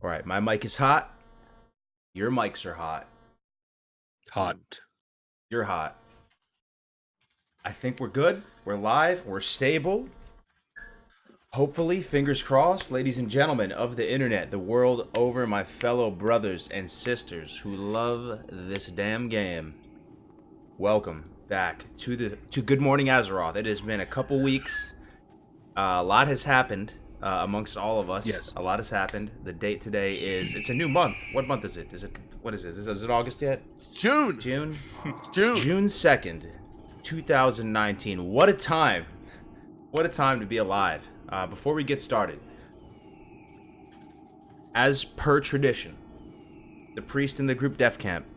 All right, my mic is hot. Your mics are hot. Hot. You're hot. I think we're good. We're live. We're stable. Hopefully, fingers crossed, ladies and gentlemen of the internet, the world over, my fellow brothers and sisters who love this damn game. Welcome back to Good Morning Azeroth. It has been a couple weeks. A lot has happened amongst all of us. Yes. A lot has happened. The date today it's a new month. What month is it? What is this? Is it August yet? June. June 2nd, 2019. What a time. What a time to be alive. Before we get started, as per tradition, the priest in the group Def Camp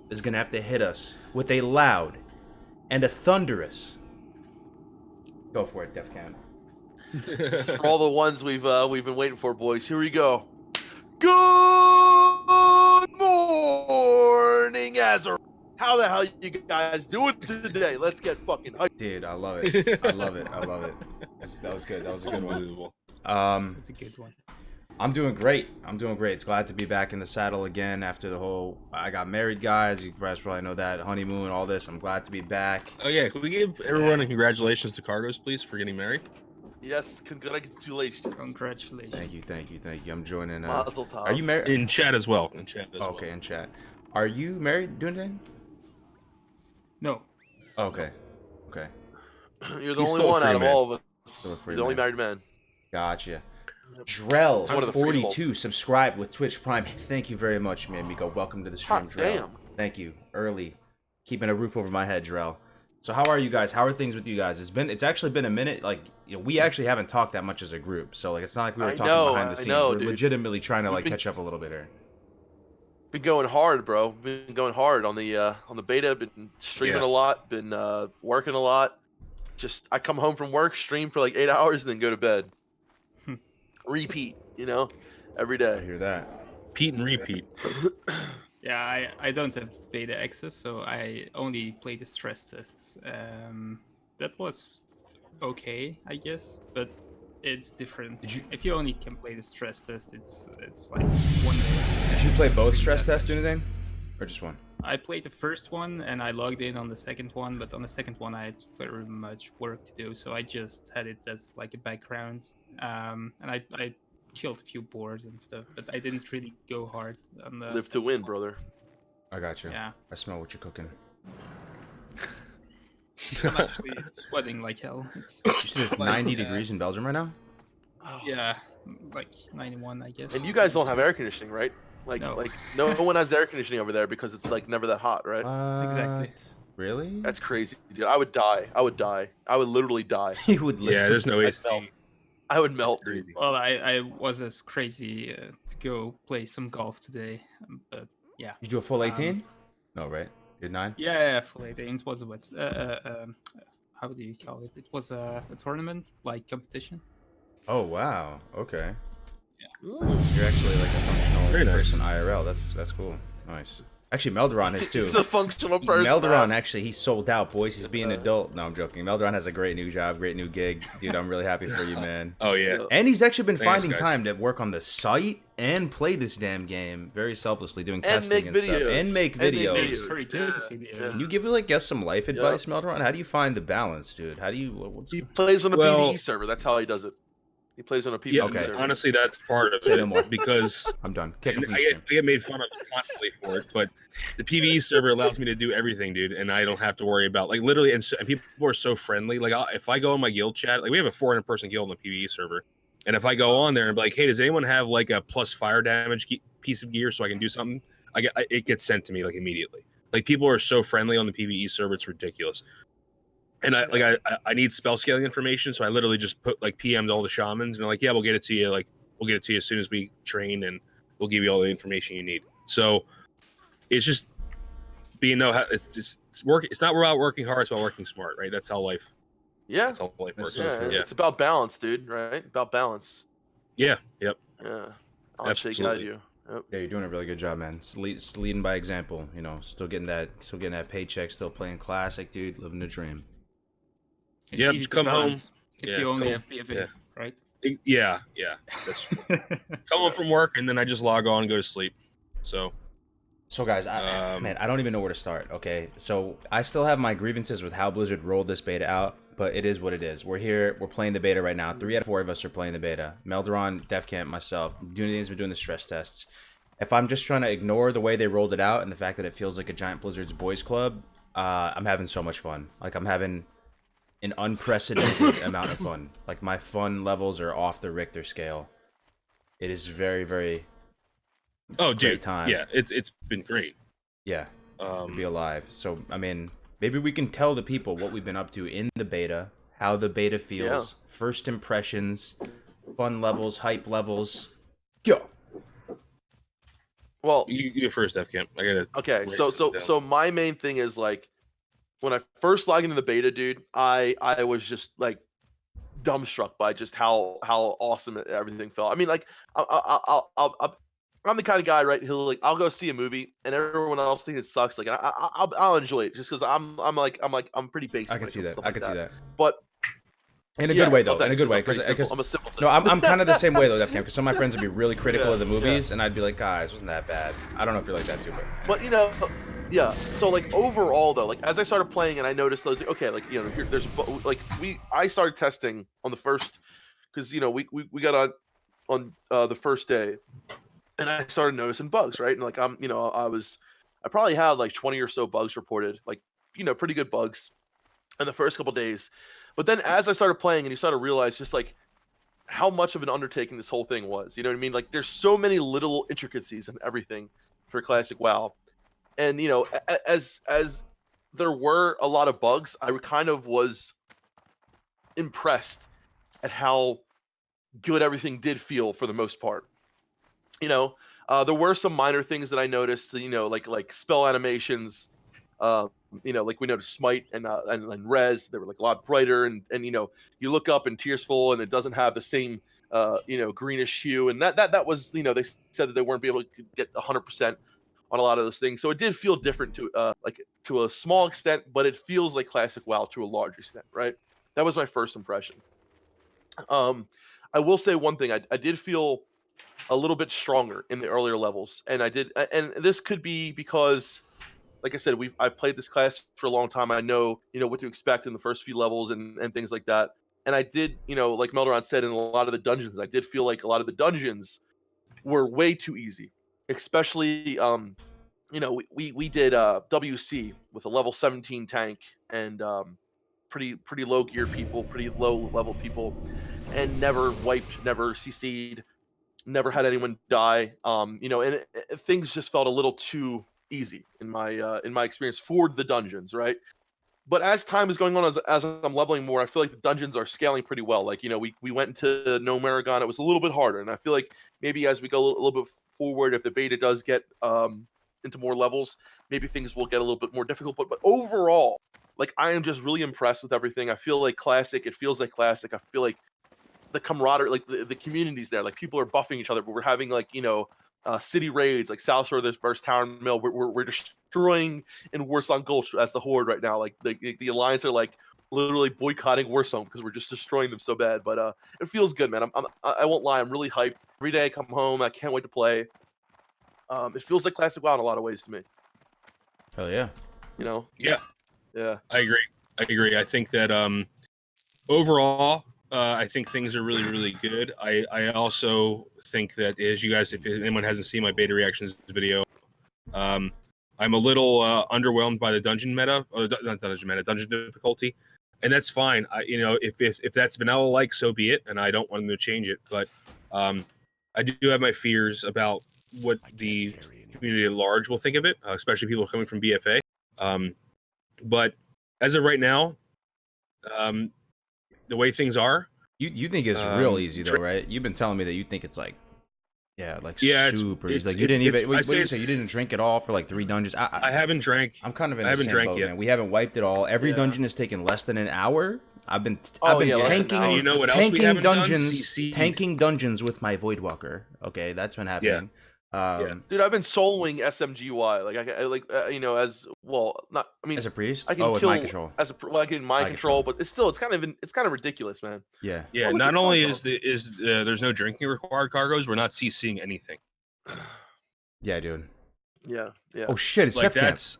is going to have to hit us with a loud and a thunderous. Go for it, Def Camp. For all the ones we've been waiting for, boys. Here we go. Good morning, Azeroth. How the hell you guys doing today? Let's get fucking hyped. Dude, I love it. I love it. I love it. That was good. That was a good one. That's a good one. I'm doing great. It's glad to be back in the saddle again after the whole I got married, guys. You guys probably know that. Honeymoon, all this. I'm glad to be back. Oh, yeah. Can we give everyone a congratulations to Cargos, please, for getting married? Yes, congratulations. Congratulations. Thank you. I'm joining. Mazel tov. Are you married? In chat as well. Okay, in chat. Are you married? Doing anything? No. Okay. You're the He's only still a one free out of man. all of us. Still a free You're the only man. married man. Gotcha. Drell, one of the 42, subscribe with Twitch Prime. Thank you very much, man. Miko. Welcome to the stream, Hot Drell. damn. Thank you. Early. Keeping a roof over my head, Drell. So how are you guys? How are things with you guys? It's actually been a minute. Like, we actually haven't talked that much as a group. So like it's not like we were talking behind the scenes. We're dude. legitimately trying to catch up a little bit here. Been going hard, bro. Been going hard on the beta. Been streaming a lot. Been working a lot. Just I come home from work, stream for like 8 hours, and then go to bed. repeat. You know, every I day. hear that. Pete and repeat. Yeah, I don't have beta access, so I only play the stress tests. That was okay, I guess, but it's different. Did you- If you only can play the stress test, it's like it's one day. Did you play both stress bad tests or matches. anything? Or just one? I played the first one and I logged in on the second one, but on the second one I had very much work to do, so I just had it as like a background. And I killed a few boars and stuff, but I didn't really go hard on the Live to second win, one. brother. I got you. Yeah, I smell what you're cooking. I'm actually sweating like hell. It's You said it's like, 90 degrees in Belgium right now? yeah, like 91, I guess. And you guys don't have air conditioning, right? Like, No. no one has air conditioning over there because it's like never that hot, right? Exactly. What? Really? That's crazy, dude. I would die. I would die. I would literally die. You would live. Yeah, there's no I'd AC. melt. I would melt, dude. Crazy. Well, I was as crazy to go play some golf today, but yeah. You do a full 18? No, right? You did 9? Yeah, full 18. It was a what? How do you call it? It was a tournament, like competition. Oh, wow. Okay. Mm. You're actually like a functional Very nice. person IRL. That's cool. Nice. Actually, Melderon is too. He's a functional person. Melderon, man. actually, he's sold out, boys. He's being an adult. No, I'm joking. Melderon has a great new job, great new gig. Dude, I'm really happy for you, man. Oh yeah. And he's actually been Thanks, finding guys. time to work on the site and play this damn game very selflessly, doing And testing make and stuff. videos. And make And make videos. videos. Very good Yeah, videos. yeah. Can you give like us some life advice, Melderon? How do you find the balance, dude? How do you? What's He plays on a Well- PvE server. That's how he does it. He plays on a PvE Yeah, Okay. server. honestly, that's part of Say no more. it because I'm done. Kick him and from I the get, stream. I get made fun of constantly for it, but the PvE server allows me to do everything, dude, and I don't have to worry about like literally. And people are so friendly. Like if I go on my guild chat, like we have a 400-person guild on the PvE server, and if I go on there and be like, hey, does anyone have like a plus fire damage piece of gear so I can do something? It gets sent to me like immediately. Like people are so friendly on the PvE server, it's ridiculous. And I need spell scaling information, so I literally just put like PM'd all the shamans, and they're like, yeah, we'll get it to you. Like we'll get it to you as soon as we train, and we'll give you all the information you need. So it's just it's work. It's not about working hard; it's about working smart, right? That's how life. Yeah. That's how life That's works. so Yeah, true. Yeah. it's about balance, dude. Right? About balance. Yeah. Yep. Yeah. I'll shake it out of Absolutely. you. Yep. Yeah, you're doing a really good job, man. It's leading by example. You know, still getting that paycheck, still playing classic, dude, living the dream. It's Yep, easy just to come home. balance if Yeah, you only come- have PvE, yeah. right? Yeah. That's true. Come home from work, and then I just log on, and go to sleep. So So, guys, man, I don't even know where to start. Okay, so I still have my grievances with how Blizzard rolled this beta out, but it is what it is. We're here. We're playing the beta right now. 3 out of 4 of us are playing the beta. Melderon, Defcamp, myself. Doing things. We're doing the stress tests. If I'm just trying to ignore the way they rolled it out and the fact that it feels like a giant Blizzard's boys club, I'm having so much fun. Like I'm having an unprecedented amount of fun. Like my fun levels are off the Richter scale. It is very, very dude, great time. yeah, it's been great. Yeah. To be Um, alive. So I mean, maybe we can tell the people what we've been up to in the beta, how the beta feels, first impressions, fun levels, hype levels. Go. Well, you go first, Defcamp. I gotta. okay. write So something down. so my main thing is like when I first logged into the beta, dude, I was just like dumbstruck by just how awesome everything felt. I mean, like I'm the kind of guy, right? I'll go see a movie and everyone else thinks it sucks. Like I'll enjoy it just because I'm pretty basic. I when can it see comes to that. stuff I like can see that. But In a yeah, good way, well, though. In a thanks, good way, I'm pretty because simple. I'm a simple. no, I'm kind of the same way though, Defcamp. Because some of my friends would be really critical Yeah, of the movies, and I'd be like, guys, wasn't that bad? I don't know if you're like that too, but But yeah. So like overall though, like as I started playing and I noticed those, okay, like here, I started testing on the first, because we got on the first day, and I started noticing bugs, right? And like I probably had like 20 or so bugs reported, like pretty good bugs, in the first couple days. But then as I started playing and you started to realize just like how much of an undertaking this whole thing was, you know what I mean? Like there's so many little intricacies and everything for classic WoW. And as there were a lot of bugs, I kind of was impressed at how good everything did feel for the most part. There were some minor things that I noticed, like spell animations, like we noticed Smite and Res, they were like a lot brighter, and you look up in Tearsful and it doesn't have the same greenish hue, and that was they said that they weren't able to get 100% on a lot of those things, so it did feel different to a small extent, but it feels like classic WoW to a large extent, right? That was my first impression. I will say one thing, I did feel a little bit stronger in the earlier levels, and this could be because, like I said, I've played this class for a long time. I know what to expect in the first few levels and things like that. And I did, like Meldoron said, in a lot of the dungeons, I did feel like a lot of the dungeons were way too easy. Especially, we did WC with a level 17 tank and pretty low gear people, pretty low level people, and never wiped, never CC'd, never had anyone die. And things just felt a little too easy in my experience for the dungeons, right? But as time is going on, as I'm leveling more, I feel like the dungeons are scaling pretty well. Like, we went into No Maragon, it was a little bit harder, and I feel like maybe as we go a little bit forward, if the beta does get into more levels, maybe things will get a little bit more difficult. But overall, like, I am just really impressed with everything. I feel like classic. It feels like classic. I feel like the camaraderie, like the communities there, like people are buffing each other, but we're having like city raids, like South Shore this versus Town Mill. We're destroying in Warsong Gulch as the Horde right now. Like the Alliance are like literally boycotting Warsong because we're just destroying them so bad. But it feels good, man. I won't lie, I'm really hyped. Every day I come home, I can't wait to play. It feels like classic WoW in a lot of ways to me. Hell yeah. Yeah. Yeah. I agree. I think that overall, I think things are really, really good. I also think that, as you guys, if anyone hasn't seen my beta reactions video, I'm a little underwhelmed by the dungeon meta, or not dungeon meta, dungeon difficulty, and that's fine. If that's vanilla like, so be it, and I don't want them to change it. But I do have my fears about what the community at large will think of it, especially people coming from BFA. But as of right now, the way things are, You think it's real easy though, right? You've been telling me that you think it's like, super easy. Like you didn't even. What did you say? You didn't drink at all for like 3 dungeons. I haven't drank. I'm kind of in I haven't the same drank boat, yet. man. We haven't wiped it all. Every dungeon has taken less than an hour. I've been tanking. And you know what else we haven't dungeons, done? CC. tanking dungeons with my Voidwalker. Okay, that's been happening. Dude, I've been soloing SMGY. Like I like as well. Not. I mean, as a priest. I can with kill mind control. I can mind control, but it's kind of ridiculous, man. Yeah. Yeah. Not only is there's no drinking required cargoes, we're not CCing anything. Yeah, dude. Yeah. Oh shit! It's Like Chef Camp. that's.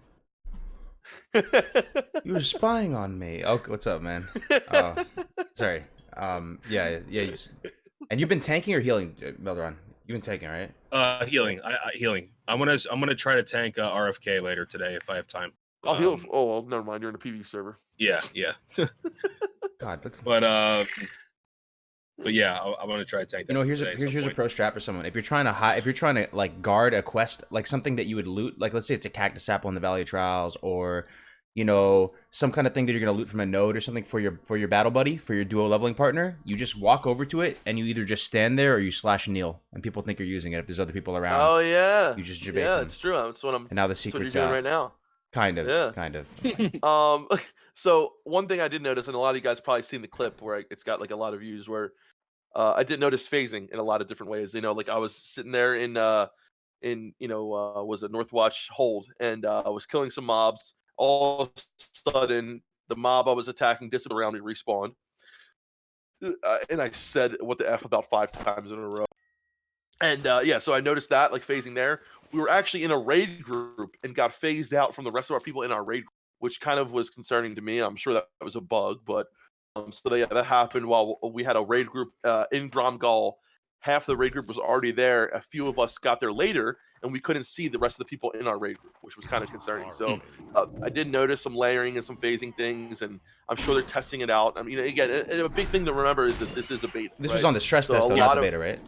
You were spying on me. Okay, what's up, man? Sorry. Yeah. And you've been tanking or healing, Meldoron? You've been tanking, right? Healing. Healing. I'm gonna try to tank RFK later today if I have time. I'll heal. Oh, well, never mind. You're in a PvE server. Yeah. God, look. But yeah, I'm gonna try to tank that. Here's a pro strat for someone. If you're trying to like guard a quest, like something that you would loot, like let's say it's a cactus apple in the Valley of Trials, or some kind of thing that you're gonna loot from a node or something for your battle buddy, for your duo leveling partner, you just walk over to it and you either just stand there or you slash and kneel, and people think you're using it. If there's other people around, Oh yeah, you just jabate yeah, them. that's true. That's what I'm. And now the That's what you're secret's doing out. right now. Kind of. Yeah. Kind of. So one thing I did notice, and a lot of you guys probably seen the clip where it's got like a lot of views, where I did notice phasing in a lot of different ways. Like I was sitting there in was a Northwatch hold, and I was killing some mobs. All of a sudden, the mob I was attacking disappeared around me, respawned, and I said "what the f" about 5 times in a row. And so I noticed that, like, phasing there. We were actually in a raid group and got phased out from the rest of our people in our raid group, which kind of was concerning to me. I'm sure that was a bug, but that happened while we had a raid group in Gromgal. Half the raid group was already there. A few of us got there later, and we couldn't see the rest of the people in our raid group, which was kind of concerning. So I did notice some layering and some phasing things, and I'm sure they're testing it out. I mean, again, a big thing to remember is that this is a beta. This was on the stress test, though, not the beta, right?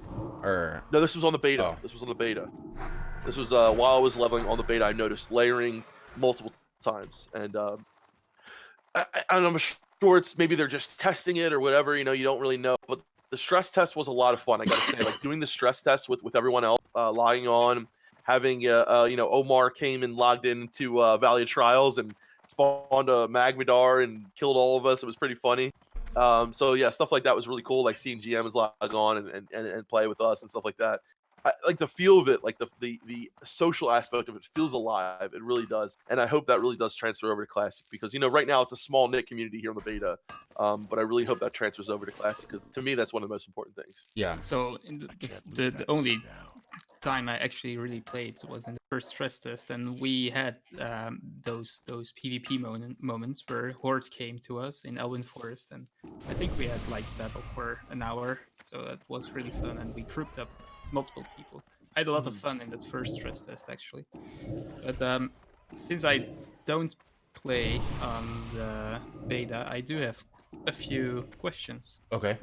No, this was on the beta. Oh. This was on the beta. This was while I was leveling on the beta. I noticed layering multiple times, and I'm sure it's maybe they're just testing it or whatever. You don't really know. But the stress test was a lot of fun. I gotta say, like doing the stress test with everyone else, logging on, having Omar came and logged into Valley of Trials, and spawned a Magmadar and killed all of us. It was pretty funny. So yeah, stuff like that was really cool. Like seeing GMs log on and play with us and stuff like that. Like the feel of it, like the social aspect of it feels alive. It really does, and I hope that really does transfer over to Classic because right now it's a small knit community here in the beta, but I really hope that transfers over to Classic because to me that's one of the most important things. Yeah. So in the only time I actually really played was in the first stress test, and we had those PvP moments where Horde came to us in Elven Forest, and I think we had like battle for an hour, so that was really fun, and we grouped up multiple people. I had a lot of fun in that first stress test actually, but since I don't play on the beta, I do have a few questions. Okay.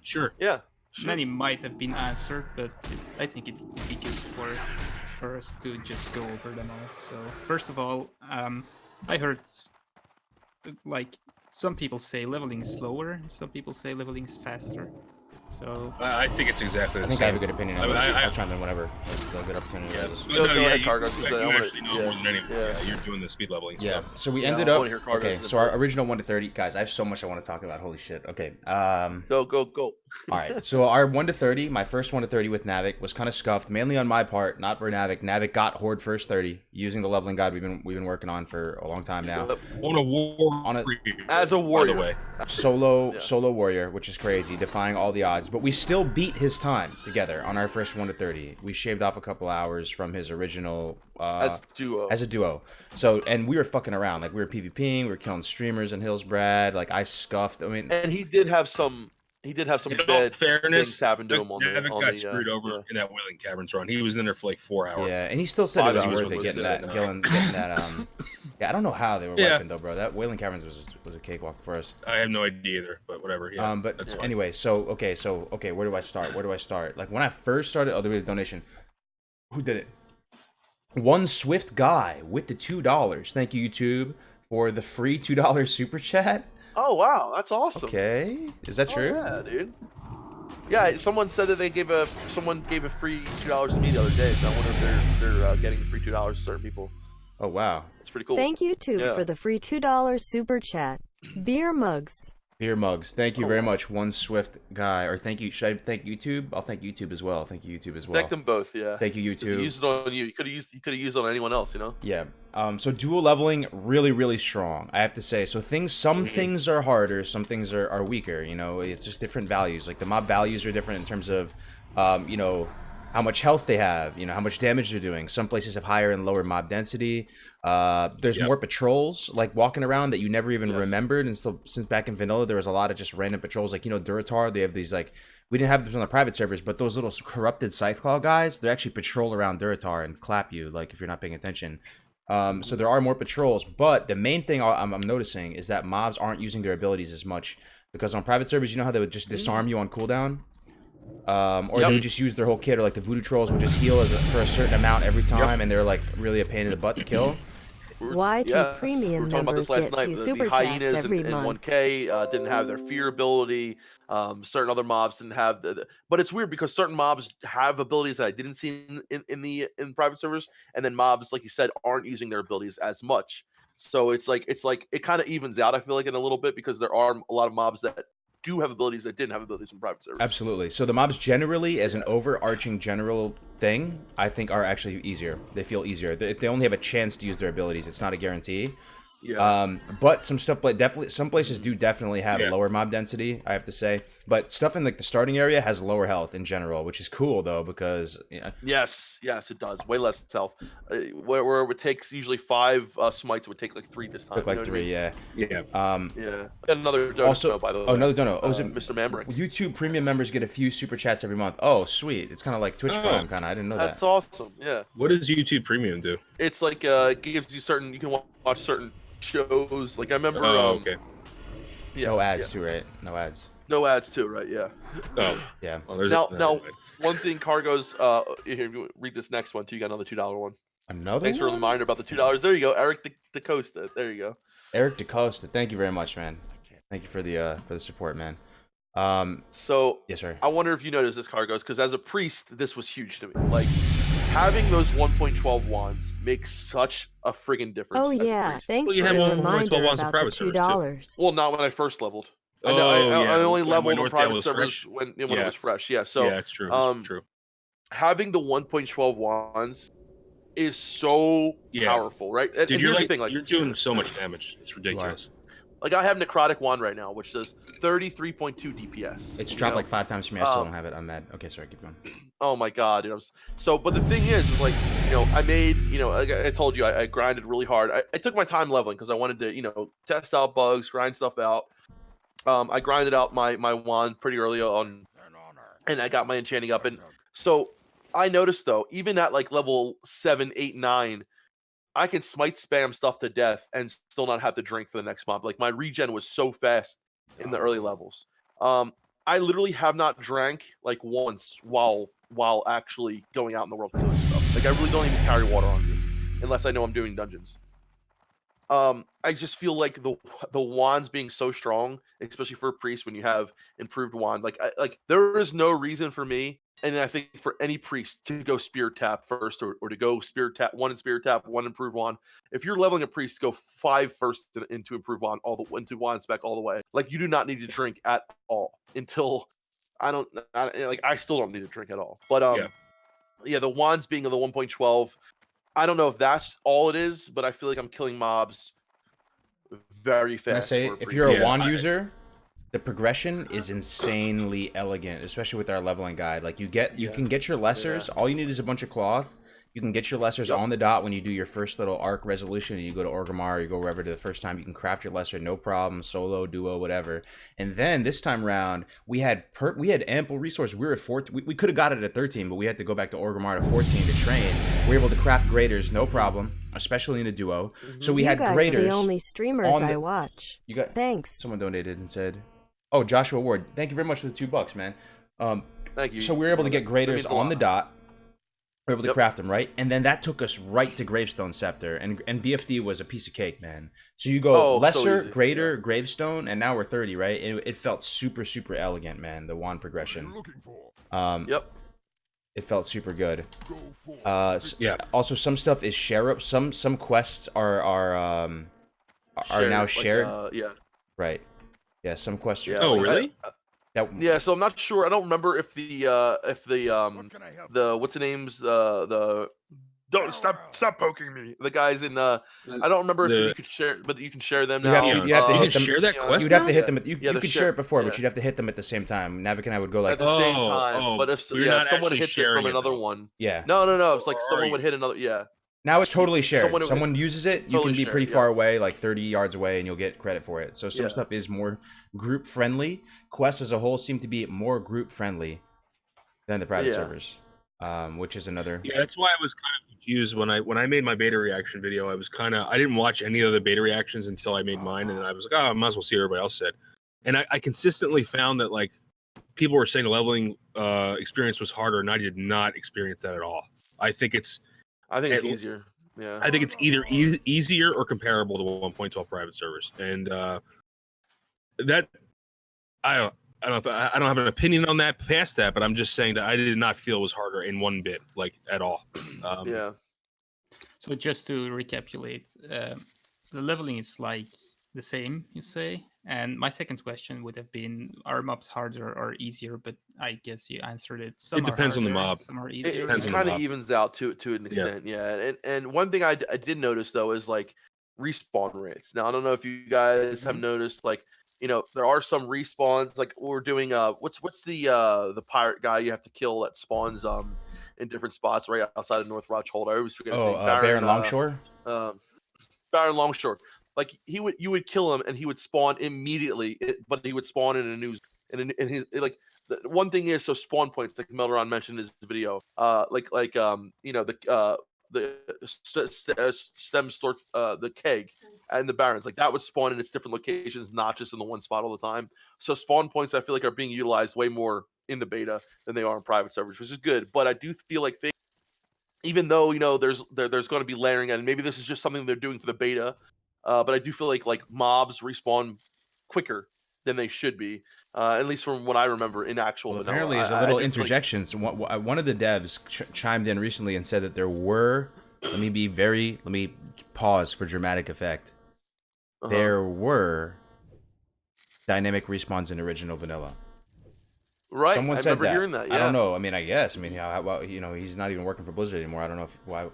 Sure. Yeah. Sure. Many might have been answered, but I think it would be good for us to just go over them all. So first of all, I heard like some people say leveling is slower, some people say leveling is faster. So I think it's exactly the I think same. I have a good opinion on this. I- I'll chime in whenever. Like, a good opportunity. Yeah, is. but Go no, ahead, you, Cargos, 'cause you I wanna- actually know yeah, more than anyone. yeah. Yeah, you're doing the speed leveling Yeah. stuff. So we Yeah, ended I up. wanna hear Cargos Okay. in So our original 1 to 30, guys. I have so much I want to talk about. Holy shit. Okay. Go. All right. So our 1 to 30, my first 1 to 30 with Navac was kind of scuffed, mainly on my part, not for Navac. Navac got Horde first 30 using the leveling guide we've been working on for a long time now. On a war. As a By warrior. the way. Solo warrior, which is crazy, defying all the odds. But we still beat his time together on our first 1 to 30. We shaved off a couple hours from his original As duo. as a duo. So, and we were fucking around, like we were PvPing, we were killing streamers in Hillsbrad. Like I scuffed. I mean, And he did have some In all bad fairness, things happen to him on Navac the got screwed over yeah. in that Wailing Caverns run. He was in there for like 4 hours. yeah, and he still said it 5 was hours worth it was getting it, that, no. getting that. Yeah, I don't know how they were Yeah. wiping though, bro. That Wailing Caverns was a cakewalk for us. I have no idea either, but whatever. Yeah, But that's fine. anyway, so where do I start? Like when I first started, there was a donation. Who did it? One Swift guy with the $2. Thank you, YouTube, for the free $2 super chat. Oh wow, that's awesome. Okay, is that true? Oh, yeah, dude. Yeah, someone said that someone gave a free $2 to me the other day, so I wonder if they're getting free $2 to certain people. Oh wow. It's pretty cool. Thank you, too, Yeah. for the free $2 super chat. Beer mugs. Beer mugs. Thank you Oh, very wow. much, One Swift guy. Or thank you. Should I thank YouTube? I'll thank YouTube as well. Thank you, YouTube as well. Thank them both, yeah. Thank you, 'Cause he YouTube. used it on you. You could have used it on anyone else, you know? Yeah. So dual leveling, really, really strong, I have to say. So some things are harder, some things are weaker. You know, it's just different values. Like the mob values are different in terms of, you know, how much health they have. You know, how much damage they're doing. Some places have higher and lower mob density. There's Yep. more patrols like walking around that you never even Yes. remembered. And still, since back in vanilla, there was a lot of just random patrols. Like Duratar, they have these like. We didn't have those on the private servers, but those little corrupted Scytheclaw guys, they actually patrol around Duratar and clap you, like if you're not paying attention. So there are more patrols, but the main thing I'm noticing is that mobs aren't using their abilities as much because on private servers, you know how they would just disarm you on cooldown, or they would just use their whole kit, or like the voodoo trolls would just heal for a certain amount every time, and they're like really a pain in the butt to kill. YT Yes, premium we were talking about this members last night. get 2 The super chats hyenas every in month. 1K didn't have their fear ability. Certain other mobs didn't have but it's weird because certain mobs have abilities that I didn't see in private servers, and then mobs, like you said, aren't using their abilities as much. So it's like it kind of evens out. I feel like in a little bit because there are a lot of mobs that do have abilities that didn't have abilities in private servers. Absolutely. So the mobs generally, as an overarching general thing, I think are actually easier. They feel easier. They only have a chance to use their abilities. It's not a guarantee. Yeah. But some stuff, like definitely, some places do definitely have Yeah. lower mob density, I have to say. But stuff in like the starting area has lower health in general, which is cool though because Yes, it does. Way less health. Where it takes usually 5 smites, it would take like 3 this time. took like you know 3. what Yeah. Yeah. Yeah. And another dono, Also, by the way. another dono. Oh, is it Mr. Mamrick. YouTube premium members get a few super chats every month? Oh, sweet. It's kind of like Twitch Oh. Prime, kind of. I didn't know that. That's awesome. Yeah. What does YouTube Premium do? It's like it gives you certain. You can watch certain shows. Like I remember. Oh, okay. Yeah, No ads yeah. too, right? No ads. No ads too, right? Yeah. Oh, Yeah. well, there's Now, one thing, Cargo's. Here, read this next one too. You got another $2 one. Another Thanks for the one? reminder about the $2. There you go, Eric DeCosta. There you go. Eric DeCosta. Thank you very much, man. Thank you for the support, man. So Yes, sir. I wonder if you noticed this, Cargo's, because as a priest, this was huge to me. Like having those 1.12 wands makes such a friggin' difference. Oh as a yeah, priest. thanks Well, you for have the one- 1.12 reminder wands on about the private servers, too. $2. Well, not when I first leveled. I Yeah. only when leveled on North Dale private servers fresh. when it Yeah. was fresh. Yeah. So Yeah, it's true. It's true. having the 1.12 wands is so Yeah. powerful, right? And, Dude, and you're here's like the thing, like you're doing so much damage. It's ridiculous. like I have necrotic wand right now, which does 33.2 DPS. It's you dropped know? like 5 times for me. I still don't have it. I'm mad. Okay, sorry, keep going. Oh my god, so but the thing is like, I made, like I told you, I grinded really hard. I took my time leveling because I wanted to, test out bugs, grind stuff out. I grinded out my wand pretty early on, and I got my enchanting up. And so I noticed though, even at like level 7, 8, 9, I can smite spam stuff to death and still not have to drink for the next mob. Like my regen was so fast in the early levels. I literally have not drank like once while actually going out in the world doing stuff. Like I really don't even carry water on me unless I know I'm doing dungeons. I just feel like the wands being so strong, especially for a priest when you have improved wands, like there is no reason for me, and I think for any priest to go spear tap first or to go spear tap one and spear tap one improved wand. If you're leveling a priest, go 5 first into improved wand into wand spec all the way. Like you do not need to drink at all until I still don't need to drink at all. But yeah, the wands being of the 1.12. I don't know if that's all it is, but I feel like I'm killing mobs very Can I fast. say, for a if priest. you're a Yeah, wand user, the progression is insanely elegant, especially with our leveling guide. Like you can get your lessers. All you need is a bunch of cloth. You can get your lessers on the dot when you do your first little arc resolution and you go to Orgrimmar or you go wherever to the first time. You can craft your lesser, no problem, solo, duo, whatever. And then this time round, we had ample resources. We were at 14. We could have got it at 13, but we had to go back to Orgrimmar to 14 to train. We were able to craft graders, no problem, especially in a duo. So we You had guys are graders. the only streamers on the- I watch. You got Thanks. someone donated and said, "Oh, Joshua Ward, thank you very much for the $2, man." Thank you. So we were able to get That graders means a on the lot. dot. We were able to craft them, right? And then that took us right to Gravestone Scepter. And BFD was a piece of cake, man. So you go Oh, so lesser, easy. greater, Gravestone, and now we're 30, right? It felt super, super elegant, man, the wand progression. Yep. It felt super good. Yeah. Also, some stuff is share. Some quests are now shared. Yeah. Right. Yeah, some quests are. Yeah. Oh, like, really? Yeah. So I'm not sure. I don't remember if the what's the names the don't stop poking me. The guys in I don't remember if you could share, but you can share them You now. have to- you have to You hit can them- share that quest. You'd have to now? hit them. You the could share- share it before, yeah. but you'd have to hit them at the same time. Navac and I would go like, At the same time. Oh, But if so you're not someone actually hits it sharing from it, another though. one. yeah. No. It's like Or are someone you? would hit another. Yeah. Now it's totally shared. Someone Someone, who- uses it, you totally can be shared, pretty far yes. away, like 30 yards away, and you'll get credit for it. So some Yeah. stuff is more group friendly. Quests as a whole seem to be more group friendly than the private Yeah. servers, which is another. Yeah, that's why I was kind of confused when I made my beta reaction video. I didn't watch any of the beta reactions until I made mine, and then I was like, oh, I might as well see what everybody else said. And I consistently found that like people were saying the leveling experience was harder, and I did not experience that at all. I think it's easier. Yeah. I think it's either easier or comparable to 1.12 private servers, and that I don't have an opinion on that past that, but I'm just saying that I did not feel it was harder in one bit, like at all. Yeah. So just to recapitulate, the leveling is like the same, you say. And my second question would have been: are mobs harder or easier? But I guess you answered it. Some It depends are on the harder, mob. Some are It, easier. depends on the kind of mob. evens out to an extent, yeah. And one thing I did notice though is like respawn rates. Now I don't know if you guys have noticed, like there are some respawns. Like we're doing what's the pirate guy you have to kill that spawns in different spots right outside of North Rochhold. I always forget his name. Baron Longshore. Baron Longshore. Like you would kill him and he would spawn immediately, but he would spawn in a new and his like. The one thing is, so spawn points like Melderon mentioned in his video, stem store, the keg and the barons, like that would spawn in its different locations, not just in the one spot all the time. So spawn points I feel like are being utilized way more in the beta than they are in private servers, which is good. But I do feel like even though there's going to be layering, and maybe this is just something they're doing for the beta, but I do feel like mobs respawn quicker than they should be, At least from what I remember in actual Well, vanilla. apparently, as a I little do feel like- interjection, so one of the devs chimed in recently and said that there were. Let me pause for dramatic effect. uh-huh. There were dynamic respawns in original vanilla. Right. Someone I said remember that. hearing that. Yeah. I don't know. I mean, I guess. I mean, well, he's not even working for Blizzard anymore. I don't know why.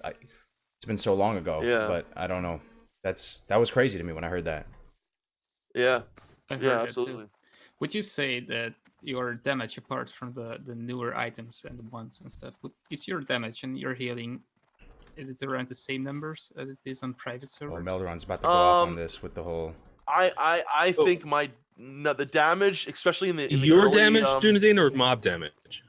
It's been so long ago. Yeah. But I don't know. That was crazy to me when I heard that. Yeah. I heard Yeah. that too. Absolutely. Would you say that your damage, apart from the newer items and the ones and stuff, is your damage and your healing, is it around the same numbers as it is on private Well, servers? Melderon's about to go off on Um, this with the whole. I Oh. think the damage, especially in the Your early, damage, Dunedin, or mob damage?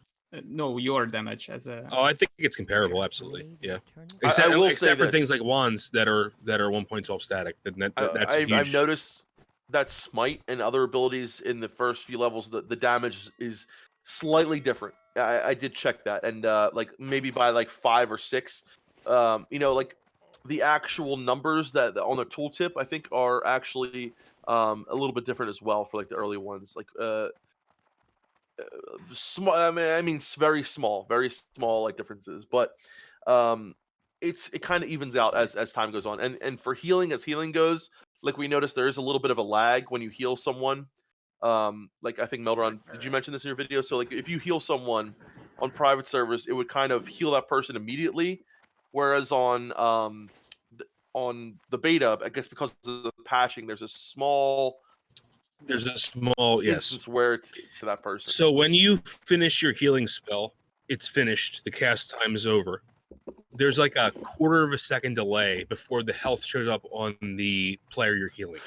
No, your damage as a. Oh, I think it's comparable. Absolutely, yeah. I Except, will say except for this. things like wands that are 1.12 static. That's a huge. I've noticed that smite and other abilities in the first few levels, the damage is slightly different. I did check that, and like maybe by like 5 or 6, like the actual numbers that on the tooltip I think are actually a little bit different as well for like the early ones, like small. I mean, it's very small like differences, but it kind of evens out as time goes on. And for healing, as healing goes, like we noticed, there is a little bit of a lag when you heal someone. Like I think Melderon, did you mention this in your video? So like if you heal someone on private servers, it would kind of heal that person immediately, whereas on the beta, I guess because of the patching, there's a small yes. instance where to that person. So when you finish your healing spell, it's finished. The cast time is over. There's like a quarter of a second delay before the health shows up on the player you're healing.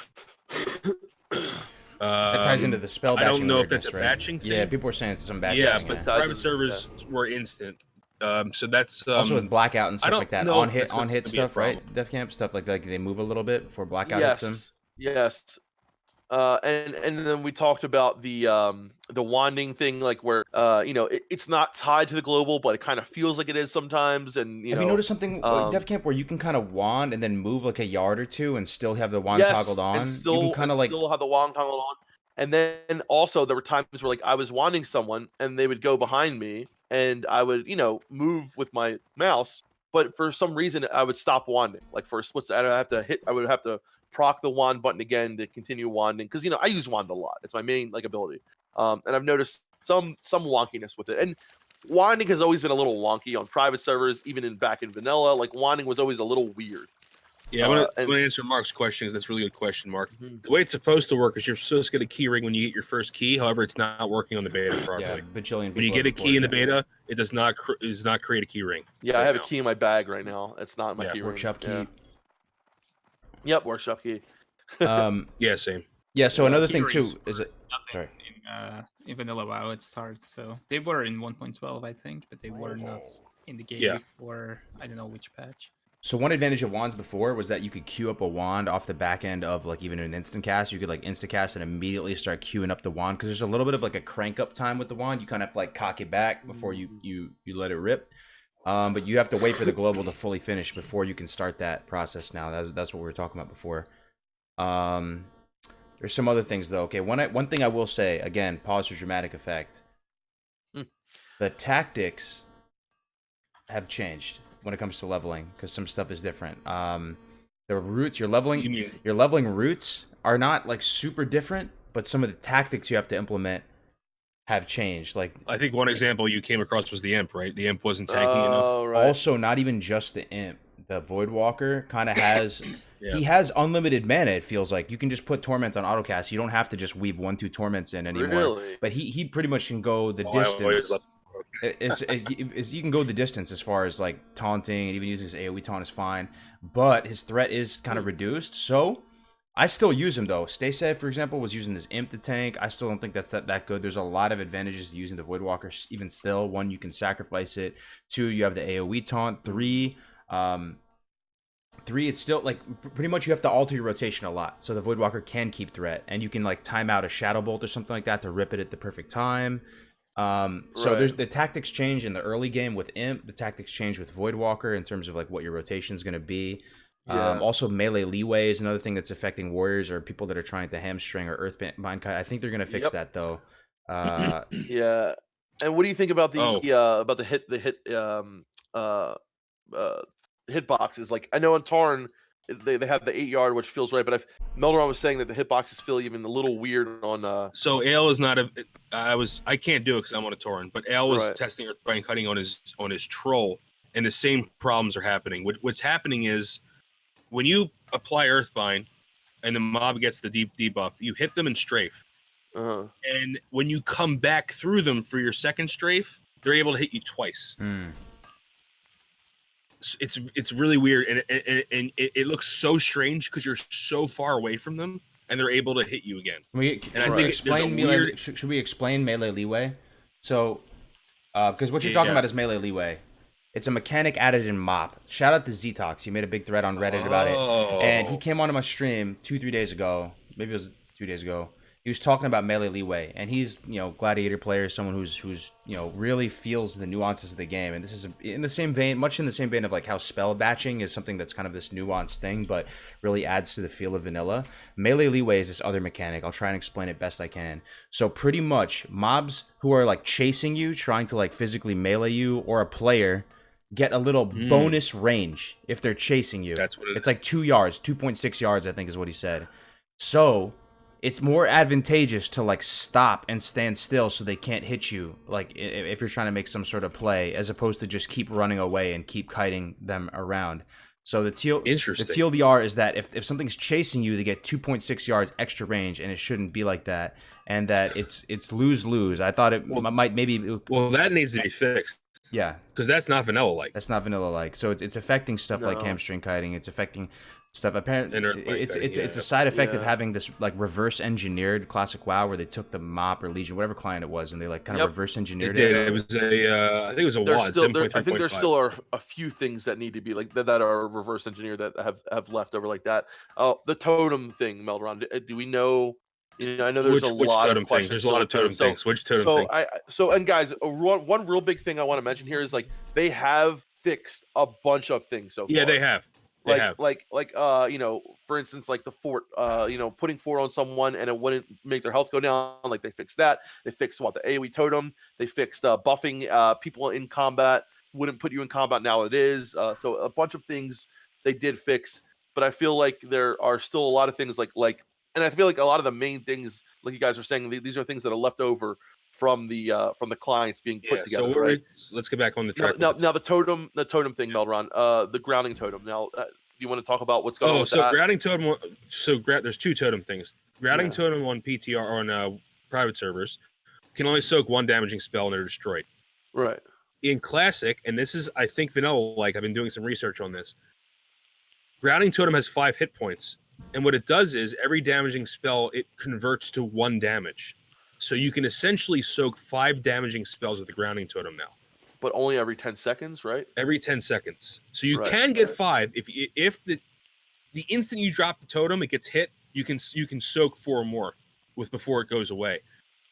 That ties into the spell I batching. don't know if weirdness, that's a right? batching thing. Yeah, people are saying it's some batching. Yeah, thing, but ties private into- servers were instant. So that's also with blackout and stuff don't like that. know On if hit that's gonna be a stuff, right? Def Camp stuff like they move a little bit before blackout hits them. Yes. And then we talked about the wanding thing, like where it's not tied to the global, but it kind of feels like it is sometimes. And Have you noticed something Def Camp where you can kind of wand and then move like a yard or two and still have the wand toggled on? And still, you can kind of like still have the wand toggled on. And then also there were times where like I was wanding someone and they would go behind me and I would move with my mouse, but for some reason I would stop wanding. Like for a split second, I would have to proc the wand button again to continue wanding because I use wand a lot. It's my main like ability. And I've noticed some wonkiness with it. And wanding has always been a little wonky on private servers, even back in vanilla. Like wanding was always a little weird. Yeah, I'm gonna answer Mark's questions. That's a really good question, Mark. Mhm. The way it's supposed to work is you're supposed to get a key ring when you get your first key. However, it's not working on the beta yeah, properly. bajillion. When you people get a have key in the reported beta, it does not create a key ring. Yeah, I right have now. a key in my bag right now. It's not my Yeah, key that. ring. Workshop key. Yeah. Yep, workshop key. Yeah, same. Yeah. So So another key thing rings too is were it. nothing in vanilla WoW at start. So they were in 1.12, I think, but they were not in the game Yeah. before I don't know which patch. So one advantage of wands before was that you could queue up a wand off the back end of like even an instant cast. You could like insta cast and immediately start queuing up the wand because there's a little bit of like a crank up time with the wand. You kind of have to like cock it back before you let it rip. But you have to wait for the global to fully finish before you can start that process. Now that's what we were talking about before. There's some other things though. Okay, one thing I will say again, pause for dramatic effect. The tactics have changed when it comes to leveling because some stuff is different. The roots you're leveling roots are not like super different, but some of the tactics you have to implement have changed. Like I think one example you came across was the imp, right? The imp wasn't tanky enough. Oh, right. also not even just the imp. The Voidwalker kind of has Yeah. he has unlimited mana. It feels like you can just put torment on autocast. You don't have to just weave 1-2 torments in anymore. Really? But he pretty much can go the Oh, I always distance. loved- You can go the distance as far as like taunting and even using his AoE taunt is fine, but his threat is kind of reduced. So I still use him though. Stay Safe, for example, was using this imp to tank. I still don't think that's that good. There's a lot of advantages to using the Voidwalker. Even still, 1, you can sacrifice it. 2, you have the AoE taunt. 3, it's still like pretty much you have to alter your rotation a lot, so the Voidwalker can keep threat, and you can like time out a Shadow Bolt or something like that to rip it at the perfect time. So Right. there's the tactics change in the early game with Imp. The tactics change with Voidwalker in terms of like what your rotation is going to be. Yeah. Also, melee leeway is another thing that's affecting warriors or people that are trying to hamstring or earthbind kite. I think they're gonna fix Yep. that though. Yeah. And what do you think about Oh. the uh uh hitboxes? Like I know on Tarn they have the 8 yard, which feels right, but Melderon was saying that the hitboxes feel even a little weird on So Ale is not a. I can't do it because I'm on a torrent. But Ale was Right. testing Earthbind cutting on his troll, and the same problems are happening. What's happening is when you apply Earthbind and the mob gets the deep debuff, you hit them in strafe, uh and when you come back through them for your second strafe, they're able to hit you twice. It's really weird, and it looks so strange because you're so far away from them, and they're able to hit you again. Should we explain melee leeway? So, because what you're talking about is melee leeway. It's a mechanic added in MOP. Shout out to Zetox. He made a big thread on Reddit about it, and he came onto my stream 2-3 days ago. Maybe it was 2 days ago. He was talking about melee leeway, and he's gladiator player, someone who's really feels the nuances of the game. And this is in the same vein, much in the same vein of like how spell batching is something that's kind of this nuanced thing, but really adds to the feel of vanilla. Melee leeway is this other mechanic. I'll try and explain it best I can. So pretty much mobs who are like chasing you, trying to like physically melee you, or a player get a little bonus range if they're chasing you. That's what it's like 2 yards, 2.6 yards, I think is what he said. So it's more advantageous to like stop and stand still so they can't hit you, like if you're trying to make some sort of play, as opposed to just keep running away and keep kiting them around. So the TLDR is that if something's chasing you, they get 2.6 yards extra range, and it shouldn't be like that. And that it's lose-lose. I thought it might maybe. Well, that needs to be fixed. Yeah, because that's not vanilla-like. That's not vanilla-like. So it's affecting stuff like hamstring kiting. It's affecting stuff. Apparently, it's a side effect of having this like reverse engineered classic WoW, where they took the MOP or Legion, whatever client it was, and they like kind of reverse engineered it. It was I think it was a WAD. I think there still are a few things that need to be like that are reverse engineered that have left over like that. The totem thing, Melderon. Do we know? I know there's which lot totem of questions. There's a lot of totem things. Which totem thing? And guys, one real big thing I want to mention here is like they have fixed a bunch of things so far. Yeah, they have. For instance, like the fort, putting fort on someone and it wouldn't make their health go down. Like they fixed that. They fixed the AoE totem. They fixed buffing people in combat. Wouldn't put you in combat, now it is. So a bunch of things they did fix, but I feel like there are still a lot of things and I feel like a lot of the main things, like you guys are saying, these are things that are left over from the clients being put together. So right? Let's get back on the track. Now the totem thing, Melderon, the grounding totem. Now, do you want to talk about what's going on with that? Grounding totem. There's two totem things. Grounding totem on PTR on private servers can only soak one damaging spell and they're destroyed. Right. In classic, and this is I think vanilla-like. I've been doing some research on this. Grounding totem has 5 hit points. And what it does is every damaging spell, it converts to 1 damage. So you can essentially soak 5 damaging spells with the grounding totem now. But only every 10 seconds, right? Every 10 seconds. So you can get 5. If the instant you drop the totem, it gets hit, you can soak 4 more before it goes away.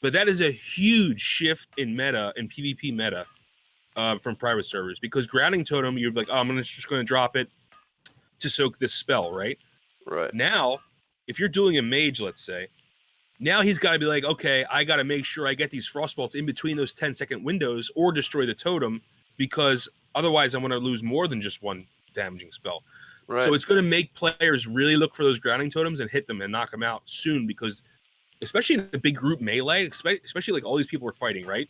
But that is a huge shift in meta, in PvP meta, from private servers. Because grounding totem, you're like, I'm just going to drop it to soak this spell, right? Right. Now, if you're doing a mage, let's say, now he's got to be like, okay, I got to make sure I get these frostbolts in between those 10-second windows or destroy the totem, because otherwise I'm going to lose more than just 1 damaging spell. Right. So it's going to make players really look for those grounding totems and hit them and knock them out soon, because especially in a big group melee, especially like all these people are fighting, right?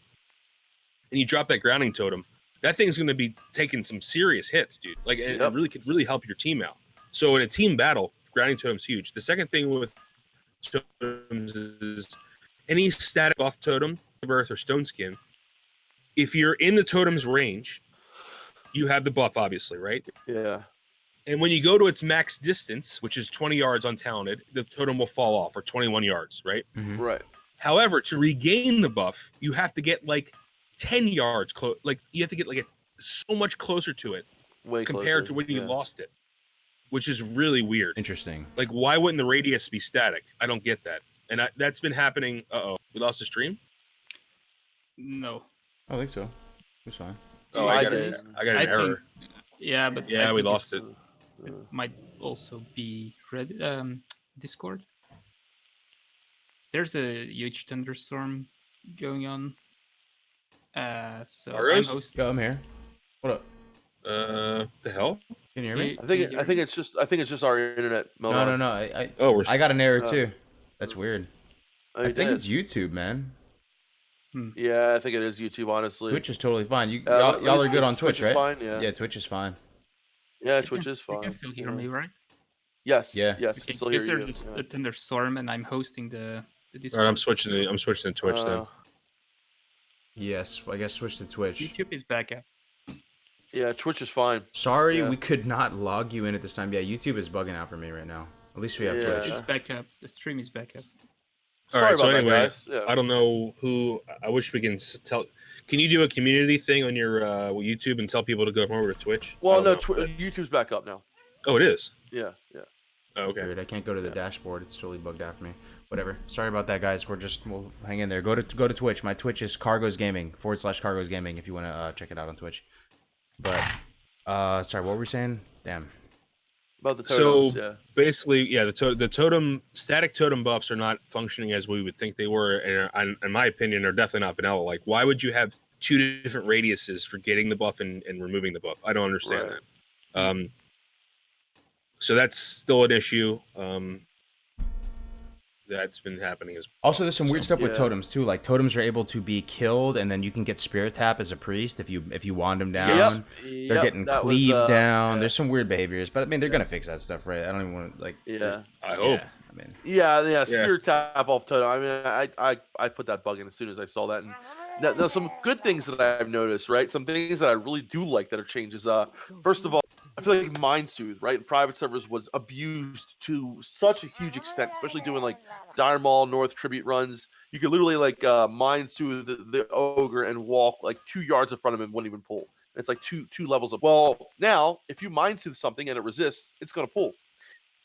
And you drop that grounding totem, that thing's going to be taking some serious hits, dude. Like, it really could really help your team out. So in a team battle, grounding totem's huge. The second thing with totems is any static buff totem, earth or stone skin. If you're in the totem's range, you have the buff, obviously, right? Yeah. And when you go to its max distance, which is 20 yards untalented, the totem will fall off, or 21 yards, right? Mm-hmm. Right. However, to regain the buff, you have to get like 10 yards close. Like you have to get like so much closer to it compared to when you lost it, which is really weird. Interesting. Like, why wouldn't the radius be static? I don't get that. And that's been happening. We lost the stream? No. I think so. It's fine. Oh, I got an error. Yeah, but we lost it. It might also be Discord. There's a huge thunderstorm going on. So I'm Arrows? hosting. Yo, I'm here. What up? The hell? Can you hear me? I think it's just our internet. No, Melon. no, no. I Oh, we're I got an error Oh. too. That's weird. Oh, I you think did? it's YouTube, man. Yeah, I think it is YouTube. Honestly, Twitch is totally fine. You let me y'all are see good if on Twitch, is right? Fine? Yeah. Yeah, Twitch is fine. Yeah, You Twitch can- is fine. You can still hear yeah. me, right? Yes. Yeah. Yes. I Okay, can still hear because you. there's yeah. a thunderstorm and I'm hosting the All Discord. right, I'm switching to Twitch then. Yes, I guess switch to Twitch. YouTube is back up. Yeah, Twitch is fine. Sorry, Yeah. we could not log you in at this time. Yeah, YouTube is bugging out for me right now. At least we have Yeah. Twitch. It's back up. The stream is back up. All Sorry right, so about that, anyway, guys. Yeah. I don't know who. I wish we can tell. Can you do a community thing on your YouTube and tell people to go over to Twitch? I Well, don't no, know. YouTube's back up now. Oh, it is. Yeah. Yeah. Oh, okay. Weird. I can't go to the dashboard. It's totally bugged out for me. Whatever. Sorry about that, guys. We'll hang in there. Go to Twitch. My Twitch is Cargos Gaming /Cargos Gaming if you want to check it out on Twitch. But sorry, what were we saying? Damn. About the So totems. Yeah. basically, yeah, the totem static totem buffs are not functioning as we would think they were, and in my opinion, are definitely not vanilla. Like, why would you have two different radiuses for getting the buff and removing the buff? I don't understand Right. that. So that's still an issue. That's been happening as Also, there's some weird stuff with Yeah. totems too. Like totems are able to be killed, and then you can get spirit tap as a priest if you wand them down. Yep. They're getting that was, cleaved down. yeah. There's some weird behaviors, but I mean they're gonna fix that stuff, right? I don't even want to like. Yeah. I hope. Yeah, I mean, Yeah. Spirit tap off totem. I mean, I put that bug in as soon as I saw that. And now, there's some good things that I've noticed, right? Some things that I really do like that are changes. First of all, I feel like Mind Soothe, right? In private servers was abused to such a huge extent, especially doing like Dire Maul North tribute runs. You could literally like Mind Soothe the ogre and walk like 2 yards in front of him, wouldn't even pull. It's like two levels of. Well, now if you Mind Soothe something and it resists, it's gonna pull.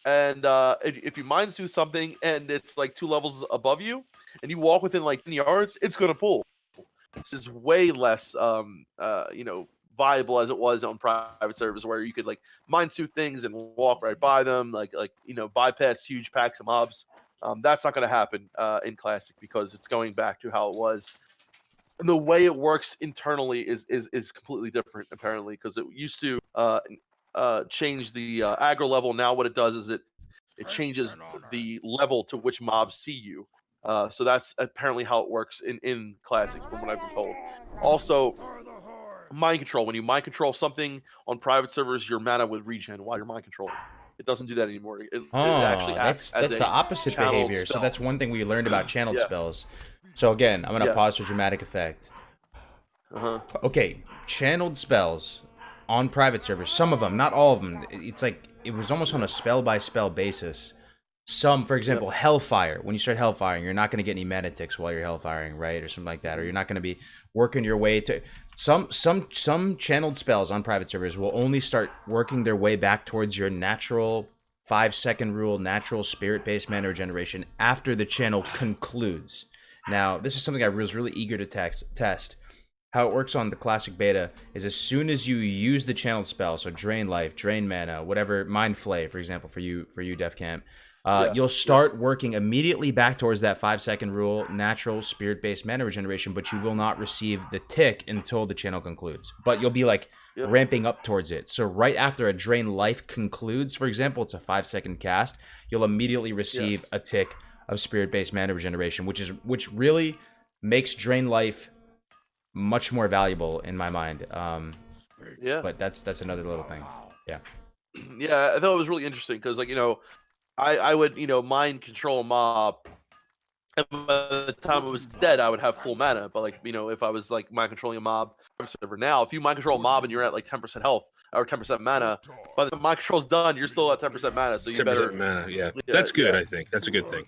And if you Mind Soothe something and it's like 2 levels above you, and you walk within like 10 yards, it's gonna pull. This is way less, viable as it was on private servers where you could like Mind Soothe things and walk right by them, bypass huge packs of mobs. That's not going to happen in Classic because it's going back to how it was. And the way it works internally is completely different apparently because it used to change the aggro level. Now what it does is it changes the level to which mobs see you. So that's apparently how it works in Classic, from what I've been told. Also, mind control. When you mind control something on private servers, your mana would regen while you're mind controlling. It doesn't do that anymore. It actually acts that's as the a opposite channeled behavior. So spell. that's one thing we learned about channeled Yeah. spells. So again, I'm gonna Yes. pause for dramatic effect. Uh-huh. Okay, channeled spells on private servers. Some of them, not all of them. It's like it was almost on a spell by spell basis. Some, for example, Hellfire. When you start Hellfiring, you're not going to get any mana ticks while you're Hellfiring, right, or something like that. Or you're not going to be working your way to some channeled spells on private servers will only start working their way back towards your natural 5-second rule, natural spirit-based mana regeneration after the channel concludes. Now, this is something I was really eager to test. How it works on the classic beta is as soon as you use the channeled spell, so drain life, drain mana, whatever, mind flay, for example, for you DefCamp, you'll start working immediately back towards that 5-second rule, natural spirit-based mana regeneration, but you will not receive the tick until the channel concludes. But you'll be like ramping up towards it. So right after a drain life concludes, for example, it's a 5-second cast, you'll immediately receive a tick of spirit-based mana regeneration, which really makes drain life much more valuable in my mind. But that's another little thing. Yeah. Yeah, I thought it was really interesting because, I would, mind control a mob, and by the time it was dead, I would have full mana. But if I was mind controlling a mob server now, if you mind control a mob and you're at 10% health or 10% mana, by the time mind control's done, you're still at 10% mana. So you 10% better. mana. Yeah, that's good. I think that's a good thing.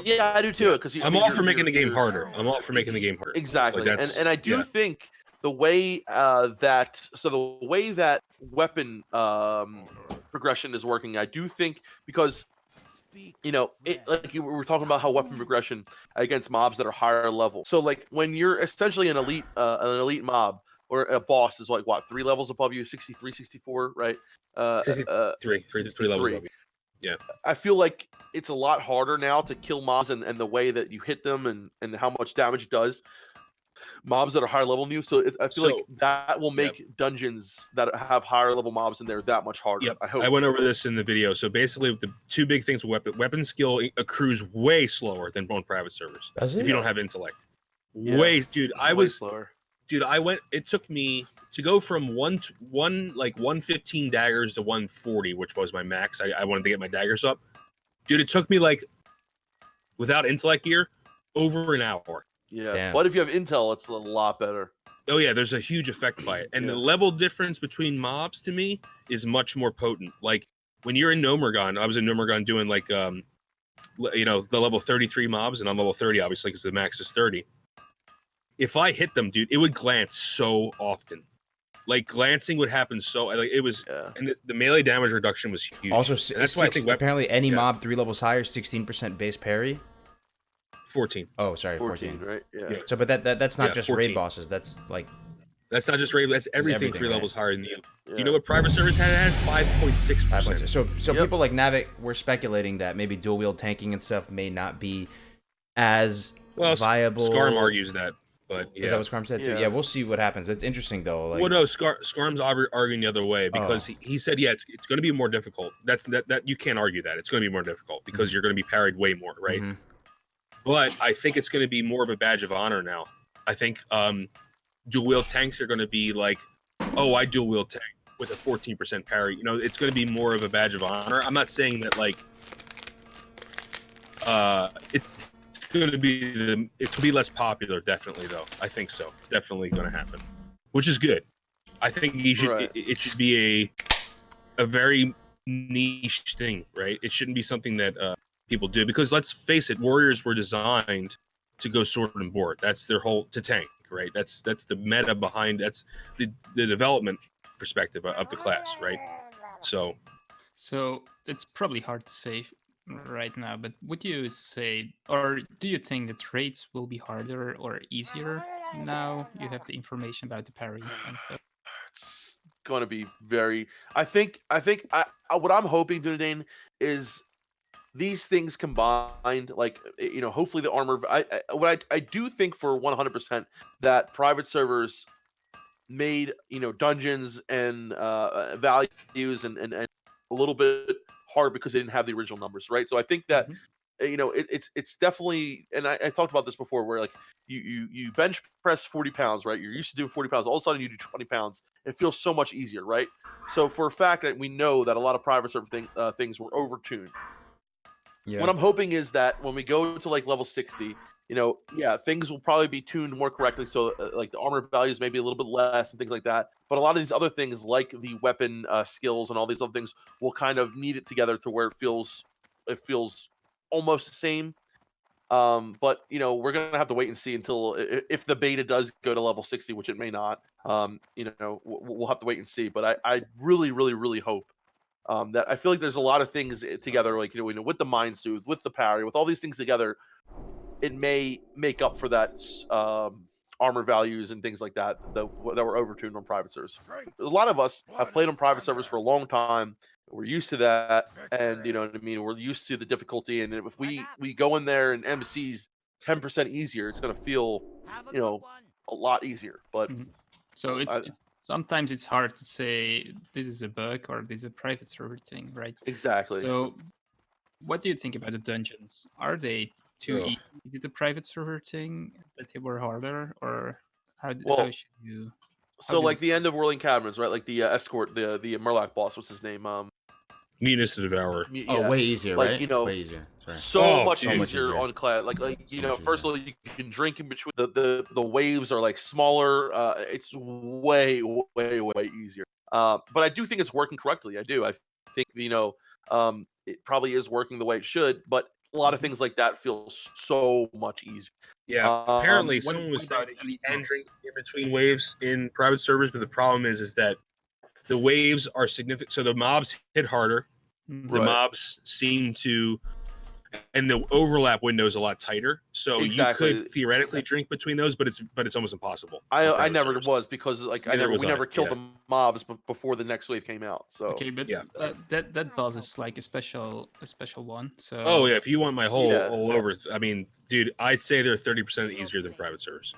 Yeah, I do too. Because I'm all for making the game harder. I'm all for making the game harder. Exactly, and I do think the way the way that weapon progression is working, I do think because we were talking about how weapon progression against mobs that are higher level. So when you're essentially an elite mob, or a boss is like what 3 levels above you, 63, 64, right? Three levels 63. above you. Yeah. I feel like it's a lot harder now to kill mobs and the way that you hit them and how much damage it does. Mobs that are higher level than you, so I feel like that will make dungeons that have higher level mobs in there that much harder. Yep. I hope. I went over this in the video. So basically, the two big things with weapon skill accrues way slower than on private servers. Does it? If you don't have intellect. Yeah. Way, dude. Way slower. It took me to go from 115 daggers to 140, which was my max. I wanted to get my daggers up. Dude, it took me like, without intellect gear, over an hour. Yeah. Damn. But if you have intel, it's a lot better. Oh yeah, there's a huge effect by it. And the level difference between mobs to me is much more potent. Like when you're in Nomergon, I was in Nomergon doing like the level 33 mobs, and I'm level 30 obviously because the max is 30. If I hit them, dude, it would glance so often. Like glancing would happen so like it was, and the melee damage reduction was huge. Also, and that's why I think apparently any mob 3 levels higher, 16% base parry. 14. Oh, sorry, 14. Right? Yeah. So, but that's not just 14. raid bosses. That's like that's not just raid. That's everything 3 right? levels higher than you. Yeah. Do you know what private servers had 5.6%? So people like Navac were speculating that maybe dual wield tanking and stuff may not be as viable. Scarm argues that, but Is that what Scarm said too? Yeah, we'll see what happens. It's interesting though. Like, well, no, Scarm's arguing the other way because he said, it's going to be more difficult. That you can't argue that it's going to be more difficult because you're going to be parried way more, right? Mm-hmm. But I think it's going to be more of a badge of honor now. I think dual wield tanks are going to be like, oh, I dual wield tank with a 14% parry. You know, it's going to be more of a badge of honor. I'm not saying that like it's going to be less popular. Definitely, though. I think so. It's definitely going to happen, which is good. I think you should. It should be a very niche thing, right? It shouldn't be something that people do because let's face it, warriors were designed to go sword and board. That's their whole to tank, right? That's the meta behind. That's the development perspective of the class, right? So it's probably hard to say right now, but would you say, or do you think that raids will be harder or easier now you have the information about the parry and stuff? It's going to be very. I think what I'm hoping, Dune, is these things combined, like hopefully the armor. I do think for 100% that private servers made dungeons and values and a little bit hard because they didn't have the original numbers, right? So I think that it's definitely, and I talked about this before, where like you bench press 40 pounds, right? You're used to doing 40 pounds. All of a sudden you do 20 pounds. It feels so much easier, right? So for a fact that we know that a lot of private server things were overtuned. Yeah. What I'm hoping is that when we go to like level 60, things will probably be tuned more correctly. So like the armor values maybe a little bit less and things like that. But a lot of these other things, like the weapon skills and all these other things, will kind of knead it together to where it feels almost the same. But we're gonna have to wait and see until if the beta does go to level 60, which it may not. We'll have to wait and see. But I really, really, really hope that I feel like there's a lot of things together, like with the mind soothe, with the parry, with all these things together, it may make up for that armor values and things like that were overtuned on private servers. A lot of us have played on private servers for a long time. We're used to that, and you know what I mean. We're used to the difficulty, and if we go in there and MC's 10% easier, it's going to feel a lot easier. But so it's sometimes it's hard to say this is a bug or this is a private server thing, right? Exactly. So what do you think about the dungeons? Are they too easy, the private server thing, that they were harder, or how should you? So like the end of Whirling Caverns, right? Like the escort, the Murloc boss, what's his name? Meanest to Devour. Way easier, like, right? Way easier. Sorry. So much easier on class. Like first of all, you can drink in between. The waves are like smaller. It's way easier. But I do think it's working correctly. I do. I think it probably is working the way it should. But a lot of things like that feel so much easier. Yeah. Apparently, someone was saying you can drink in between waves in private servers, but the problem is that the waves are significant. So the mobs hit harder. The mobs seem to and the overlap window is a lot tighter. So Exactly. you could theoretically drink between those, but it's almost impossible. I never was because like Neither was we I, never killed yeah. the mobs before the next wave came out. So Okay, but Yeah. that boss is like a special one. So Oh yeah, if you want my whole Yeah. all over, I mean, dude, I'd say they're 30% easier than private servers.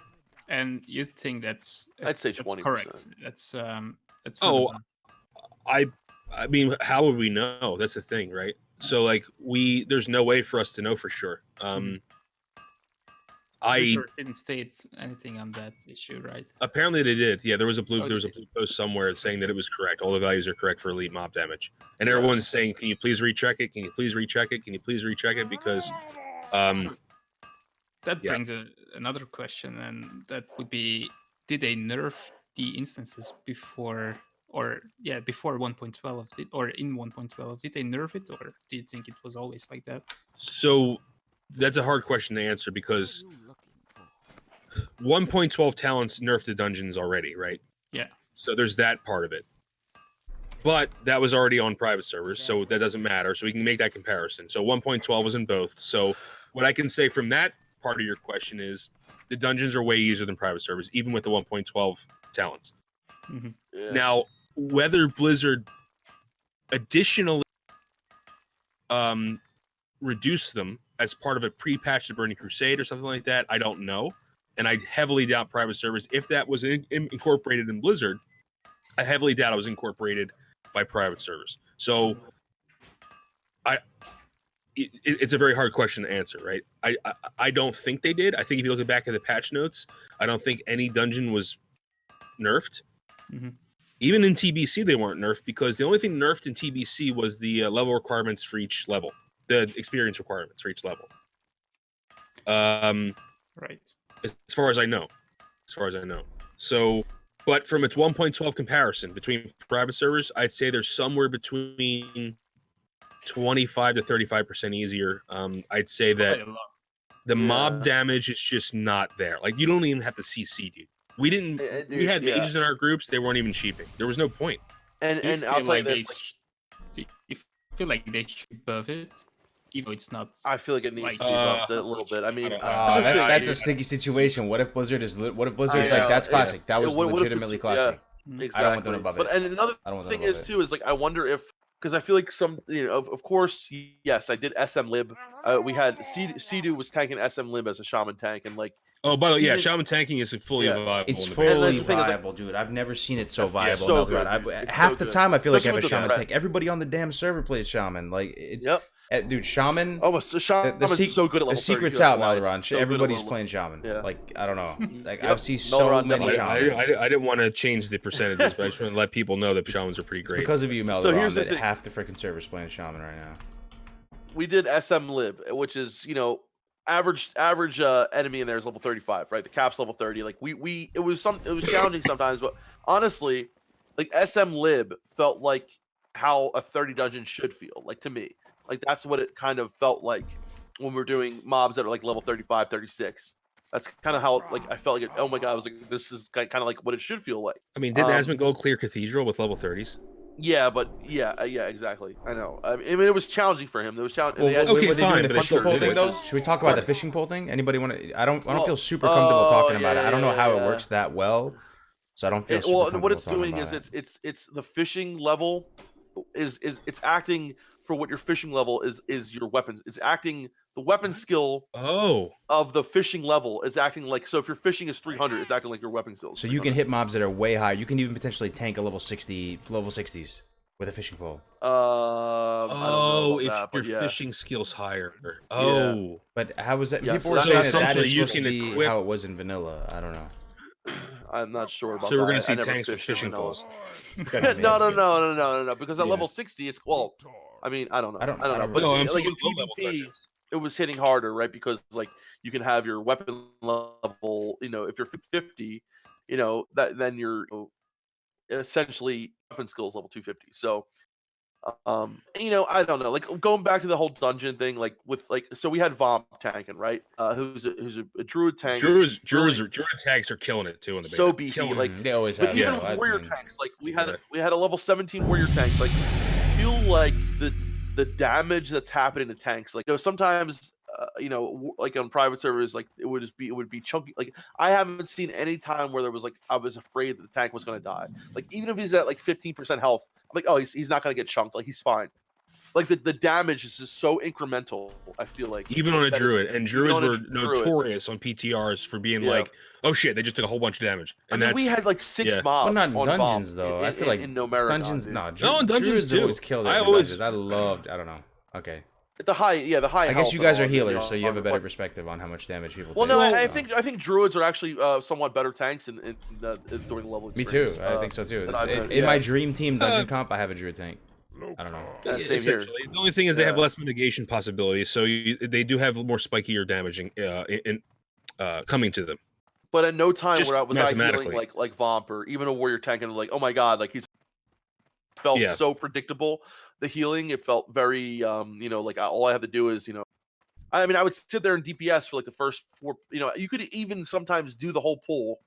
and you think that's I'd say that's 20%. correct. That's Oh, not I mean, how would we know? That's the thing, right? So like there's no way for us to know for sure. Blizzard didn't state anything on that issue, right? Apparently they did. Yeah, there was a blue Oh, there was a they blue post somewhere saying that it was correct. All the values are correct for elite mob damage. And Yeah. everyone's saying, "Can you please recheck it? Can you please recheck it? Can you please recheck it?" Because That Yeah. brings another question, and that would be: did they nerf the instances before, before 1.12, or in 1.12? Did they nerf it, or do you think it was always like that? so that's a hard question to answer because 1.12 talents nerfed the dungeons already, right? Yeah. So there's that part of it. But that was already on private servers, so that doesn't matter. So we can make that comparison. So 1.12 was in both. So what I can say from that part of your question is the dungeons are way easier than private servers, even with the 1.12 talents. Yeah. Now, whether Blizzard additionally reduced them as part of a pre-patch to Burning Crusade or something like that, I don't know. And I heavily doubt private servers. If that was incorporated in Blizzard, I heavily doubt it was incorporated by private servers. So it's a very hard question to answer, right? I don't think they did. I think if you look back at the patch notes, I don't think any dungeon was nerfed. Mhm. Even in TBC, they weren't nerfed because the only thing nerfed in TBC was the level requirements for each level, the experience requirements for each level. Right. As far as I know. So, but from its 1.12 comparison between private servers, I'd say they're somewhere between 25 to 35% easier. I'd say that Quite a lot. the mob Yeah. damage is just not there. Like you don't even have to CC, dude. We didn't. We Dude, had yeah. mages in our groups. They weren't even sheeping. There was no point. And Do you and I'll feel tell you like this, do you feel like they should buff it, even though it's not? I feel like it needs Like, to be buffed a little bit. I mean, That's a sticky situation. What if Blizzard is like Yeah, that's yeah. classic. That was What if it's- legitimately classic. exactly. I don't want them above But it. and another I don't want them thing above is it. too is like I wonder if because I feel like some of course yes I did SM lib. We had Sidu was tanking SM lib as a shaman tank and like Oh, by the way, yeah, Even- shaman tanking is fully Yeah. viable. It's in the And that's fully the thing is, like- viable, dude. I've never seen it so Yeah, viable. so No, good, God. dude. It's Half so the good. time, I feel like I Especially have a with the shaman threat. tank. Everybody on the damn server plays shaman. Like it's Yep. dude, shaman. Oh, so shaman's so good at level The secret's 32, out, that's why Melderon. it's so good at Everybody's level- playing shaman. Yeah. Like I don't know. Like Yep. I've seen so Melderon many definitely- shamans. I didn't want to change the percentages, but I just want to let people know that shamans are pretty It's great. because of you, Melderon, So here's the that thing. half the freaking server's playing shaman right now. We did SM lib, which is average enemy in there is level 35, right? The cap's level 30. Like it was challenging sometimes, but honestly, like SM lib felt like how a 30 dungeon should feel, like to me. Like that's what it kind of felt like when we're doing mobs that are like level 35, 36. That's kind of how like I felt like oh my god, I was like this is kind of like what it should feel like. I mean, didn't Asmongold clear Cathedral with level 30s? Yeah, but yeah, exactly. I know. I mean, it was challenging for him. There was challenging. Well, Okay, were they fine, doing the but they fishing still pole did thing it. though? Should we talk about the fishing pole thing? Anybody want to? I don't Well, feel super comfortable talking about it. I don't know how it yeah. works that well, so I don't feel. Super Well, comfortable what it's talking doing about is it. it's the fishing level is it's acting for what your fishing level is your weapons. It's acting the weapon skill Oh, of the fishing level is acting like so if your fishing is 300, it's acting like your weapon skill. Is So you can 300. hit mobs that are way high. You can even potentially tank a level 60s with a fishing pole. I don't know about if that, your but yeah. fishing skill's higher. Oh, But how was that? Yeah, People so were that's saying that essentially is you supposed to can be equip- how it was in vanilla. I don't know. I'm not sure about so we're that. gonna see I never tanks with fished in fishing vanilla. poles. No. Because at Yeah. level 60, it's well. I mean, I don't know. I don't know. know. But No, I'm like in talking about low-level PvP, dungeons. it was hitting harder, right? Because like you can have your weapon level. If you're 50, that then you're essentially weapon skills level 250. So, I don't know. Like going back to the whole dungeon thing, like with like so we had Vom tanking, right? Who's a druid tank. Druid really tags are killing it too in the beta. so beefy, Killing it. like. They always But have. even yeah, warrior I mean, tanks, like we had a level 17 warrior tank. Like, I feel like the the damage that's happening to tanks. Like, sometimes like on private servers, like it would be chunky. Like, I haven't seen any time where there was like I was afraid that the tank was gonna die. Like, even if he's at like 15% health, I'm like, oh, he's not gonna get chunked. Like, he's fine. Like, the damage is just so incremental. I feel like even on a druid, and druids were druid. notorious on PTRs for being like, "Oh shit, they just took a whole bunch of damage." And we had like 6 yeah. mobs. Well, not in on dungeons Vom though. I feel like in Nomaragon, dungeons. dude. No, No, in dungeons druids too. always killed it. I in always- dungeons. I loved. I don't know. Okay. The high I guess you guys are healers, healers, so you have a better perspective on how much damage people Well, take. no, so. I think druids are actually somewhat better tanks during the level. Me too. experience, I think so too. that In my dream team dungeon comp, I have a druid tank. I don't know. same here. Essentially, the only thing is they have less mitigation possibilities, so they do have more spikier damaging coming to them. But at no time Just was I healing mathematically. like Vomp or even a warrior tank and like, oh my god, like he's felt so predictable. The healing, it felt very like all I have to do is I mean, I would sit there in DPS for like the first 4. You could even sometimes do the whole pull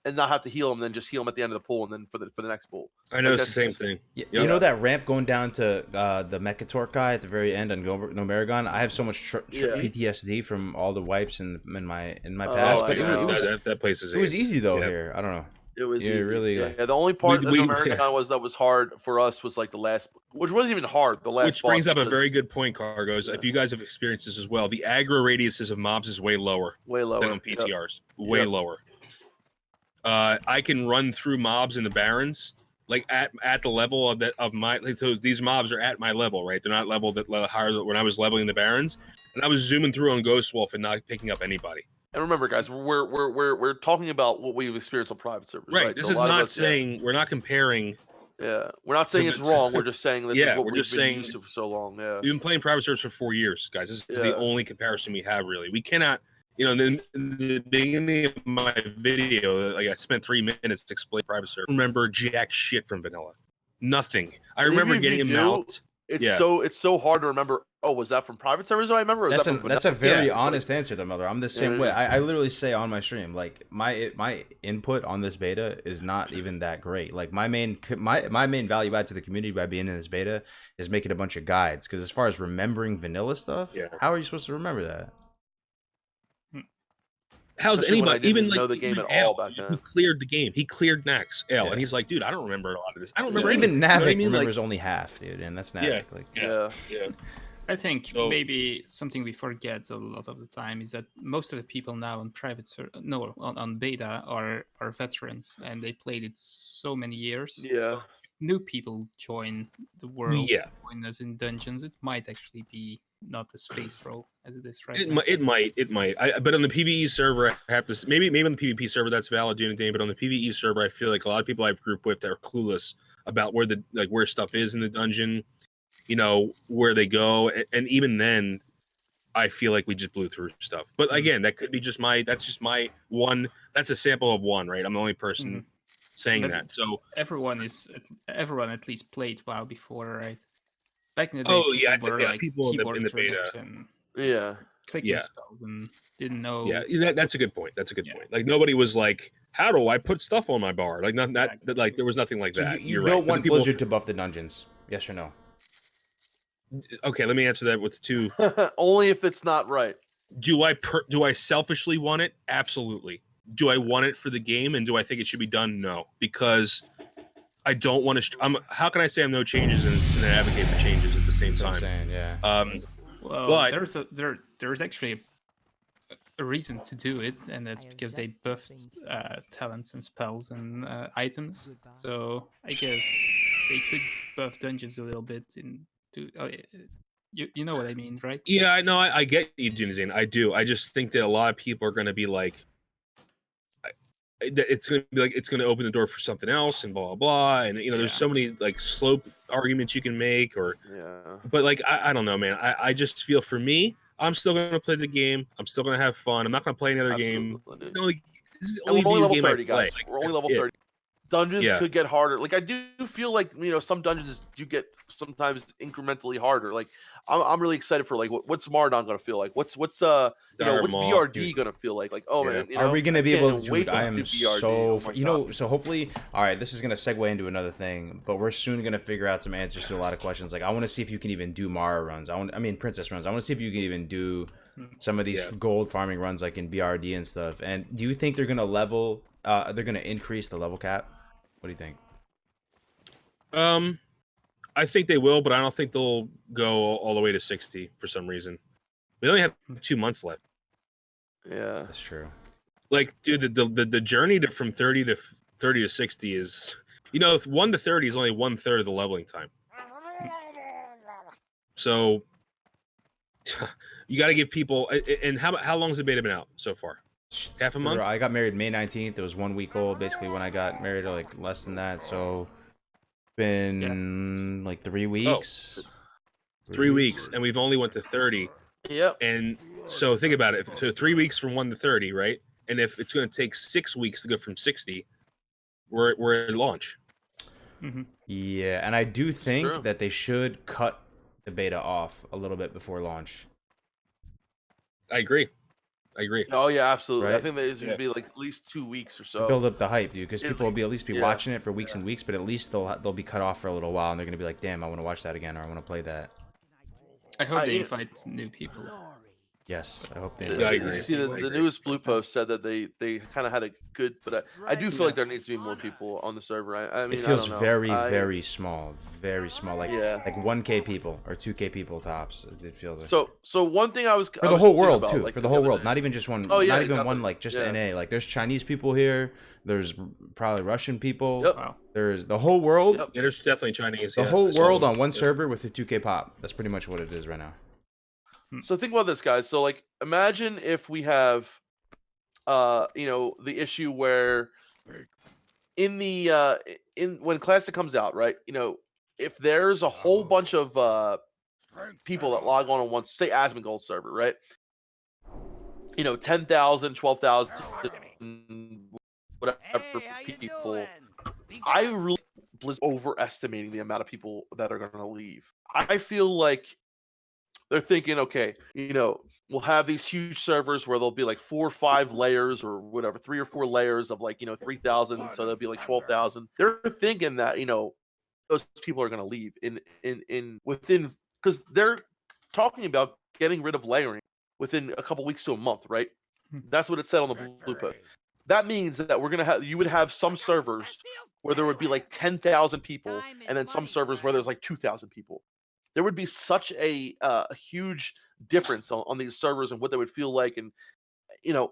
and not have to heal him, then just heal him at the end of the pull, and then for the next pull. I know Like, it's the same thing. You know that ramp going down to the Mechatork guy at the very end on Nomaragon? I have so much PTSD from all the wipes in my past, but that place is. It was easy though here. I don't know. It was easy. really. The only part of Nomaragon that was hard for us was like the last, which wasn't even hard. The last, which brings up a very good point, Cargos. If you guys have experienced this as well, the aggro radiuses of mobs is way lower than on PTRs. Way lower. I can run through mobs in the Barrens, like at the level of my. Like, so these mobs are at my level, right? They're not level that higher when I was leveling the Barrens, and I was zooming through on Ghost Wolf and not picking up anybody. And remember, guys, we're talking about what we've experienced on private servers, right? This is not saying we're not comparing. Yeah, we're not saying it's wrong. We're just saying this is what we've been used to for so long. Yeah, we've been playing private servers for 4 years, guys. This is the only comparison we have, really. We cannot. In the beginning of my video, like I spent 3 minutes to explain private server. I remember jack shit from vanilla. Nothing. I remember getting him out. It's so hard to remember. Oh, was that from private servers? I remember. That's a very honest answer, though, Miller. I'm the same way. I literally say on my stream, like my input on this beta is not even that great. Like my main value add to the community by being in this beta is making a bunch of guides. Because as far as remembering vanilla stuff, how are you supposed to remember that? How's anybody even know the game at all back then? He cleared the game. He cleared Nax and he's like, dude, I don't remember a lot of this. I don't remember even Navac. Navac remembers only half, dude, and that's Navac. Yeah. I think maybe something we forget a lot of the time is that most of the people now on on beta are veterans, and they played it so many years. Yeah. So new people join the world, join us in dungeons. It might actually be not as faithful as it is right now. It might. But on the PvE server, I have to maybe on the PvP server that's valid doing anything. But on the PvE server, I feel like a lot of people I've grouped with are clueless about where stuff is in the dungeon. Where they go, and even then, I feel like we just blew through stuff. But again, that could be that's just my one. That's a sample of one, right? I'm the only person saying that. So everyone at least played WoW before, right? Back in the day, I think people in the beta, and clicking spells and didn't know. Yeah, that's a good point. That's a good point. Like nobody was like, "How do I put stuff on my bar?" Like nothing like there was nothing like that. You don't want Blizzard to buff the dungeons, yes or no? Okay, let me answer that with two. Only if it's not right. Do I selfishly want it? Absolutely. Do I want it for the game, and do I think it should be done? No, because I don't want to. How can I say I'm no changes and advocate for changes at the same time? Well, there's actually a reason to do it, and that's because they buffed talents and spells and items. So I guess they could buff dungeons a little bit you know what I mean, right? Yeah, I know. I get you, Junazine. I do. I just think that a lot of people are going to be like, it's going to be like it's going to open the door for something else and blah blah blah. And there's so many like slope arguments you can make, but like I don't know, man. I just feel for me, I'm still going to play the game. I'm still going to have fun. I'm not going to play another game. This is the only level game 30, I play. guys. We're only level 30. dungeons Yeah. could get harder. Like I do feel like some dungeons do get sometimes incrementally harder. Like I'm really excited for like what's Mardon gonna feel like? What's Dire what's Maw, BRD dude. gonna feel like? Like oh Yeah. man, Are we gonna I be can't able even to? wait Dude, I to am do BRD. so. Oh my You know, God. so hopefully, all right. This is gonna segue into another thing, but we're soon gonna figure out some answers to a lot of questions. Like, I want to see if you can even do Mara runs. I mean, Princess runs. I want to see if you can even do some of these Yeah. gold farming runs, like in BRD and stuff. And do you think they're gonna level? They're gonna increase the level cap? What do you think? I think they will, but I don't think they'll go all the way to 60 for some reason. We only have 2 months left. Yeah. That's true. Like, dude, the journey from 30 to 60 is, 1 to 30 is only 1/3 of the leveling time. So you got to give people. And how long's the beta been out so far? Half a month. I got married May 19th. It was 1 week old, basically, when I got married, or like less than that. So, been like 3 weeks. 3 weeks, and we've only went to 30. Yep. And so think about it. So 3 weeks from 1 to 30, right? And if it's going to take 6 weeks to go from 60, we're at launch. Yeah, and I do think True. that they should cut the beta off a little bit before launch. I agree. Oh yeah, absolutely. I Right? think that is Yeah. gonna be like at least 2 weeks or so. Build up the hype, dude, because It'll people will be at least yeah. watching it for weeks and weeks, but at least they'll be cut off for a little while, and they're gonna be like, damn, I want to watch that again, or I want to play that. I hope I- they invite new people. Yes, I hope they. Yeah, I agree. You see, I the agree. newest Blue Post said that they kind of had a good, but I do feel like there needs to be more people on the server. I mean, It feels I don't know. very small, like Yeah. like 1K people or 2K people tops. It feels like. So one thing I was For the whole thinking world about, too, like, for the the whole other world, day. not even just one, Oh, yeah, not even exactly. one, like just Yeah. NA. Like there's Chinese people here, there's probably Russian people, Yep. Wow. there's the whole world, Yep. Yeah, there's definitely Chinese. the yeah, whole I saw world them. on one Yeah. server with a 2K pop. That's pretty much what it is right now. So think about this, guys. So like, imagine if we have, the issue where in the in when Classic comes out, right? If there's a whole bunch of people that log on one, say Asmongold server, right? 10,000, 12,000, whatever people. I really was overestimating the amount of people that are going to leave. I feel like they're thinking, okay, we'll have these huge servers where there'll be like 4 or 5 layers or whatever, 3 or 4 layers of like, 3,000. So there'll be like 12,000. They're thinking that, those people are going to leave within, because they're talking about getting rid of layering within a couple weeks to a month, right? That's what it said on the Blue Post. That means that you would have some servers where there would be like 10,000 people, and then some servers where there's like 2,000 people. There would be such a huge difference on these servers and what they would feel like. And,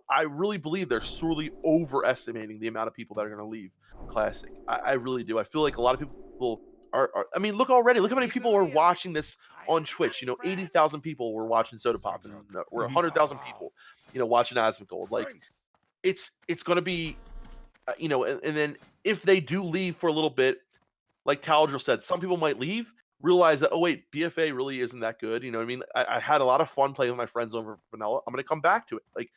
I really believe they're sorely overestimating the amount of people that are going to leave Classic. I really do. I feel like a lot of people are I mean, look already. Look how many people are watching this on Twitch. 80,000 people were watching Soda Pop, and we're 100,000 people, watching Asmongold. Like, it's going to be, and then if they do leave for a little bit, like Taladriel said, some people might leave, realize that, oh wait, BFA really isn't that good. I mean, I had a lot of fun playing with my friends over vanilla. I'm going to come back to it. Like,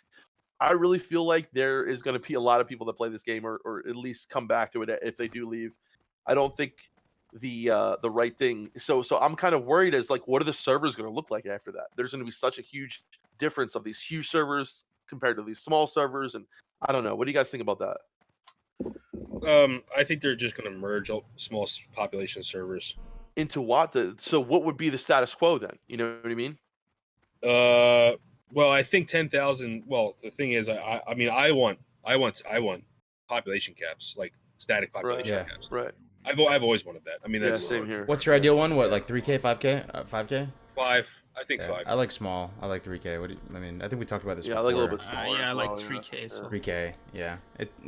I really feel like there is going to be a lot of people that play this game, or at least come back to it if they do leave. I don't think the right thing. So I'm kind of worried as like, what are the servers going to look like after that? There's going to be such a huge difference of these huge servers compared to these small servers, and I don't know. What do you guys think about that? I think they're just going to merge small population servers. Into what? So what would be the status quo then? You know what I mean? Well, I think 10,000. Well, the thing is, I mean, I want population caps, like static population Yeah. caps. Right. I've always wanted that. I mean, Yeah, that's same here. What's your ideal one? What, like 3K, 5K, 5K? 5. I think Yeah, 5. I like small. I like 3K. I mean, I think we talked about this Yeah, I before. like a little bit smaller. Yeah, I as like well, 3K as well. 3K, yeah.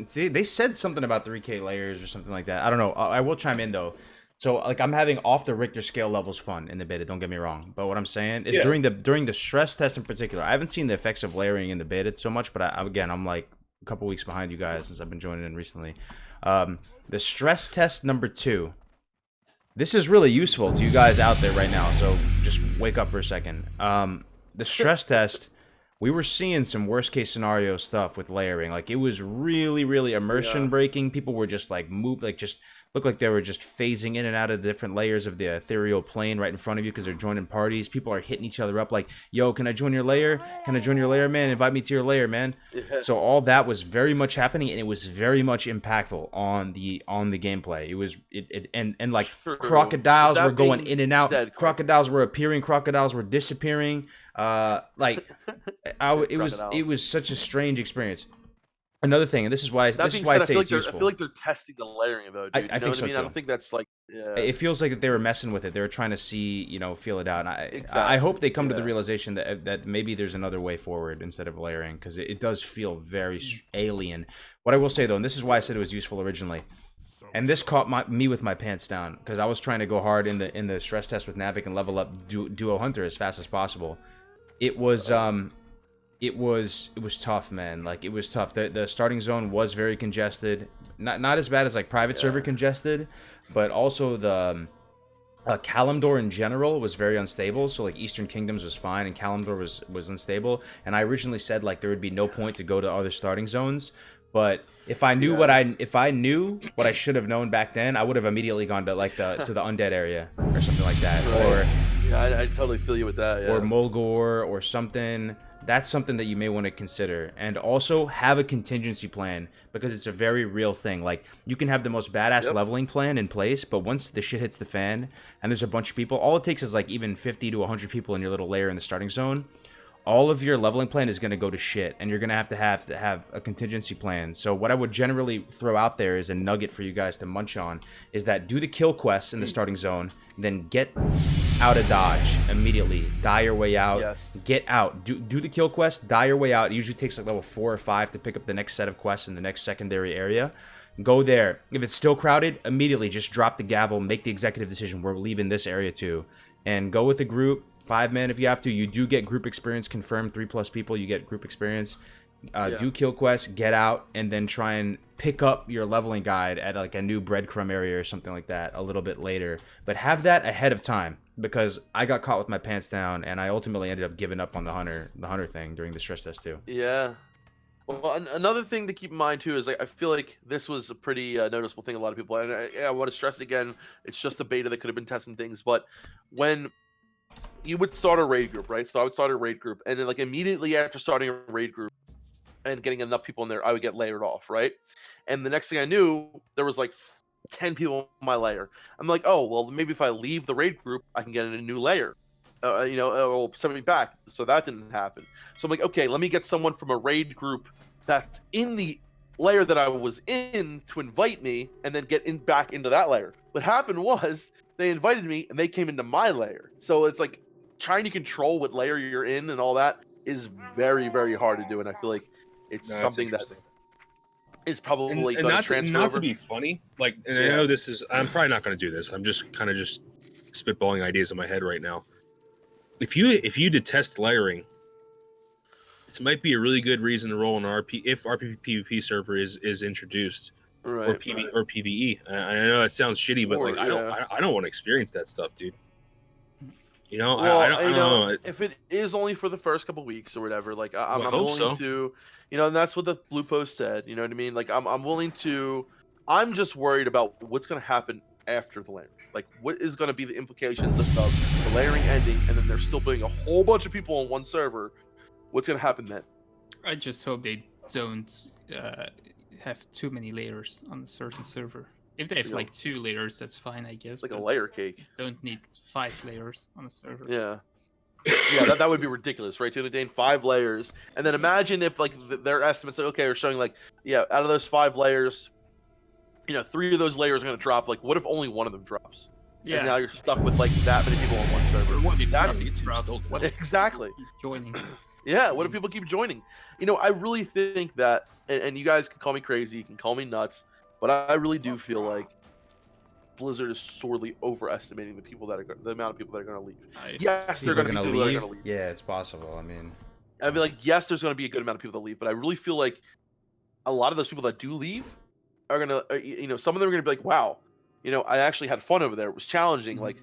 See, they said something about 3K layers or something like that. I don't know. I will chime in though. So like, I'm having off the Richter scale levels fun in the beta. Don't get me wrong. But what I'm saying is, Yeah. during the stress test in particular, I haven't seen the effects of layering in the beta so much. But I'm like a couple weeks behind you guys since I've been joining in recently. The stress test number 2. This is really useful to you guys out there right now. So just wake up for a second. The stress test we were seeing some worst case scenario stuff with layering. Like, it was really, really immersion breaking. People were just like just looked like they were just phasing in and out of the different layers of the ethereal plane right in front of you because they're joining parties. People are hitting each other up like, yo, can I join your layer? Can I join your layer, man? Invite me to your layer, man. Yeah. So all that was very much happening, and it was very much impactful on the gameplay. It was and like True. crocodiles That were going being in and out. said, Crocodiles were appearing. Crocodiles were disappearing. Like it was such a strange experience. Another thing, and this is why That it's being said, useful. I feel like they're testing the layering though, dude. I You know think what so I mean? too. I don't think that's like It feels like that they were messing with it. They were trying to see, feel it out. And I Exactly. hope they come to the Yeah. realization that maybe there's another way forward instead of layering, because it does feel very alien. What I will say though, and this is why I said it was useful originally, and this caught me with my pants down because I was trying to go hard in the stress test with Navac and level up Duo Hunter as fast as possible. It was tough, man. Like, it was tough. The starting zone was very congested. Not as bad as like private server congested, but also the Kalimdor in general was very unstable. So like Eastern Kingdoms was fine, and Kalimdor was unstable. And I originally said like there would be no point to go to other starting zones. But if I knew what I should have known back then, I would have immediately gone to like to the undead area or something like that, Right. Yeah, I totally feel you with that. Yeah. or Mulgore or something. That's something that you may want to consider. And also have a contingency plan, because it's a very real thing. Like, you can have the most badass leveling plan in place, but once the shit hits the fan and there's a bunch of people, all it takes is like even 50 to 100 people in your little layer in the starting zone. All of your leveling plan is going to go to shit, and you're going to have a contingency plan. So what I would generally throw out there is a nugget for you guys to munch on, is that do the kill quests in the starting zone, then get out of dodge immediately. Die your way out. Yes. Get out. Do the kill quest, die your way out. It usually takes like level 4 or 5 to pick up the next set of quests in the next secondary area. Go there. If it's still crowded, immediately just drop the gavel, make the executive decision. We're leaving this area too. And go with the group. 5 men if you have to. You do get group experience confirmed. 3+ people, you get group experience. Do kill quests, get out, and then try and pick up your leveling guide at like a new breadcrumb area or something like that a little bit later. But have that ahead of time, because I got caught with my pants down, and I ultimately ended up giving up on the hunter thing during the stress test too. Yeah. Well, another thing to keep in mind too is like I feel like this was a pretty noticeable thing. A lot of people, and I want to stress it again. It's just the beta that could have been testing things, but when you would start a raid group, right? So I would start a raid group, and then like immediately after starting a raid group and getting enough people in there, I would get layered off, right? And the next thing I knew, there was like 10 people in my layer. I'm like, oh well, maybe if I leave the raid group, I can get in a new layer. Or send me back. So that didn't happen. So I'm like, okay, let me get someone from a raid group that's in the layer that I was in to invite me, and then get back into that layer. What happened was they invited me and they came into my layer. So it's like trying to control what layer you're in and all that is very, very hard to do. And I feel like it's something that is probably and going not to transfer not over. to be funny, like, and I know this is, I'm probably not going to do this. I'm just kind of just spitballing ideas in my head right now. If you detest layering, this might be a really good reason to roll an RP if RP PvP server is introduced, Right, or PvE. I know that sounds shitty, but Or, like I don't want to experience that stuff, dude. You know, Well, I don't know. if it is only for the first couple weeks or whatever, like I'm hope willing so. to, and that's what the blue post said. You know what I mean? Like I'm willing to. I'm just worried about what's going to happen after the layering. Like what is going to be the implications of the layering ending, and then they're still putting a whole bunch of people on one server. What's going to happen then? I just hope they don't have too many layers on a certain server. If they have like 2 layers, that's fine, I guess. It's like a but layer cake. Don't need 5 layers on a server. Yeah. Yeah, that would be ridiculous, right? To Dane, 5 layers, and then imagine if like their estimates, like, okay, are showing like, out of those 5 layers, 3 of those layers are going to drop. Like, what if only one of them drops? Yeah. And now you're stuck with like that many people on one server. What if That's nothing drops? What if exactly. people keep joining? Yeah, what if people keep joining? I really think that, and you guys can call me crazy, you can call me nuts, but I really do feel like Blizzard is sorely overestimating the amount of people that are going to leave. Yes, they're going to be people that are going to leave. Yeah, it's possible. I mean, I'd be like, yes, there's going to be a good amount of people that leave, but I really feel like a lot of those people that do leave are going to, some of them are going to be like, wow, I actually had fun over there. It was challenging. Like,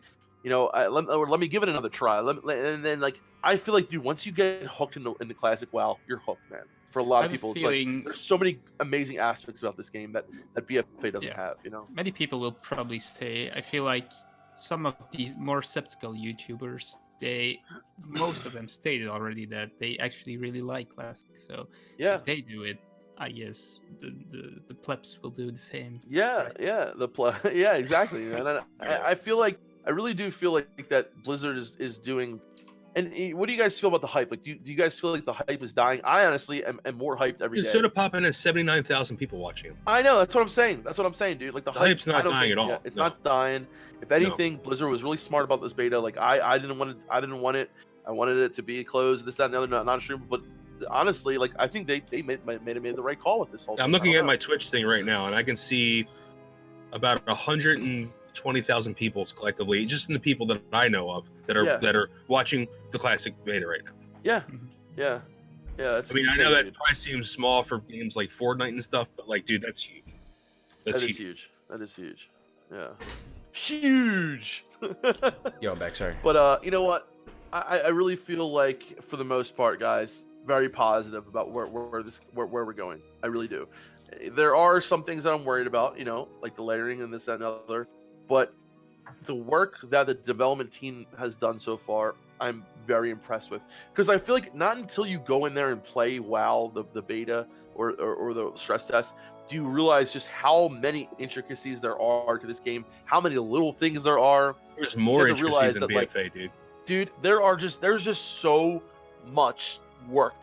let me give it another try. And then like I feel like, dude, once you get hooked into classic WoW, you're hooked, man. For a lot I of have a people, it's feeling- like there's so many amazing aspects about this game that BFA doesn't Yeah. have. You know? Many people will probably stay. I feel like some of the more skeptical YouTubers, most of them stated already that they actually really like classic. So Yeah. if they do it, I guess the plebs will do the same. Yeah, right? yeah, yeah, exactly, man. And Yeah. I feel like I really do feel like that Blizzard is doing. And what do you guys feel about the hype? Like, do you guys feel like the hype is dying? I honestly am more hyped every Dude, day. Soda Poppin has 79,000 people watching him. I know, that's what I'm saying. That's what I'm saying, dude. Like the hype's not I don't dying think- at all. yeah, it's No. not dying. If anything, Blizzard was really smart about this beta. Like I didn't want it. I wanted it to be closed. This, that, and the other, not streamable. But honestly, like I think they made the right call with this whole. I'm thing. looking I at don't my know. Twitch thing right now, and I can see about 120,000 people collectively, just in the people that I know of that are Yeah. watching the classic beta right now. Yeah, Mhm. yeah, yeah. It's I mean, I insane, know that dude. probably seems small for games like Fortnite and stuff, but like, dude, that's huge. That's That is huge. huge. That is huge. Yeah, huge. Yo, I'm back. Sorry. But you know what? I really feel like for the most part, guys, very positive about where we're going. I really do. There are some things that I'm worried about, like the layering and this, that, and other. But the work that the development team has done so far, I'm very impressed with. Because I feel like not until you go in there and play WoW, the beta or the stress test, do you realize just how many intricacies there are to this game, how many little things there are. There's more have to realize intricacies than that, like, BFA, dude. Dude, there's just so much work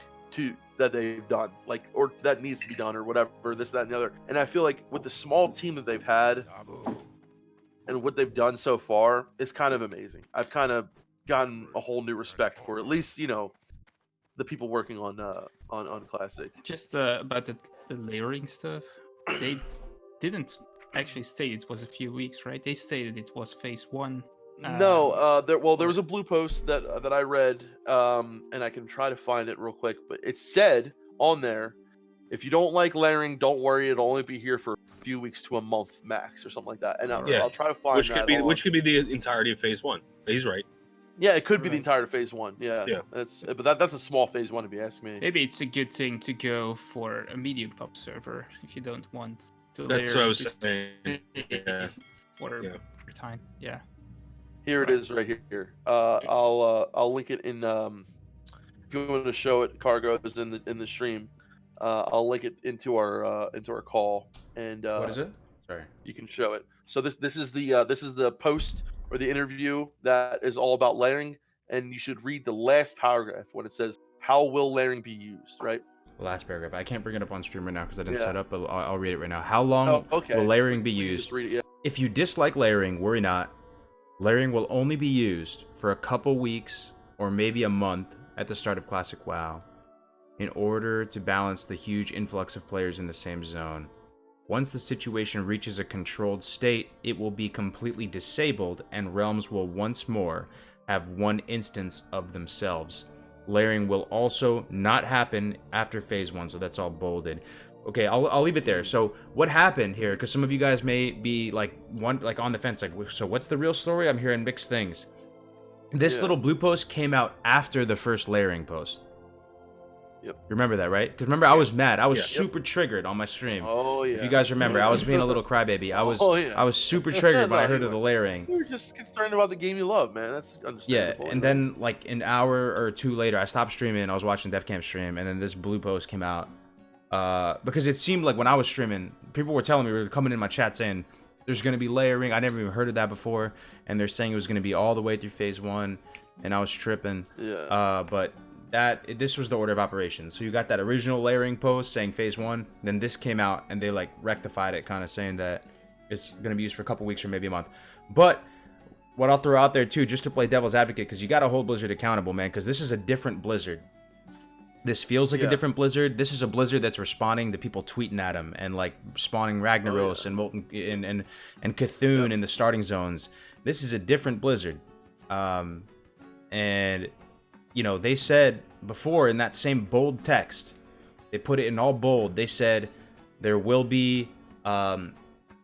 that they've done, like, or that needs to be done, or whatever, this, that, and the other. And I feel like with the small team that they've had and what they've done so far, it's kind of amazing. I've kind of gotten a whole new respect for at least the people working on classic. Just about the layering stuff, they didn't actually state it was a few weeks, right? They stated it was phase 1. No, there was a blue post that I read, and I can try to find it real quick, but it said on there, if you don't like layering, don't worry, it'll only be here for a few weeks to a month max or something like that. And I'll try to find Which that. could be the entirety of phase 1. He's right. Yeah, it could be the Right. entire phase 1. Yeah, Yeah. That's a small phase 1 if you ask me. Maybe it's a good thing to go for a medium pop server if you don't want to That's layer what I was this saying. Yeah. for Yeah. time. Yeah. Here it is, right here. I'll link it in. If you want to show it, Cargo is in the stream. I'll link it into our call, and What is it? Sorry. you can show it. So this is the post or the interview that is all about layering, and you should read the last paragraph when it says, "How will layering be used?" Right? Last paragraph. I can't bring it up on stream right now because I didn't Yeah. set up, but I'll read it right now. How long Oh, okay. will layering be You used? just read it, yeah. If you dislike layering, worry not. Layering will only be used for a couple weeks or maybe a month at the start of Classic WoW in order to balance the huge influx of players in the same zone. Once the situation reaches a controlled state, it will be completely disabled and realms will once more have one instance of themselves. Layering will also not happen after phase 1, so that's all bolded. Okay, I'll leave it there. So what happened here? Because some of you guys may be like on the fence, like, so what's the real story? I'm hearing mixed things. This Yeah. little blue post came out after the first layering post. Yep. You remember that, right? Because remember, I was mad. I was Yeah. super triggered on my stream. Oh yeah. If you guys remember, I was being a little crybaby. I was Oh, yeah. I was super triggered when I No, heard you of the weren't. layering. You're just concerned about the game you love, man. That's Yeah, understandable. and then like an hour or two later, I stopped streaming. I was watching DevCamp stream, and then this blue post came out. Because it seemed like when I was streaming, people were telling me, were coming in my chat saying there's gonna be layering. I never even heard of that before, and they're saying it was gonna be all the way through phase 1, and I was tripping. Yeah. But this was the order of operations. So you got that original layering post saying phase 1, then this came out and they like rectified it, kind of saying that it's gonna be used for a couple weeks or maybe a month. But what I'll throw out there too, just to play devil's advocate, because you gotta hold Blizzard accountable, man, because this is a different Blizzard. This feels like a Yeah. different Blizzard. This is a Blizzard that's responding to people tweeting at him and like spawning Ragnaros and Molten and Cthulhu in the starting zones. This is a different Blizzard. And you know, they said before in that same bold text, they put it in all bold. They said there will be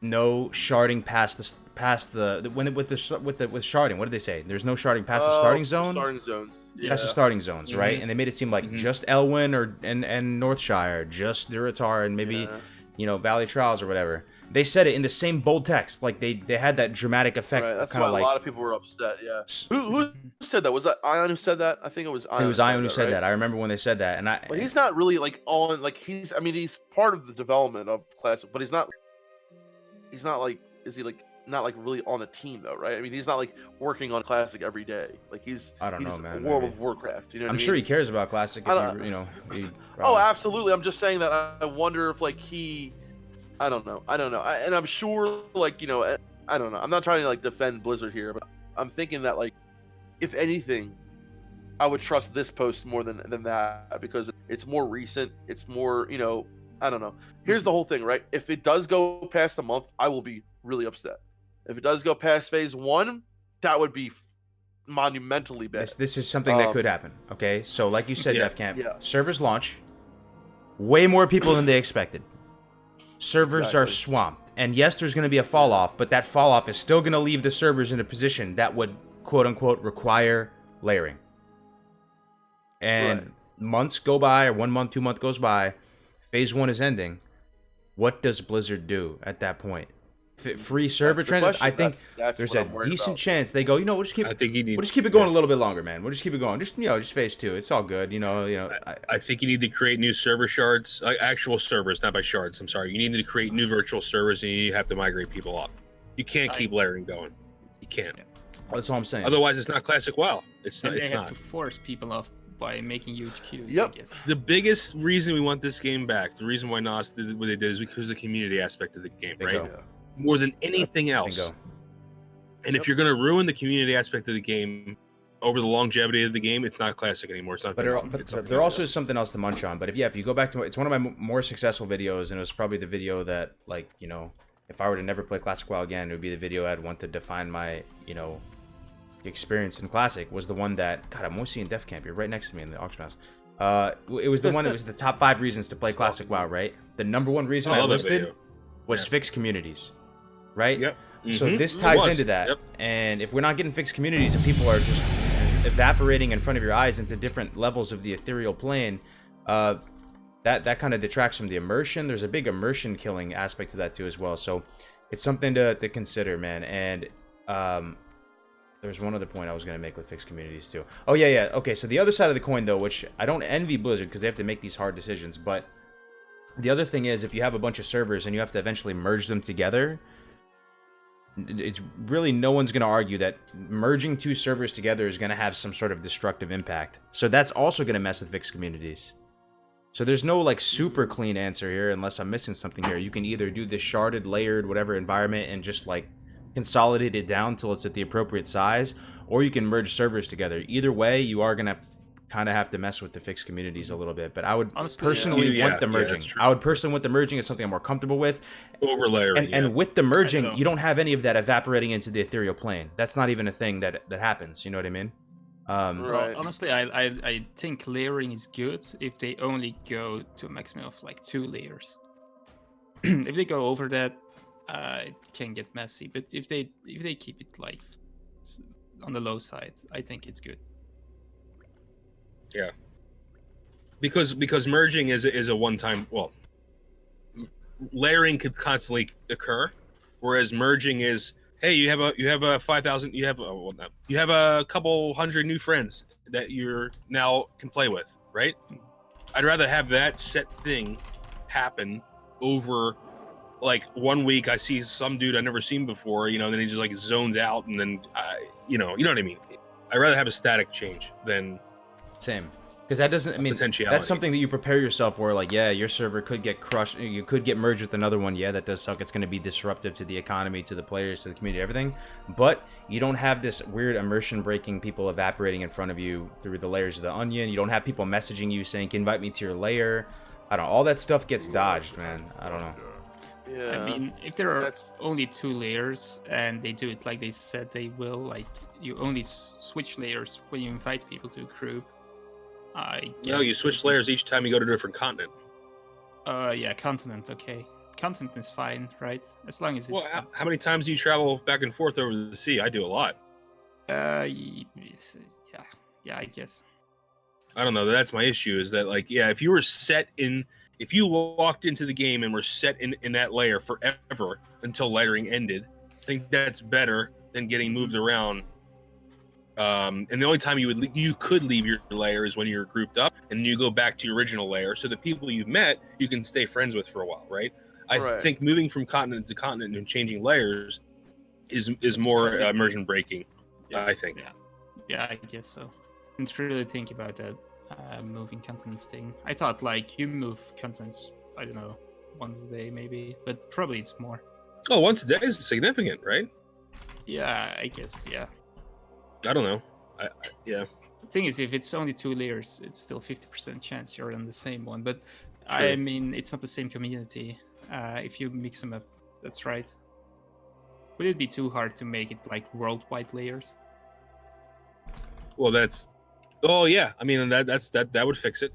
no sharding past the when with sharding. What did they say? There's no sharding past the starting zone. Starting zones. Yeah. That's the starting zones, right? And they made it seem like just Elwyn and Northshire, just Durotar, and maybe Valley Trials or whatever. They said it in the same bold text, like they had that dramatic effect. Right, that's kind why of a like lot of people were upset. Yeah. Who said that? Was that Ion who said that? I think it was Ion. it was Ion who said right? that. I remember when they said that, and But he's not really like on. Like he's. I mean, he's part of the development of Classic, but he's not. He's not like. Is he like not like really on a team though, right? I mean, he's not like working on Classic every day. Like he's. I don't know, man. World of Warcraft. You know. I'm sure he cares about Classic. If Oh, absolutely. I'm just saying that I wonder if like he. I don't know. And I'm sure, like, I don't know. I'm not trying to like defend Blizzard here, but I'm thinking that like, if anything, I would trust this post more than that because it's more recent. It's more, I don't know. Here's the whole thing, right? If it does go past a month, I will be really upset. If it does go past phase 1, that would be monumentally bad. This is something that could happen. Okay, so like you said, Def Camp, yeah. servers launch, way more people than they expected. Servers are swamped. And yes, there's going to be a fall off, but that fall off is still going to leave the servers in a position that would, quote unquote, require layering. And months go by, or 1 month, 2 months goes by, phase 1 is ending. What does Blizzard do at that point? Free server transits? I think there's a decent chance they go, we'll just keep we'll just keep it going a little bit longer, man. We'll just keep it going. Just phase 2. It's all good, I think you need to create new server shards, actual servers, not by shards. I'm sorry. You need to create new virtual servers, and you have to migrate people off. You can't keep layering going. You can't. That's all I'm saying. Otherwise, it's not classic WoW. It's not. They have to force people off by making huge queues. Yep. I guess. The biggest reason we want this game back, the reason why NOS did what they did, is because of the community aspect of the game, right? Yeah. More than anything else. Bingo. And if you're going to ruin the community aspect of the game over the longevity of the game, it's not classic anymore. It's not. But there also is something else to munch on. But if you go back to it's one of my more successful videos, and it was probably the video that, like, if I were to never play Classic WoW again, it would be the video I'd want to define my experience in Classic. Was the one that, God, I'm almost seeing Def Camp. You're right next to me in the auction house. It was the one that was the top 5 reasons to play Classic WoW, right? The number 1 reason I listed was fixed communities. Right? Yep. So this ties into that. Yep. And if we're not getting fixed communities and people are just evaporating in front of your eyes into different levels of the ethereal plane, that kind of detracts from the immersion. There's a big immersion killing aspect to that too as well. So it's something to consider, man. And there's one other point I was going to make with fixed communities too. Oh, yeah. Okay, so the other side of the coin, though, which I don't envy Blizzard because they have to make these hard decisions. But the other thing is, if you have a bunch of servers and you have to eventually merge them together, it's really no one's going to argue that merging 2 servers together is going to have some sort of destructive impact. So that's also going to mess with fixed communities. So there's no like super clean answer here unless I'm missing something here. You can either do this sharded, layered, whatever environment and just like consolidate it down till it's at the appropriate size, or you can merge servers together. Either way, you are going to kind of have to mess with the fixed communities a little bit. But I would personally want the merging. I would personally want the merging as something I'm more comfortable with. Overlayering. And with the merging, you don't have any of that evaporating into the ethereal plane. That's not even a thing that happens. You know what I mean? Right. Well, honestly, I think layering is good if they only go to a maximum of like 2 layers. If they go over that, it can get messy. But if they keep it like on the low side, I think it's good. Yeah, because merging is a one-time. Well, layering could constantly occur, whereas merging is, hey, you have a 5,000, you have a couple hundred new friends that you're now can play with, right? I'd rather have that set thing happen over like 1 week. I see some dude I've never seen before, then he just like zones out, and then you know what I mean. I'd rather have a static change than. Same. Because that doesn't, that's something that you prepare yourself for. Like, yeah, your server could get crushed. You could get merged with another one. Yeah, that does suck. It's going to be disruptive to the economy, to the players, to the community, everything. But you don't have this weird immersion breaking, people evaporating in front of you through the layers of the onion. You don't have people messaging you saying, invite me to your layer. I don't know. All that stuff gets dodged, man. I don't know. Yeah. I mean, if there are only 2 layers and they do it like they said they will, like you only switch layers when you invite people to a group. No, you switch layers each time you go to a different continent. Yeah, continent. Okay. content is fine, right? As long as Well, it's how many times do you travel back and forth over the sea? I do a lot. yeah, I guess. I don't know. That's my issue. Is that like, yeah, if you were set in, if you walked into the game and were set in that layer forever until layering ended, I think that's better than getting moved around. And the only time you could leave your layer is when you're grouped up and you go back to your original layer. So the people you've met, you can stay friends with for a while, right? I Right. think moving from continent to continent and changing layers is more immersion breaking. I think. Yeah, I guess so. Didn't really think about that moving continents thing. I thought like you move continents, I don't know, once a day maybe, but probably it's more. Oh, once a day is significant, right? Yeah, I guess. Yeah. I don't know. Yeah. The thing is, if it's only 2 layers, it's still 50% chance you're on the same one. But True. I mean, it's not the same community. If you mix them up, that's right. Would it be too hard to make it like worldwide layers? Well, that's. Oh yeah. I mean, that would fix it.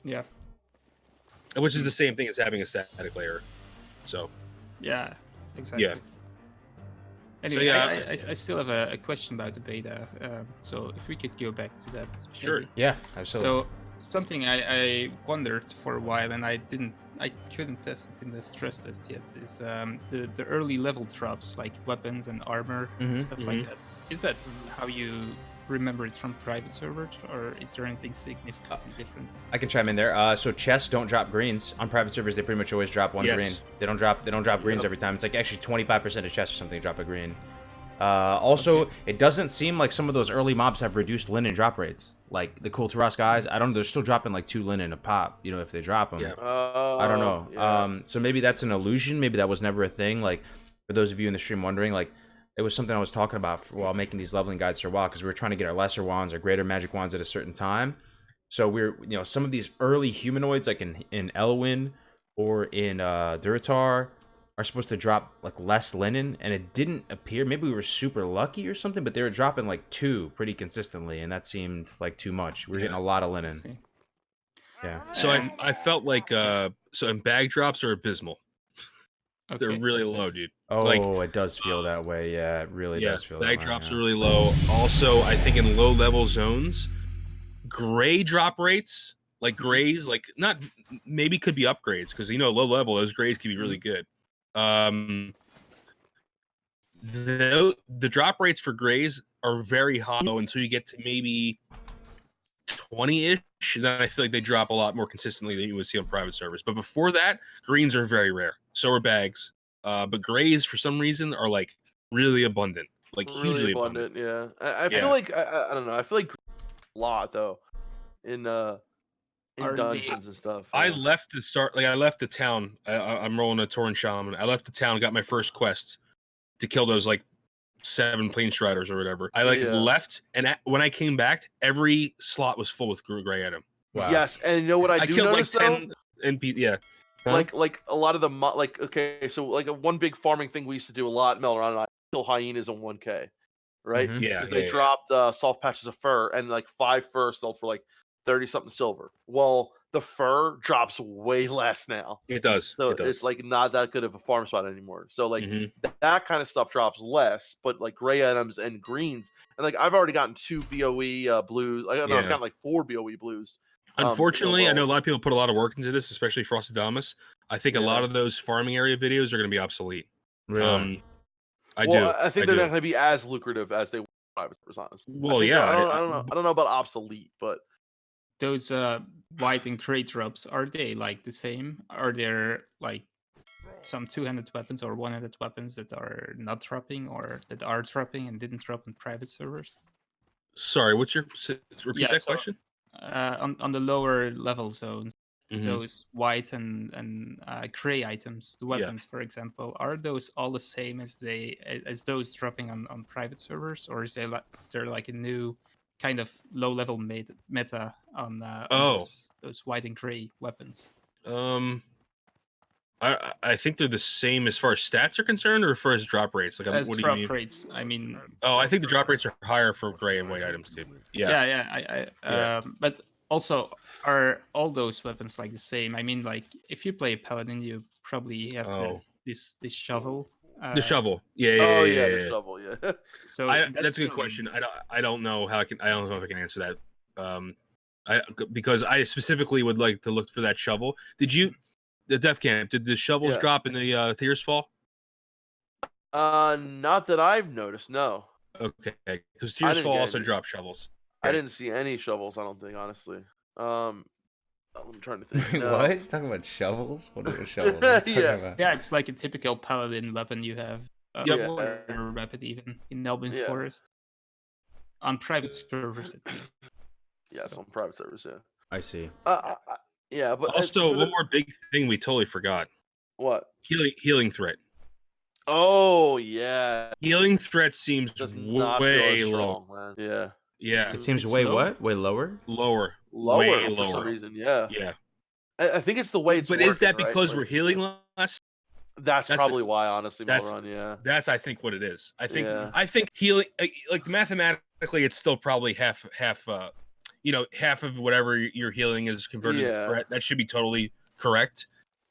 Yeah. Which is the same thing as having a static layer. So. Yeah. Exactly. Yeah. Anyway, So, yeah, I still have a question about the beta. So if we could go back to that. Sure. maybe. Yeah, absolutely. So something I wondered for a while, and I couldn't test it in the stress test yet, is the early level drops like weapons and armor and stuff like that. Is that how you remember it from private servers, or is there anything significantly different? I can chime in there. So chests don't drop greens on private servers. They pretty much always drop one Yes. green. They don't drop greens every time. It's like actually 25% of chests or something drop a green. Also, it doesn't seem like some of those early mobs have reduced linen drop rates. Like the Kulturas guys, I don't know. They're still dropping like 2 linen a pop. You know, if they drop them. Yeah. I don't know. Yeah. So maybe that's an illusion. Maybe that was never a thing. Like for those of you in the stream wondering, like it was something I was talking about while making these leveling guides for a while, because we were trying to get our lesser wands or greater magic wands at a certain time. So we're, you know, some of these early humanoids, like in Elwyn or in Duratar, are supposed to drop like less linen, and it didn't appear. Maybe we were super lucky or something, but they were dropping like 2 pretty consistently, and that seemed like too much. We were getting a lot of linen. See. Yeah. So I felt like so in bag drops are abysmal. Okay. They're really low, dude. Oh, Like, it does feel that way. Yeah, it really does feel that way. bag drops yeah. are really low. Also, I think in low level zones, gray drop rates, like grays, like not maybe could be upgrades, because low level those grays can be really good. The drop rates for grays are very high until you get to maybe 20-ish. Then I feel like they drop a lot more consistently than you would see on private servers. But before that, greens are very rare. So are bags. But grays, for some reason, are like really abundant, like Really hugely abundant. Yeah. I Yeah. feel like I don't know. I feel like a lot though in Are they- dungeons and stuff. I yeah. left the start, like I left the town. I'm rolling a Tauren Shaman. I left the town, got my first quest to kill those like 7 Plane Striders or whatever. I Yeah. left, and when I came back, every slot was full with gray item. Wow. Yes, and you know what I do killed notice like though? 10 NP. Yeah. Huh? Like a lot of the like okay, so like one big farming thing we used to do a lot, Melron and I, kill hyenas on 1K, right? Mhm. Yeah, Because they dropped soft patches of fur, and like 5 fur sold for like 30 something silver. Well, the fur drops way less now, It does. so it does. it's like not that good of a farm spot anymore. So like Mhm. that kind of stuff drops less, but like gray items and greens, and like I've already gotten 2 BOE blues. I don't know, I've Yeah. gotten like 4 BOE blues. Unfortunately, I know a overall. lot of people put a lot of work into this, especially Frostadamus. I think a lot Yeah. of those farming area videos are going to be obsolete. Really? I Well, do. I think I they're do. not going to be as lucrative as they were private servers, honestly. Well, I think yeah, I don't know. I don't know about obsolete, but Those white and gray drops, are they like the same? Are there like some 2-handed weapons or 1-handed weapons that are not dropping, or that are dropping and didn't drop on private servers? Sorry, what's your repeat Yeah, that so- question? On the lower level zones, Mhm. those white and gray items, the Yeah. weapons, for example, are those all the same as those dropping on private servers, or is there like a new kind of low level meta on Oh. those white and gray weapons? I think they're the same as far as stats are concerned, or as far as drop rates. Like, As what do you drop mean? rates, I mean, Oh, I think the drop rates are higher for gray and white items too. Yeah. yeah, Yeah. but Also, are all those weapons like the same? I mean, like if you play a paladin, you probably have Oh. this shovel. The shovel. Yeah, Oh yeah, yeah, yeah, the yeah. shovel. Yeah. So That's a good still question. I don't know how I don't know if I can answer that. Because I specifically would like to look for that shovel. Did you the Def Camp? Did the shovels Yeah. drop in the Tears Fall? Not that I've noticed. No, Okay, because I Tears didn't Fall get also any. drop shovels. I Okay. didn't see any shovels. I don't think, honestly. I'm trying to think. Wait, No. what? You talking about shovels? What are shovels? What are you talking Yeah. about? Yeah, it's like a typical paladin weapon you have. Yep. Warrior weapon even in Elbin Yeah. Forest on private servers at least. Yes, So- on private service. Yeah. I see. Yeah, but Also, one more big thing we totally forgot: what? healing threat. Oh yeah, Healing threat seems does not feel way as low. strong, man. Yeah, Yeah, It seems It's way low. what? Way lower? lower, lower way for some lower. reason. Yeah, Yeah, I think it's the way it's. but is that working, right? because Like, we're healing less? That's That's probably why, honestly, that's- Melron. Yeah. That's I think what it is. Yeah. I think healing like mathematically it's still probably half half of whatever you're healing is converted to Yeah. threat. That should be totally correct.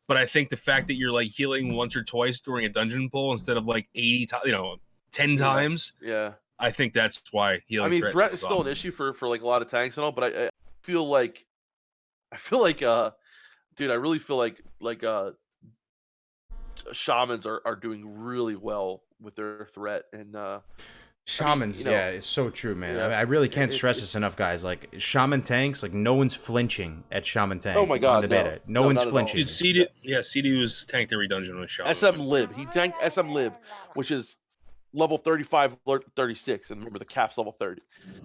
But I think the fact that you're like healing once or twice during a dungeon pull instead of like 80 times, 10 Yes, times, Yeah. I think that's why healing. I mean, threat goes is still off. an issue for like a lot of tanks and all, but I feel like, dude, I really feel like shamans are doing really well with their threat and Shamans, you know, yeah, it's so true, man. yeah, I mean, I really can't it's- stress this enough, guys. Like shaman tanks, like no one's flinching at shaman tank. Oh my on God, the no. beta, No, one's not at all. flinching. Dude, CD was tanked every dungeon with shot. SM Lib. He tanked SM Lib, which is level 35, 36, and remember the cap's level 30.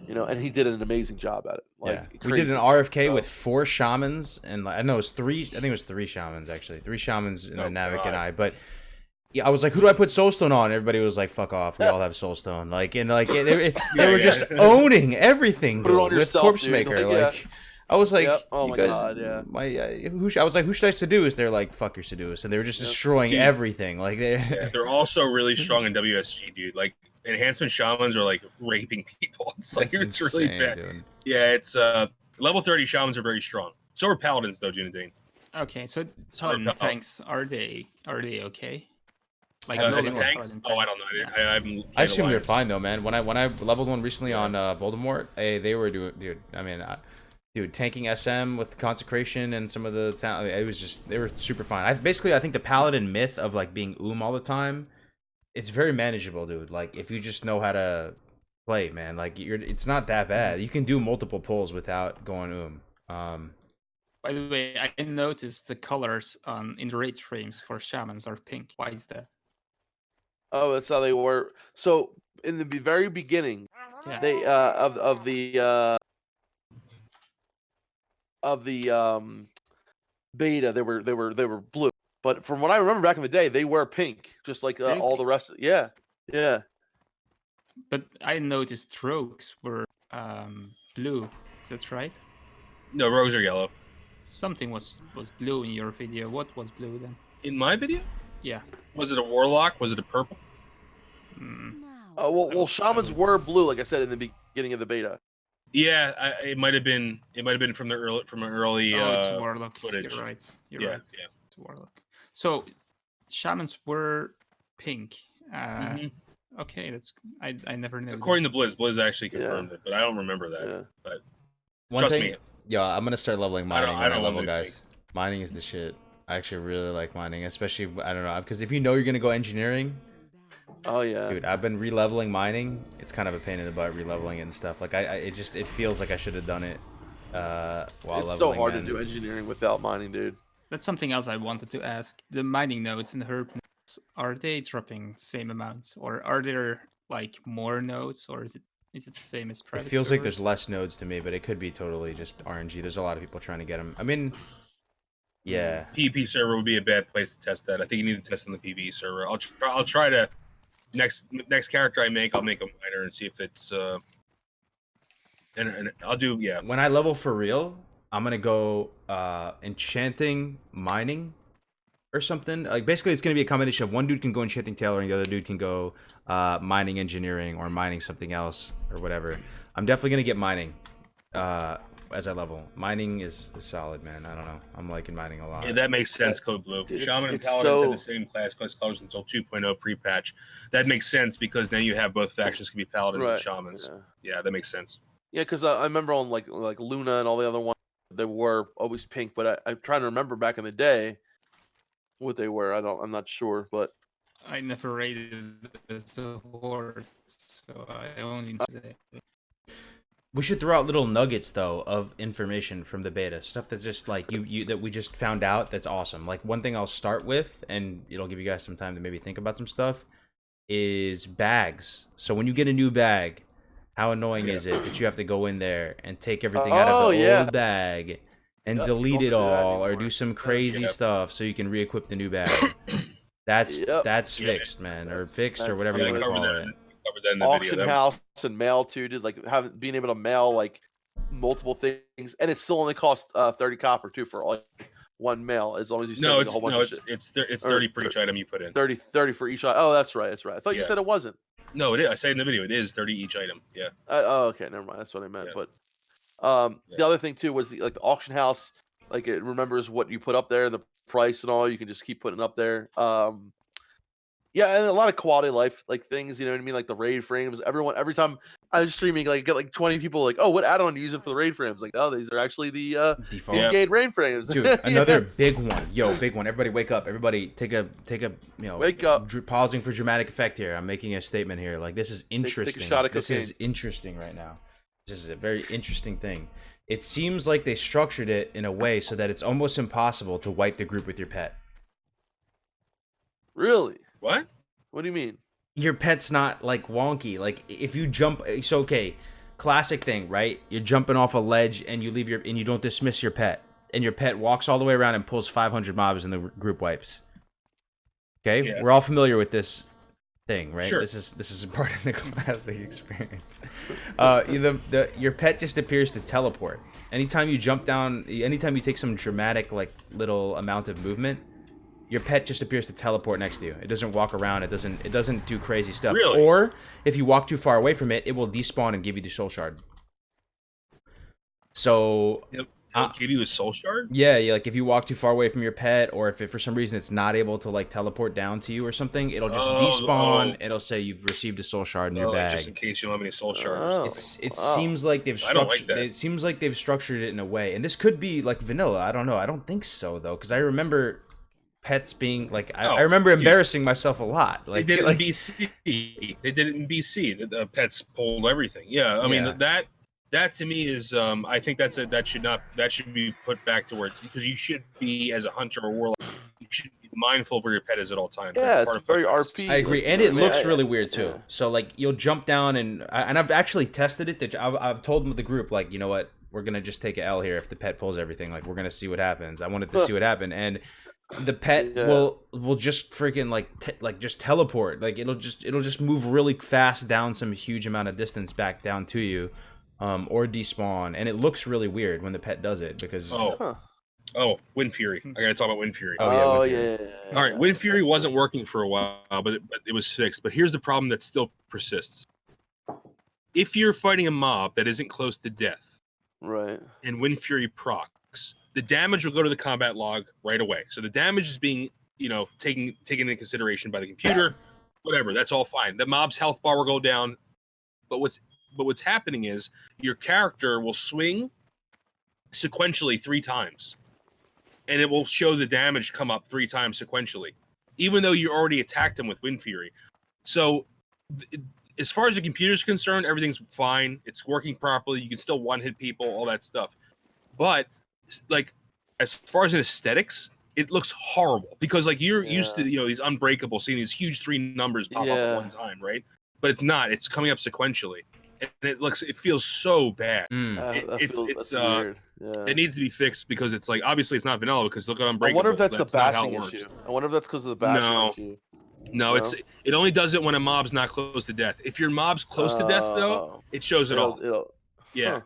And he did an amazing job at it. Like, Yeah, we did an crazy. RFK So- with 4 shamans, and like, I know it was 3. I think it was 3 shamans actually. 3 shamans and Oh, then Navac God. and I. But yeah, I was like, who do I put soulstone on? Everybody was like, fuck off. We all have soulstone. Like, and like they were just owning everything, Put it dude, on with yourself, corpse dude. maker. Like, yeah. Like, I was like, Yep. Oh you my guys, God, yeah. I was like, who should I seduce? They're like, fuck your seduce, and they were just destroying Dude. everything. Like, Yeah, they're also really strong in WSG, dude. Like enhancement shamans are like raping people. It's like that's it's really insane, bad. dude. Yeah, it's level 30 shamans are very strong. So are paladins though, Junadine. Okay, so Sorry, paladin pal. tanks are they okay? Like Haven't most seen tanks? paladin Oh, I don't know. tanks, Dude. I haven't. I assume they're Alliance. fine though, man. When I leveled one recently on Voldemort, they were doing, dude. I mean, dude, tanking SM with consecration and some of the talent, it was just they were super fine. I think the paladin myth of like being all the time, it's very manageable, dude. Like if you just know how to play, man, like it's not that bad. You can do multiple pulls without going By the way, I noticed the colors in the raid frames for shamans are pink. Why is that? Oh, that's how they were. So in the very beginning, Yeah. they of the beta, they were blue. But from what I remember back in the day, they were pink, just like all the rest. Yeah. But I noticed strokes were blue. Is that right? No, rogues are yellow. Something was blue in your video. What was blue then? In my video, Yeah. was it a warlock? Was it a purple? Mm. Well, shamans were blue, like I said in the beginning of the beta. Yeah, it might have been. It might have been from an early Oh, it's a warlock. footage. You're right. You're Yeah, right. yeah. It's a warlock. So shamans were pink. Mhm. Okay, that's I never knew. According to Blizz actually Yeah. confirmed it, but I don't remember that. Yeah. One Trust thing, me. yeah, I'm gonna start leveling I don't- mining I when I don't level, want to guys. Mining is the shit. I actually really like mining, especially I don't know, because if you know you're gonna go engineering, Oh yeah. dude, I've been re-leveling mining. It's kind of a pain in the butt re-leveling it and stuff. Like it feels like I should have done it while leveling. It's so hard man. to do engineering without mining, dude. That's something else I wanted to ask. The mining nodes and the herb nodes, are they dropping same amounts, or are there like more nodes, or is it the same as It private feels like there's servers? less nodes to me, but it could be totally just RNG. There's a lot of people trying to get them. I mean, yeah. PvP server would be a bad place to test that. I think you need to test on the PvE server. I'll try to next character I make, I'll make a miner and see if it's and I'll do When I level for real, I'm gonna go enchanting mining or something. Like basically, it's gonna be a combination of one dude can go enchanting tailoring, the other dude can go mining engineering or mining something else or whatever. I'm definitely gonna get mining. as I level. Mining is solid, man. I don't know. I'm liking mining a lot. Yeah, that makes sense, Code Blue. Dude, Shaman and it's Paladins so- had the same class colors until 2.0 pre-patch. That makes sense because then you have both factions can be Paladins and Shamans. Yeah. Yeah, that makes sense. Yeah, because I remember on like Luna and all the other ones, they were always pink. But I'm trying to remember back in the day what they were. I'm not sure, but I never rated as a horde, so I only know that. We should throw out little nuggets though of information from the beta, stuff that's just like you that we just found out. That's awesome. Like one thing I'll start with, and it'll give you guys some time to maybe think about some stuff, is bags. So when you get a new bag, how annoying is it that you have to go in there and take everything out of the old bag and delete it all, or do some crazy stuff so you can re-equip the new bag? That's fixed, man, or fixed, or whatever you want to call it. Covered that in the auction video. house and mail too, dude. Like being able to mail like multiple things, and it still only costs 30 copper too for like one mail, as long as you send a whole bunch of shit. It's 30 for each item you put in. 30 for each item. Oh, that's right. I thought you said it wasn't. No, it is. I say in the video it is 30 each item. Yeah. Oh, okay, never mind. That's what I meant. But the other thing too was the auction house. Like it remembers what you put up there and the price and all. You can just keep putting it up there. Yeah, and a lot of quality of life like things, you know what I mean? Like the raid frames. Every time I was streaming, like get like 20 people like, oh, what add-on are you using for the raid frames? Like, oh, these are actually the default in-game raid frames. Dude, another big one. Yo, big one. Everybody wake up. Everybody take a wake up. Pausing for dramatic effect here. I'm making a statement here. Like this is interesting. Take a shot of this is interesting right now. This is a very interesting thing. It seems like they structured it in a way so that it's almost impossible to wipe the group with your pet. Really? What? What do you mean? Your pet's not like wonky. Like if you jump, so okay, classic thing, right? You're jumping off a ledge and you don't dismiss your pet, and your pet walks all the way around and pulls 500 mobs and the group wipes. Okay, we're all familiar with this thing, right? Sure. This is part of the classic experience. Your pet just appears to teleport anytime you jump down. Anytime you take some dramatic like little amount of movement, your pet just appears to teleport next to you. It doesn't walk around. It doesn't do crazy stuff. Really? Or if you walk too far away from it, it will despawn and give you the soul shard. So It'll give you a soul shard? yeah, like if you walk too far away from your pet, or if for some reason it's not able to like teleport down to you or something, it'll just despawn. It'll say you've received a soul shard in your bag. Just in case you don't have any soul shards. It seems like they've I don't like structured. that. It seems like they've structured it in a way, and this could be like vanilla. I don't know. I don't think so though, because I remember pets being like I remember embarrassing myself a lot. Like they did it in BC. They did it in BC. The pets pulled everything. Yeah, I mean that to me is I think that should be put back to work, because you should be, as a hunter or warlock, you should be mindful of where your pet is at all times. Yeah, it's very RP. I agree, and it looks really weird too. So like you'll jump down and I've actually tested it. That I've told the group, like, you know what, we're gonna just take an L here if the pet pulls everything. Like we're gonna see what happens. I wanted to see what happened, and the pet will just freaking like just teleport. Like it'll just move really fast down some huge amount of distance back down to you, or despawn, and it looks really weird when the pet does it because Wind Fury. I gotta talk about Wind Fury. Wind Fury. All right, Wind Fury wasn't working for a while, but it was fixed. But here's the problem that still persists. If you're fighting a mob that isn't close to death, right, and Wind Fury procs, the damage will go to the combat log right away. So the damage is being, taken into consideration by the computer. Whatever, that's all fine. The mob's health bar will go down, but what's happening is your character will swing sequentially 3 times, and it will show the damage come up 3 times sequentially, even though you already attacked him with Wind Fury. So as far as the computer is concerned, everything's fine. It's working properly. You can still one-hit people, all that stuff. But like, as far as in aesthetics, it looks horrible, because like you're used to these unbreakable, seeing these huge 3 numbers pop up at one time, right? But it's not. It's coming up sequentially, and it feels so bad. It's weird. It needs to be fixed, because it's like, obviously it's not vanilla, because look at unbreakable. I wonder if that's the bashing issue. I wonder if that's because of the bashing issue. No, it only does it when a mob's not close to death. If your mob's close to death, though, it shows it all. Yeah.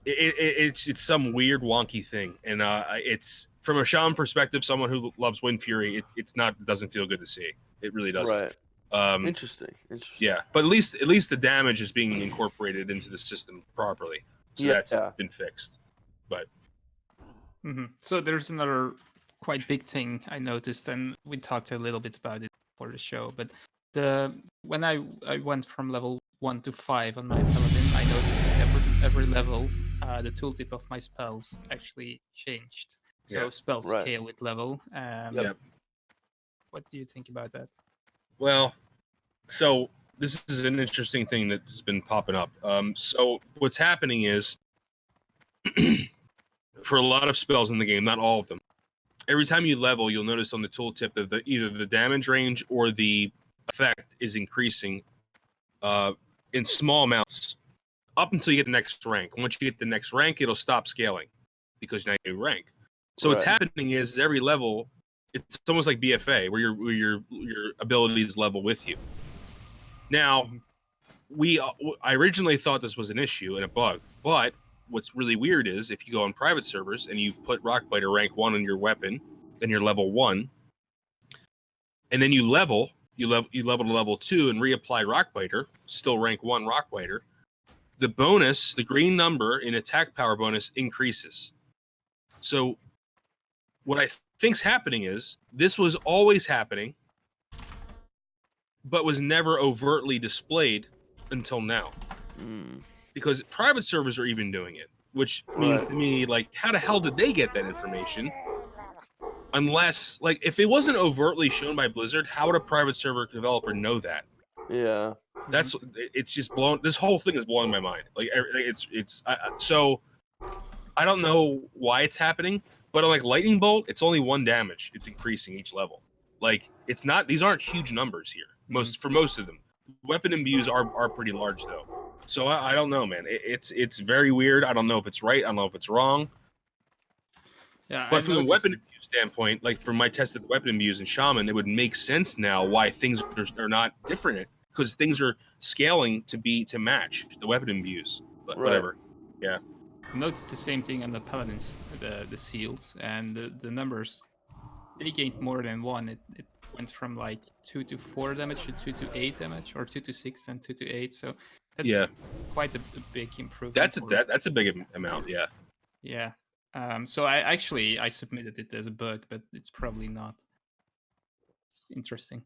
It's some weird wonky thing, and it's from a shaman perspective, someone who loves Wind Fury, it doesn't feel good to see. It really doesn't. Right. Interesting. Yeah, but at least the damage is being incorporated into the system properly. So Yeah. that's been fixed. But So there's another quite big thing I noticed, and we talked a little bit about it for the show. But when I went from level 1 to 5 on my paladin, I noticed that every level, the tooltip of my spells actually changed. So Yeah. spells Right. scale with level. Yep. What do you think about that? Well, so this is an interesting thing that's been popping up. So what's happening is, for a lot of spells in the game, not all of them, every time you level, you'll notice on the tooltip that either the damage range or the effect is increasing in small amounts up until you get the next rank. Once you get the next rank, it'll stop scaling because now you rank. So what's Right. happening is every level, it's almost like BFA, where your abilities level with you. Now, I originally thought this was an issue and a bug, but what's really weird is if you go on private servers and you put Rockbiter rank 1 on your weapon, then you're level 1, and then you level to level 2 and reapply Rockbiter, still rank 1 Rockbiter, the bonus, the green number in attack power bonus increases. So what I think's happening is this was always happening, but was never overtly displayed until now. Because private servers are even doing it, which means Right. to me, like, how the hell did they get that information? Unless, like, if it wasn't overtly shown by Blizzard, how would a private server developer know that? Yeah. That's it's just blown. This whole thing is blowing my mind. Like, so I don't know why it's happening, but on like Lightning Bolt, it's only 1 damage. It's increasing each level. Like, it's not. These aren't huge numbers here. For most of them, weapon imbues are pretty large though. So I don't know, man. It's very weird. I don't know if it's right. I don't know if it's wrong. Yeah, But from the weapon imbue standpoint, like from my tested weapon imbues in Shaman, it would make sense now why things are not different, because things are scaling to match the weapon imbues. But Right. whatever. Yeah. I noticed the same thing on the paladins, the seals, and the numbers. They gained more than 1. It went from like 2 to 4 damage to 2 to 8 damage, or 2 to 6 and 2 to 8. So that's quite a big improvement. That's a big amount. Yeah. Yeah. So I submitted it as a bug, but it's probably not. It's interesting.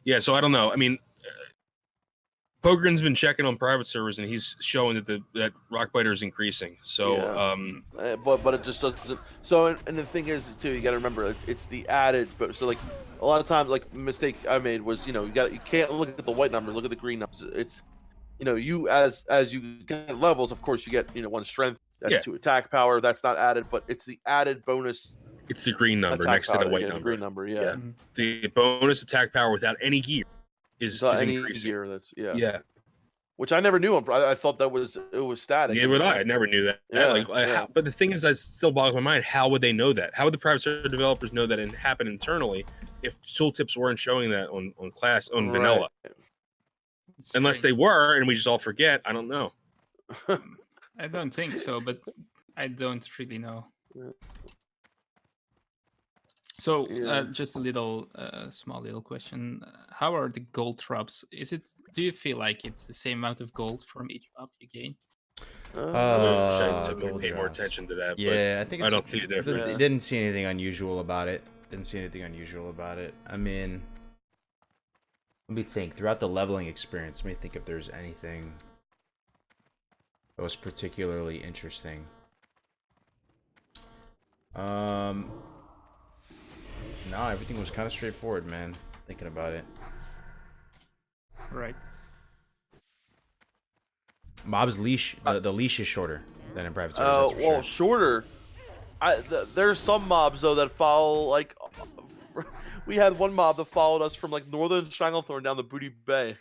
Yeah. So I don't know. I mean, Pogren's been checking on private servers, and he's showing that Rockbiter is increasing. So, Yeah. But it just doesn't. So and the thing is too, you got to remember it's the added. But so like a lot of times, like mistake I made was you can't look at the white number, look at the green numbers. It's you as you get levels, of course you get 1 strength. That's 2 attack power. That's not added, but it's the added bonus. It's the green number next to the white number. The green number, yeah. The bonus attack power without any gear is increasing. Gear, that's yeah. Which I never knew. I thought it was static. Neither would I. I never knew that. Yeah. But the thing is, that still boggles my mind. How would they know that? How would the private server developers know that it happened internally if tooltips weren't showing that on vanilla? Unless they were, and we just all forget. I don't know. I don't think so, but I don't really know. So, just a little, small little question. How are the gold drops? Do you feel like it's the same amount of gold from each drop you gain? I wish I paid more attention to that. Yeah, I think I don't see a difference. Didn't see anything unusual about it. I mean, let me think. Throughout the leveling experience, let me think if there's anything that was particularly interesting. No, everything was kind of straightforward, man. Thinking about it. Right. Mob's leash, the leash is shorter than in private servers. Oh, that's for well, sure. shorter. There's some mobs though that follow like. We had one mob that followed us from like northern Stranglethorn down the Booty Bay.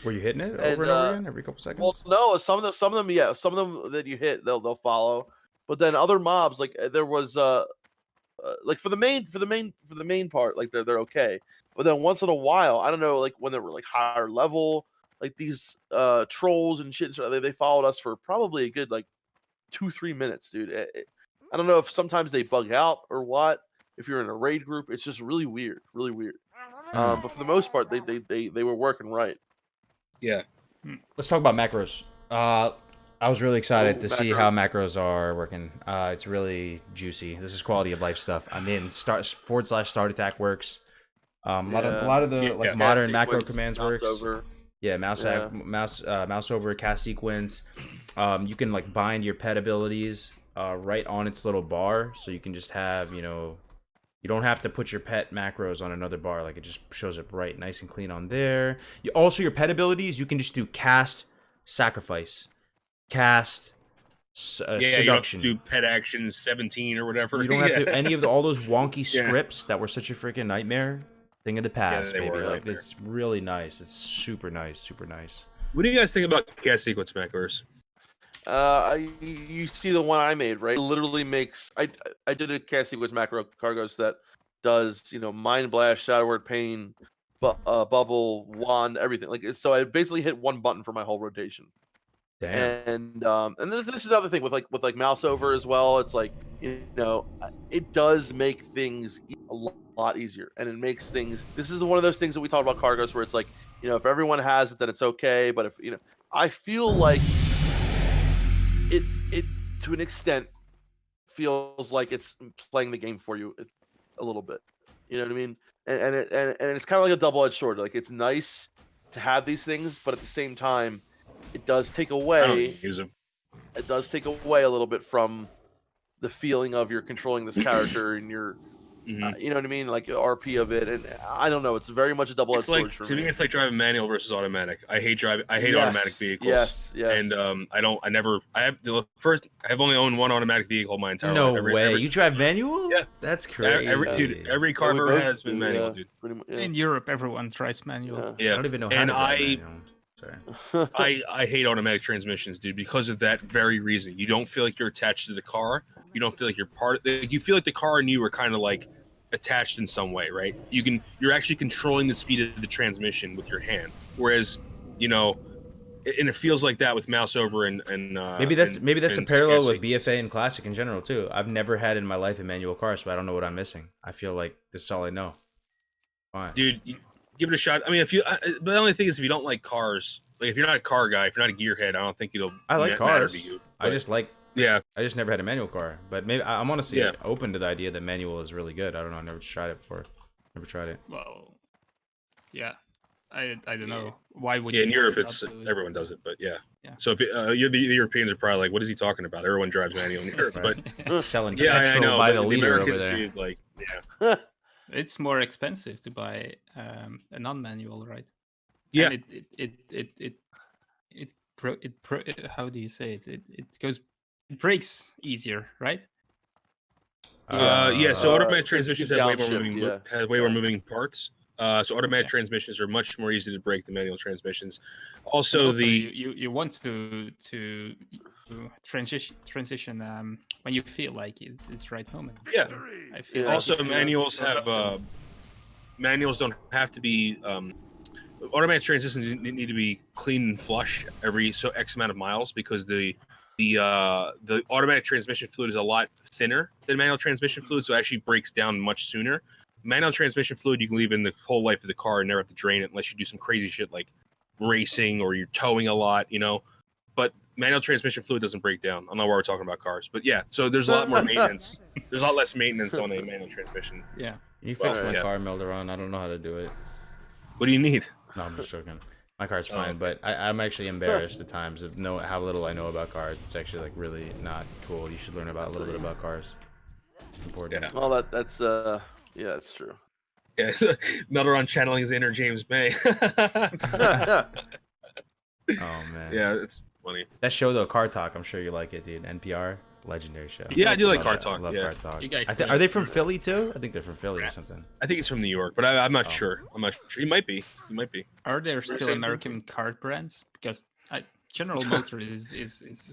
Were you hitting it over and over again every couple seconds? Well, no, some of them, yeah, some of them that you hit, they'll follow. But then other mobs, like there was like for the main part, like they're okay. But then once in a while, I don't know, like when they were like higher level, like these trolls and shit, they followed us for probably a good like 2-3 minutes, dude. I don't know if sometimes they bug out or what. If you're in a raid group, it's just really weird. But for the most part, they were working right. Yeah. Let's talk about macros. I I was really excited Oh, to see how macros. macros are working. It's really juicy. This is quality of life stuff. I'm in. /start attack works. A lot of the like Yeah. modern Cast macro sequence, commands mouse works. over. Yeah, Yeah. mouse over cast sequence. You can like bind your pet abilities right on its little bar, so you can just have you don't have to put your pet macros on another bar. Like it just shows up right, nice and clean on there. Also, your pet abilities you can just do cast, sacrifice, cast, Yeah, you don't have to seduction. do pet actions 17 or whatever. You don't have to Yeah. any of all those wonky Yeah. scripts that were such a freaking nightmare. Thing of the past, they baby. were a Like nightmare. it's really nice. It's super nice, super nice. What do you guys think about cast sequence macros? You see the one I made, right? It literally makes I did a cast sequence macro cargos that does mind blast, shadow word, pain, bubble, wand, everything. Like so, I basically hit one button for my whole rotation. Damn. And this is the other thing with like mouse over as well. It's like it does make things a lot easier, and it makes things. This is one of those things that we talked about cargos where it's like if everyone has it, then it's okay. But if I feel like it to an extent feels like it's playing the game for you a little bit. You know what I mean? And it's kind of like a double-edged sword. Like it's nice to have these things, but at the same time, it does take I away. don't use them. It does take away a little bit from the feeling of you're controlling this character and you're Mhm. you know what I mean, like RP of it. And I don't know, it's very much a double-edged It's like sword for to me, me. it's like driving manual versus automatic. I hate automatic vehicles. Yes. And I have only owned one automatic vehicle my entire No life. way. You drive manual? Yeah. That's crazy. Every car Yeah, I've we ever both had has been do, manual, yeah, dude. pretty much, In Europe, everyone tries manual. yeah. I don't even know how And to drive I- manual. Sorry. I hate automatic transmissions, dude, because of that very reason. You don't feel like you're attached to the car. You don't feel like you're you feel like the car and you are kind of like attached in some way, right? You're actually controlling the speed of the transmission with your hand. Whereas, and it feels like that with mouse over and Maybe that's a and parallel cast with sequence. BFA and Classic in general too. I've never had in my life a manual car, so I don't know what I'm missing. I feel like this is all I know. Fine. Dude, give it a shot. I mean, but the only thing is, if you don't like cars, like if you're not a car guy, if you're not a gearhead, I don't think it'll I like matter cars. to you. I just Yeah, never had a manual car. But maybe I'm honestly Yeah. open to the idea that manual is really good. I don't know. I never tried it before. Never tried it. Well, yeah. I don't know. Why would yeah. you In Europe, not it's do it? everyone does it, but yeah. Yeah. So if the Europeans are probably like, "What is he talking about?" Everyone drives manual in Europe, Right. but Selling yeah, I petrol know. by But the liter over Americans, there. dude, like, yeah, It's more expensive to buy a non-manual, right? yeah. And how do you say it? It breaks easier, right? Yeah. So automatic Because you transmissions can have way more downshift, moving yeah. have way more moving parts. So automatic Yeah. transmissions are much more easy to break than manual transmissions. And Also, the you want to transition when you feel like it's the right moment. Yeah. So I feel Yeah. like also if you- manuals have manuals don't have to be automatic transmissions need to be clean and flush every X amount of miles because the automatic transmission fluid is a lot thinner than manual transmission fluid, so it actually breaks down much sooner. Manual transmission fluid you can leave in the whole life of the car and never have to drain it unless you do some crazy shit like racing or you're towing a lot, But manual transmission fluid doesn't break down. I don't know why we're talking about cars, but yeah. So there's a lot more maintenance. There's a lot less maintenance on a manual transmission. yeah. Can you fix Well, my yeah. car, Melderon? I don't know how to do it. What do you need? No, I'm just joking. My car's Oh, fine, okay. but I'm actually embarrassed at times of how little I know about cars. It's actually like really not cool. You should learn about a little bit about cars. It's important. Yeah. Well, that's yeah, it's true. Yeah, Melderon channeling his inner James May. Oh man. Yeah, it's funny. That show though, Car Talk. I'm sure you like it, dude. NPR, legendary show. Yeah, I do like Love Car it. Talk. I love Yeah, Car Talk. You guys Are they like- from Philly too? I think they're from Philly or Rats. something. I think he's from New York, but I'm not Oh. sure. I'm not sure. He might be. He might be. Are there still Same. American car brands? Because General Motors is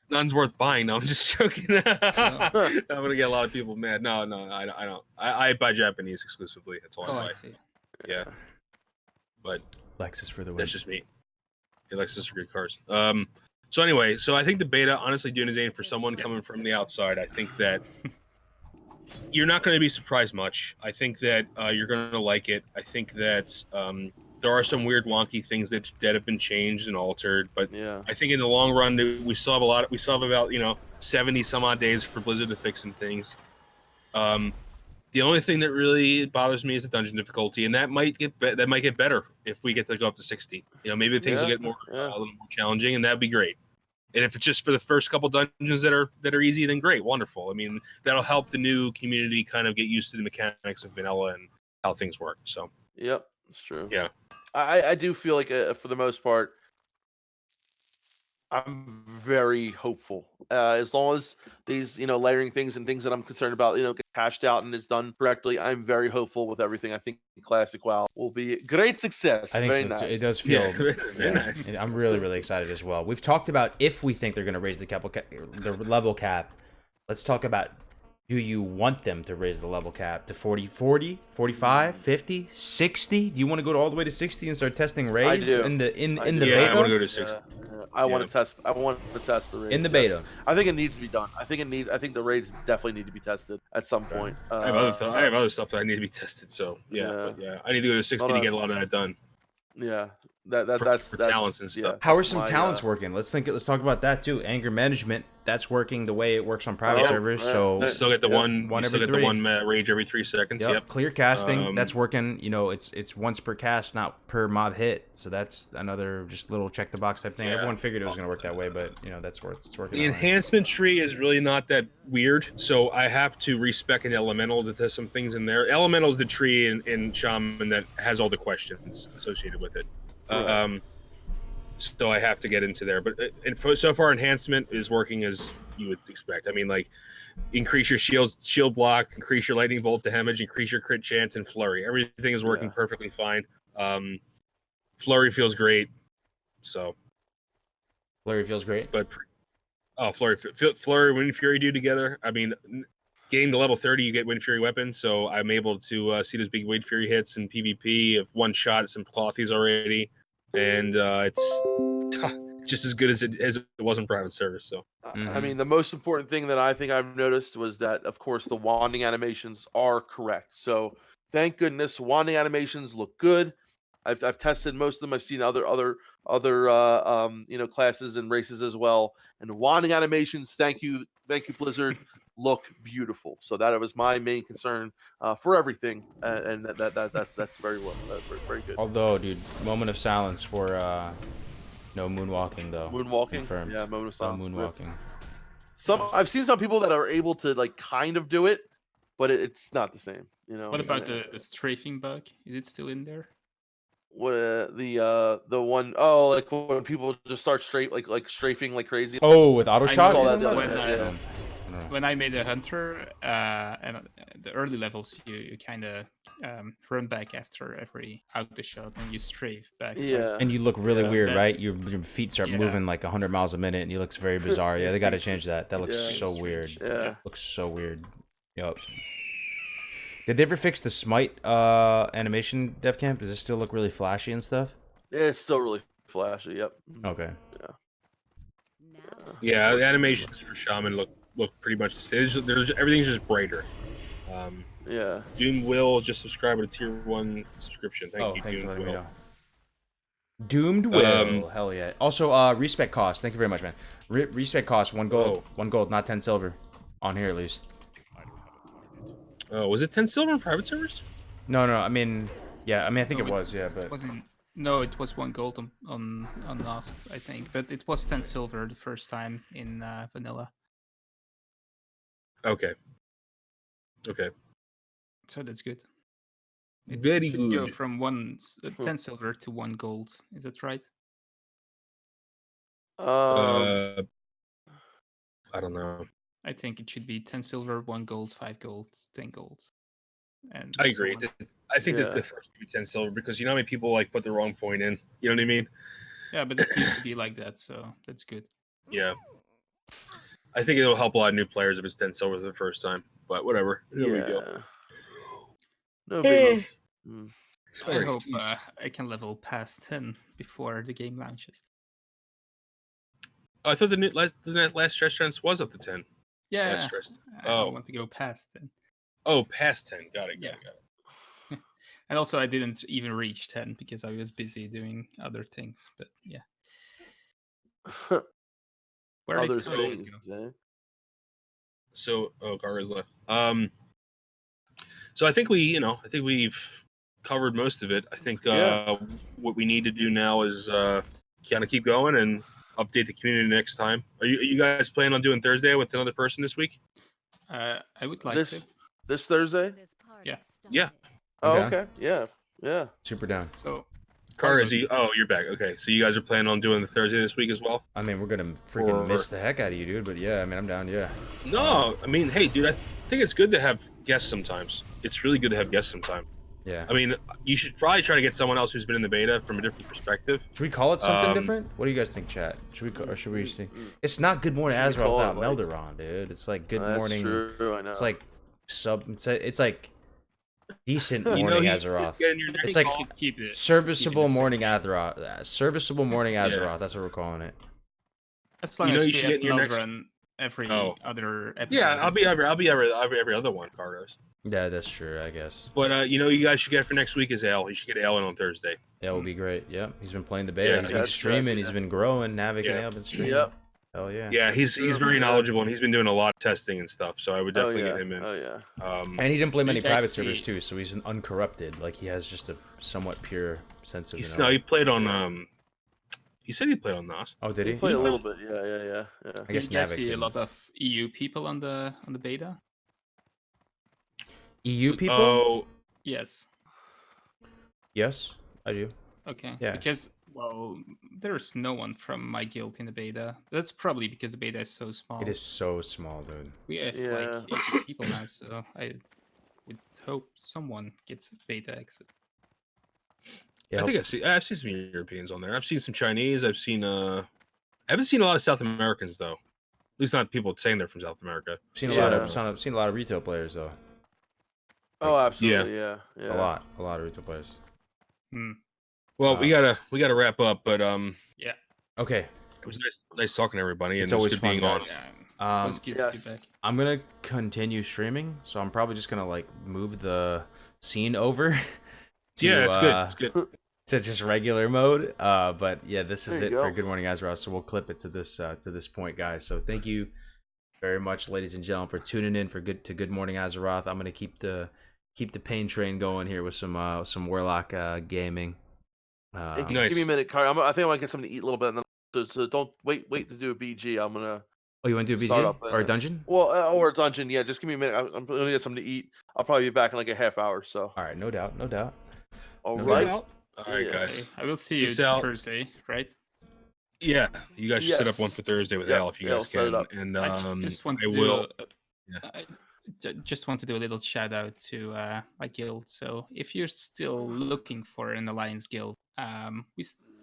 None's worth buying. No, I'm just joking. I'm gonna get a lot of people mad. No, I don't. I buy Japanese exclusively. That's all oh, I I buy. see. Yeah, but Lexus for the win. that's just me. He likes to great cars. So anyway, so I think the beta, honestly, Dunedain, for someone coming from the outside, I think that you're not going to be surprised much. I think that you're going to like it. I think that there are some weird wonky things that have been changed and altered, but Yeah. I think in the long run we still have a lot. We still have about 70 some odd days for Blizzard to fix some things. The only thing that really bothers me is the dungeon difficulty, and that might get better if we get to go up to 60. Maybe things will get more a little more challenging, and that'd be great. And if it's just for the first couple dungeons that are easy, then great, wonderful. I mean, that'll help the new community kind of get used to the mechanics of vanilla and how things work. So, Yep, it's true. yeah. I do feel like for the most part, I'm very hopeful. As long as these, layering things and things that I'm concerned about, get hashed out and it's done correctly, I'm very hopeful with everything. I think Classic WoW will be a great success. I think Very so nice. too. It does feel Very nice. and I'm really, really excited as well. We've talked about if we think they're going to raise the level cap. Let's talk about, do you want them to raise the level cap to 40, 45, 50, 60? Do you want to go all the way to 60 and start testing raids do. in the I do. beta? I want to go to 60. I want to test. I want to test the raids In the beta. yes. I think it needs to be done. I think the raids definitely need to be tested at some point. I have other stuff that I need to be tested. So yeah. I need to go to 60 to get a lot of that done. Yeah, For that's talents and stuff. How are that's some my, talents working? Let's talk about that too. Anger management, that's working the way it works on private servers. yeah. So You still get the one every 3. Rage every 3 seconds. Yep. Clear casting, that's working. It's once per cast, not per mob hit. So that's another just little check the box type thing. Yeah. Everyone figured it was gonna work that way, but it's working. The enhancement tree is really not that weird, so I have to respec an elemental that has some things in there. Elemental is the tree in Shaman that has all the questions associated with it. So I have to get into there, but so far enhancement is working as you would expect. I mean, like, increase your shield block, increase your lightning bolt damage, increase your crit chance, and flurry. Everything is working perfectly fine. Flurry feels great. So Flurry feels great. But Flurry, Wind Fury do together. I mean, getting to level 30, you get Wind Fury weapons, so I'm able to see those big Wind Fury hits in PvP of one shot at some clothies already, and it's just as good as it was in private service. So I mean, the most important thing that I think I've noticed was that, of course, the wanding animations are correct. So thank goodness, wanding animations look good. I've tested most of them. I've seen other classes and races as well. And the wanding animations, thank you Blizzard, look beautiful. So that was my main concern for everything, and that's very well, very good. Although, dude, moment of silence for no moonwalking though. Moonwalking, confirmed. yeah, moment of silence. Moonwalking. I've seen some people that are able to like kind of do it, but it's not the same. What about the strafing bug? Is it still in there? What the one like when people just start strafing like crazy? Oh, with auto I shot. saw noticed that the when other day, when I made a hunter, and the early levels, you kind of run back after every auto shot and you strafe back. Yeah. And you look really So weird, that- right? Your feet start moving like 100 miles a minute, and you looks very bizarre. Yeah, they got to change that. That looks Yeah. so weird. Yeah. Looks so weird. Yup. Did they ever fix the Smite animation, Dev Camp? Does it still look really flashy and stuff? It's still really flashy. Yep. Okay. yeah, the animations for Shaman look pretty much the same. Everything's just brighter. Yeah. Doom Will just subscribe to Tier 1 subscription. Thank you, thanks for Doom letting me Will. know. Doomed Will. Hell yeah. Also, respec cost. Thank you very much, man. Respec cost, 1 gold. 1 gold, not 10 silver. On here, at least. Oh, was it 10 silver in private servers? No, I mean, yeah, I think No, it was, yeah, but... No, it was 1 gold on last, I think, but it was 10 silver the first time in vanilla. Okay. So that's good. It Very should go good. from 10 silver to 1 gold. Is that right? I don't know. I think it should be 10 silver, 1 gold, 5 gold, 10 gold. And I so agree. on. I think that Yeah. the first would be 10 silver because you know how many people like put the wrong point in. You know what I mean? Yeah, but it used to be like that, so that's good. Yeah. I think it'll help a lot of new players if it's 10 silver the first time. But whatever. There we go. No big deals. I Sorry, hope jeez. I can level past 10 before the game launches. I thought the last stress chance was up to 10. Yeah, Last stress. I Oh. want to go past 10. Oh, past 10. Got it. Yeah. And also, I didn't even reach 10 because I was busy doing other things. But yeah, where Other did Carlos things, go? eh? So, Gargo's left. So I think we've covered most of it. I think Yeah. what we need to do now is kind of keep going and update the community next time. Are you guys planning on doing Thursday with another person this week? I would like This to. this Thursday? Yeah. Yeah. Oh, down. okay. Yeah. Yeah. Super down. So, Car, Carlos, you're back. Okay, so you guys are planning on doing the Thursday this week as well? I mean, we're gonna freaking Or- miss the heck out of you, dude. But yeah, I mean, I'm down. Yeah. No, I mean, hey, dude, I think it's good to have guests sometimes. It's really good to have guests sometimes. Yeah. I mean, you should probably try to get someone else who's been in the beta from a different perspective. Should we call it something Um, different? What do you guys think, chat? Should we think? It's not Good Morning Should we Azeroth call it, without like- Melderon, dude. It's like Good That's Morning. True, I know. It's like It's like decent You know, morning you Azeroth. get in your I next It's think like we should keep it. Serviceable keep it morning Azeroth. Serviceable morning Azeroth. That's what we're calling it. As long You know as you we should have get in your next- Melderon every Oh. other episode. Yeah, I'll be every other one, Cargos. Yeah, that's true. I guess. But you guys should get for next week is Al. You should get Al in on Thursday. That will be great. Yep. He's been playing the beta. Yeah, He's been that's streaming. right, He's yeah. been growing. Navac Yeah. and Al been streaming. Yep. Hell yeah. Yeah, he's very knowledgeable and he's been doing a lot of testing and stuff. So I would Oh definitely yeah. get him in. Oh yeah. And he didn't play many You guys private see- servers too, so he's an uncorrupted. Like he has just a somewhat pure sense of. He's, no, he played on. He said he played on Nost. Oh, did he? He played a little bit. Yeah. I Did guess you guys Navac see a didn't. lot of EU people on the beta? EU people? Oh, Yes. Yes, I do. Okay. Yeah. Because there's no one from my guild in the beta. That's probably because the beta is so small. It is so small, dude. We have Yeah. like 80 people now, so I would hope someone gets beta exit. Yeah, I think I've seen some Europeans on there. I've seen some Chinese. I haven't seen a lot of South Americans though. At least not people saying they're from South America. seen a Yeah. seen a lot of retail players though. Oh, absolutely. Yeah. A lot of retail players. Well, we gotta wrap up, but Okay, it was nice talking to everybody, and It's it was always good fun, being guys. on. Yeah. Let's get to yes. be back. I'm gonna continue streaming, so I'm probably just gonna like move the scene over. To, Yeah, it's good. It's good. To just regular mode. But yeah, this is There it you for go. Good Morning Azeroth. So we'll clip it to this point, guys. So thank you very much, ladies and gentlemen, for tuning in for Good Morning Azeroth. I'm gonna keep the pain train going here with some Warlock gaming. Hey, Nice. Give me a minute, Car. I think I might get something to eat a little bit, and then so don't wait to do a BG. I'm gonna Oh, you want to do a start BG up or a dungeon? or a dungeon. Yeah, just give me a minute. I'm gonna get something to eat. I'll probably be back in like a half hour. So All right, no doubt. all No right. doubt. All right, Yeah. guys. Okay, I will see you Peace out. Thursday, right? Yeah, you guys should set up one Yes. for Thursday with Yep, Al if you yeah, guys I'll set it can. up. And I just want I to do. will. Just want to do a little shout out to my guild. So if you're still looking for an alliance guild,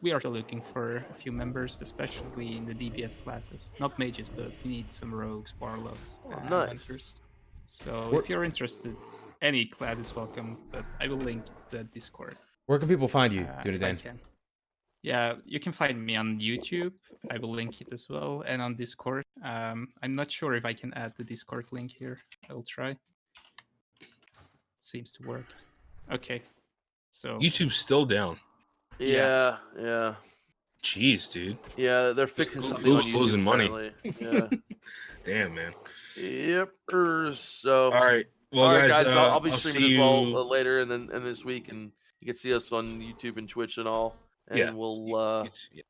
we are still looking for a few members, especially in the DPS classes. Not mages, but we need some rogues, warlocks, Oh, nice. hunters. So Where- if you're interested, any class is welcome. But I will link the Discord. Where can people find you, if I Dunadan? can. Yeah, you can find me on YouTube. I will link it as well, and on Discord. I'm not sure if I can add the Discord link here. I will try. Seems to work. Okay. So YouTube's still down. Yeah. Jeez, dude. Yeah. They're fixing Google's something on YouTube, losing money. apparently. Damn, man. Yeah. Yep. So. All right. Well, all right, guys, I'll be I'll streaming see as well you- later and this week, and you can see us on YouTube and Twitch and all. And Yeah. we'll Yeah.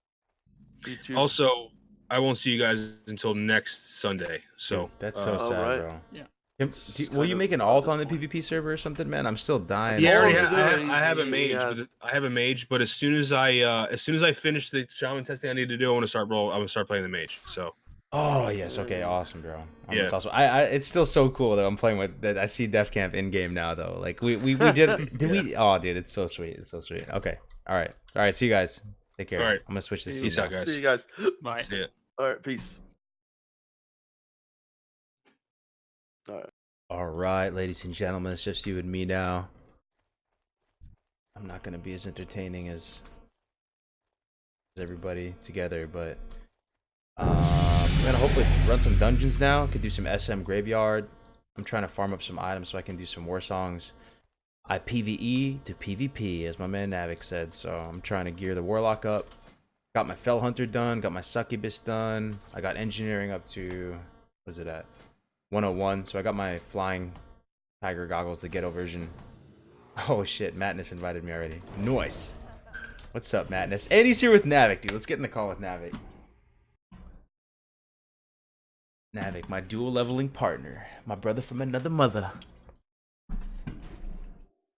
YouTube. Also, I won't see you guys until next Sunday. So Dude, that's so all sad, right. bro. Yeah. Will you kind make of an at alt this on the point. PvP server or something, man? I'm still dying. yeah, I, already all ha- we're I, have, doing I have a is he mage. has- I have a mage, but as soon as I finish the shaman testing I need to do, I want to start roll. I'm gonna start playing the mage. So Oh yes, okay, awesome, bro. Yeah. That's awesome. I it's still so cool that I'm playing with that. I see Def Camp in game now though. Like we did we? Oh, dude, it's so sweet. It's so sweet. Okay, all right. See you guys. Take care. All right. I'm gonna switch the peace scene. out, now. guys. See you guys. bye. See ya. All right. Peace. All right, ladies and gentlemen, it's just you and me now. I'm not gonna be as entertaining as everybody together, but I'm gonna hopefully run some dungeons now. Could do some SM graveyard. I'm trying to farm up some items so I can do some war songs. I PvE to PvP, as my man Navac said. So I'm trying to gear the Warlock up. Got my Fell Hunter done. Got my Succubus done. I got Engineering up to... What is it at? 101. So I got my Flying Tiger Goggles, the Ghetto version. Oh shit, Madness invited me already. Nice. What's up, Madness? And he's here with Navac, dude. Let's get in the call with Navac. Navac, my dual leveling partner. My brother from another mother.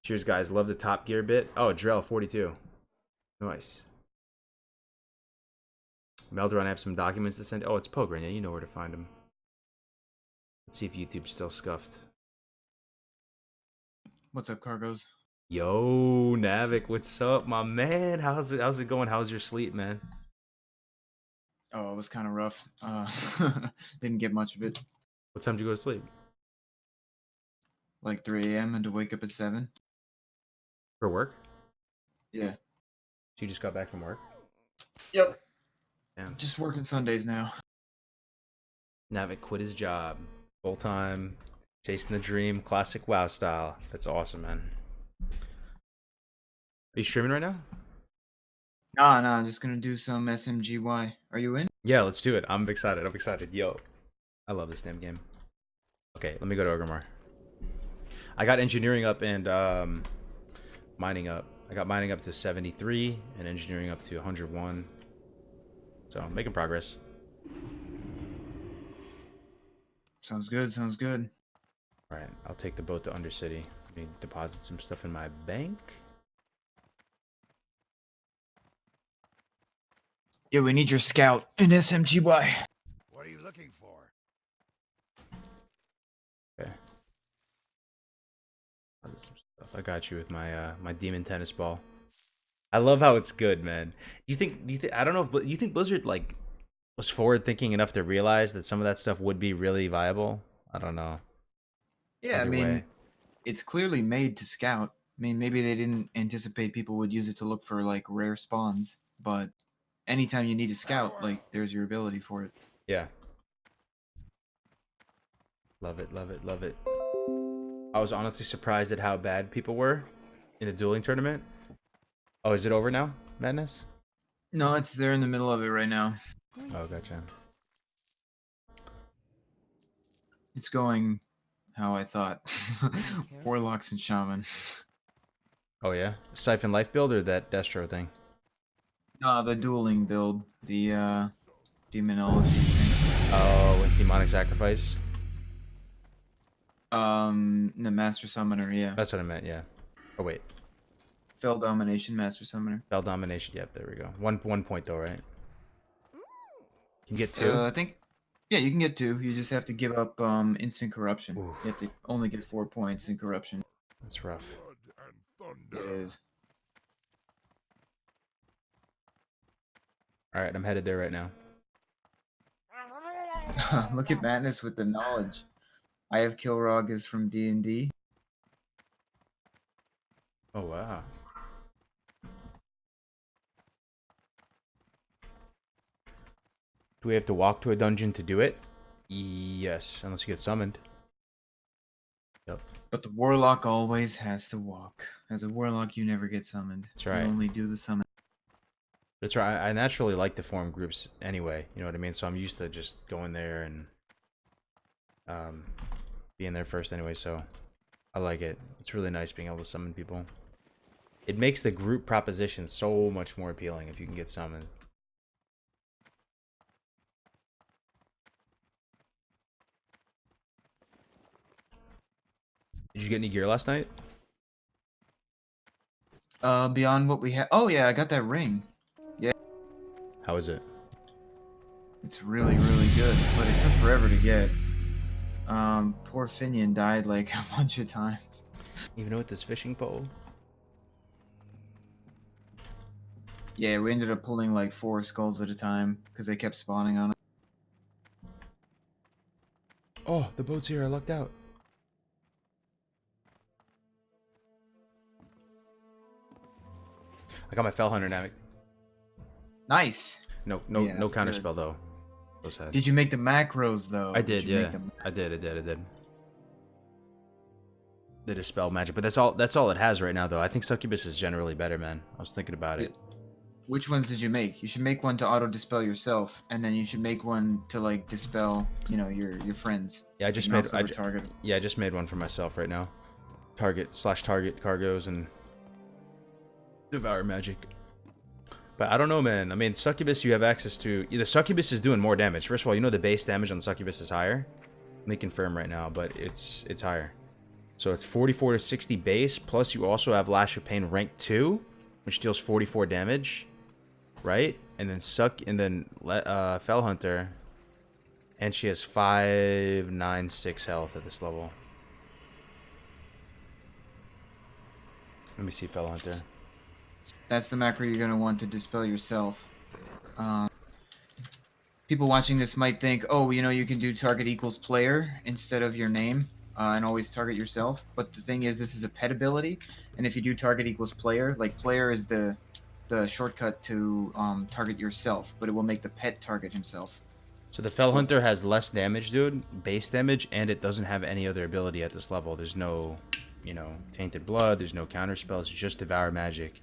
Cheers, guys. Love the Top Gear bit. Oh, Drell, 42. Nice. Melderon, I have some documents to send. Oh, it's Pogren. Yeah, you know where to find him. Let's see if YouTube's still scuffed. What's up, Cargos? Yo, Navac, what's up, my man? How's it going? How's your sleep, man? Oh, it was kind of rough. Didn't get much of it. What time did you go to sleep? Like 3 a.m. and to wake up at 7. For work? Yeah. So you just got back from work? Yep. Damn. Just working Sundays now. Navac quit his job. Full time, chasing the dream, classic WoW style. That's awesome, man. Are you streaming right now? Nah, I'm just gonna do some SMGY. Are you in? Yeah, let's do it. I'm excited. Yo, I love this damn game. Okay, let me go to Orgrimmar. I got engineering up and mining up. I got mining up to 73 and engineering up to 101. So I'm making progress. Sounds good. Sounds good. All right, I'll take the boat to Undercity. Let me deposit some stuff in my bank. Yeah, we need your scout in SMGY. What are you looking for? Okay. Some stuff. I got you with my my demon tennis ball. I love how it's good, man. Do you think I don't know if you think Blizzard like was forward thinking enough to realize that some of that stuff would be really viable? I don't know. Yeah, Either I mean, way. it's clearly made to scout. I mean, maybe they didn't anticipate people would use it to look for like rare spawns, but anytime you need a scout, like there's your ability for it. Yeah. Love it, love it, love it. I was honestly surprised at how bad people were in the dueling tournament. Oh, is it over now, Madness? No, they're in the middle of it right now. Oh, gotcha. It's going how I thought. Warlocks and Shaman. Oh yeah, Siphon Life build or that Destro thing? No, the dueling build. The demonology thing. Oh, with Demonic Sacrifice. The Master Summoner, yeah. That's what I meant. Yeah. Oh wait, Fell Domination Master Summoner. Bell Domination. Yep, there we go. One point though, right? Can you get two? I think, yeah, you can get 2. You just have to give up instant corruption. Oof. You have to only get 4 points in corruption. That's rough. It is. All right, I'm headed there right now. Look at Madness with the knowledge. I have Kilrog is from D&D. Oh wow. Do we have to walk to a dungeon to do it? Yes, unless you get summoned. Yep. But the Warlock always has to walk. As a Warlock, you never get summoned. That's right. You only do the summon. That's right. I naturally like to form groups anyway. You know what I mean? So I'm used to just going there and being there first anyway. So I like it. It's really nice being able to summon people. It makes the group proposition so much more appealing if you can get summoned. Did you get any gear last night? Beyond what we have. Oh yeah, I got that ring. How is it? It's really, really good, but it took forever to get. Poor Finian died like a bunch of times. Even with this fishing pole? Yeah, we ended up pulling like 4 skulls at a time because they kept spawning on it. Oh, the boat's here. I lucked out. I got my Fell Hunter Navac. Nice. No Yeah, counter good. spell though. Those had. Did you make the macros though? I did, you yeah. make them? I did. the dispel magic, but that's all it has right now though. I think succubus is generally better, man. I was thinking about it. Which ones did you make? You should make one to auto dispel yourself, and then you should make one to like dispel, you know, your friends. Yeah, I just Mouse made over target. yeah, I just made one for myself right now. Target cargos and devour magic. But I don't know, man. I mean, succubus you have access to. The succubus is doing more damage. First of all, you know the base damage on succubus is higher. Let me confirm right now, but it's higher. So it's 44 to 60 base, plus you also have Lash of Pain rank 2, which deals 44 damage, right? And then Fell Hunter, and she has 596 health at this level. Let me see Fell Hunter. That's the macro you're gonna want to dispel yourself. People watching this might think, oh, you know, you can do target equals player instead of your name, and always target yourself. But the thing is, this is a pet ability, and if you do target equals player, like player is the shortcut to target yourself, but it will make the pet target himself. So the Fell Hunter has less damage, dude, base damage, and it doesn't have any other ability at this level. There's no, you know, Tainted Blood, there's no counter spells, it's just Devour Magic.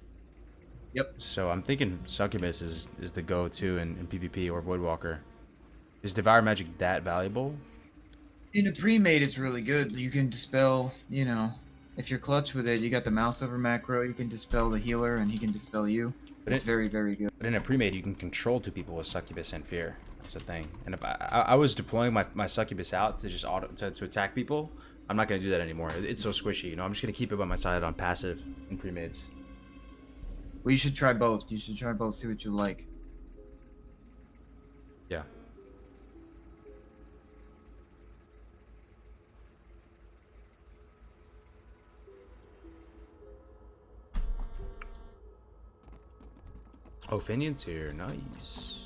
Yep. So I'm thinking Succubus is the go-to in PvP, or Voidwalker. Is Devour Magic that valuable? In a pre-made, it's really good. You can dispel, you know, if you're clutch with it, you got the mouse over macro, you can dispel the healer, and he can dispel you. But It's very, very good. But in a pre-made, you can control two people with Succubus and Fear. That's the thing. And if I was deploying my Succubus out to just to attack people, I'm not going to do that anymore. It's so squishy, you know? I'm just going to keep it by my side on passive in pre-mades. Well, you should try both. You should try both, see what you like. Yeah. Oh, Finion's here. Nice.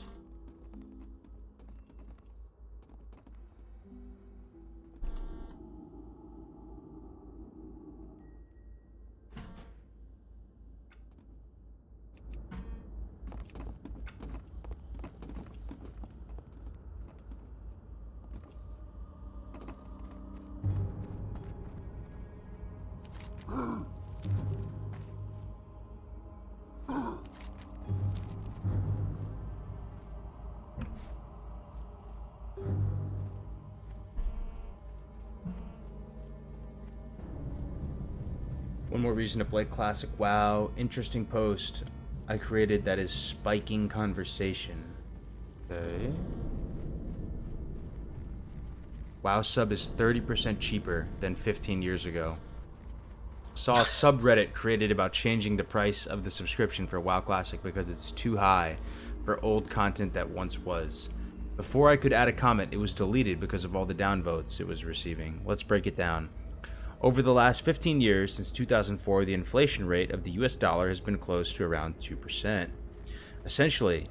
One more reason to play Classic WoW. Interesting post I created that is spiking conversation. Okay. WoW sub is 30% cheaper than 15 years ago. Saw a subreddit created about changing the price of the subscription for WoW Classic because it's too high for old content that once was. Before I could add a comment, it was deleted because of all the downvotes it was receiving. Let's break it down. Over the last 15 years, since 2004, the inflation rate of the US dollar has been close to around 2%. Essentially,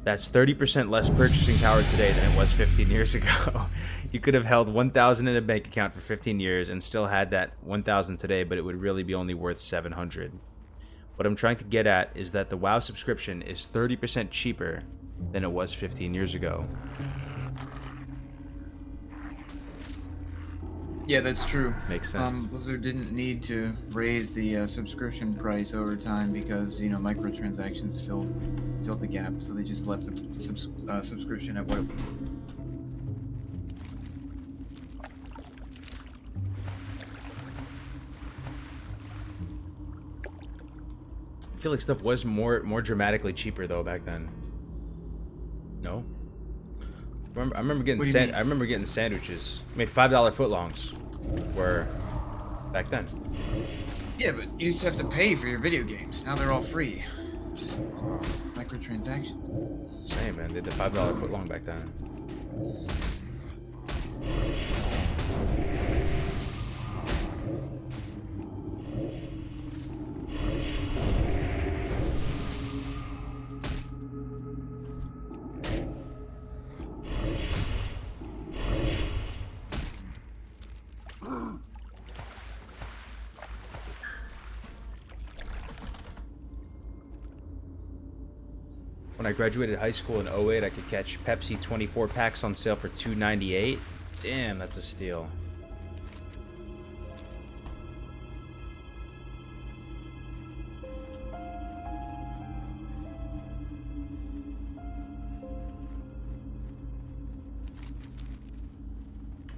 that's 30% less purchasing power today than it was 15 years ago. You could have held 1,000 in a bank account for 15 years and still had that 1,000 today, but it would really be only worth 700. What I'm trying to get at is that the WoW subscription is 30% cheaper than it was 15 years ago. Yeah, that's true. Makes sense. Blizzard didn't need to raise the subscription price over time because, you know, microtransactions filled the gap, so they just left the subscription at what it... I feel like stuff was more dramatically cheaper though back then. No? I remember getting sandwiches. Made $5 footlongs were back then. Yeah, but you used to have to pay for your video games. Now they're all free. Just microtransactions. Same, man. They did $5 footlong back then. When I graduated high school in 08, I could catch Pepsi 24 packs on sale for $2.98. Damn, that's a steal.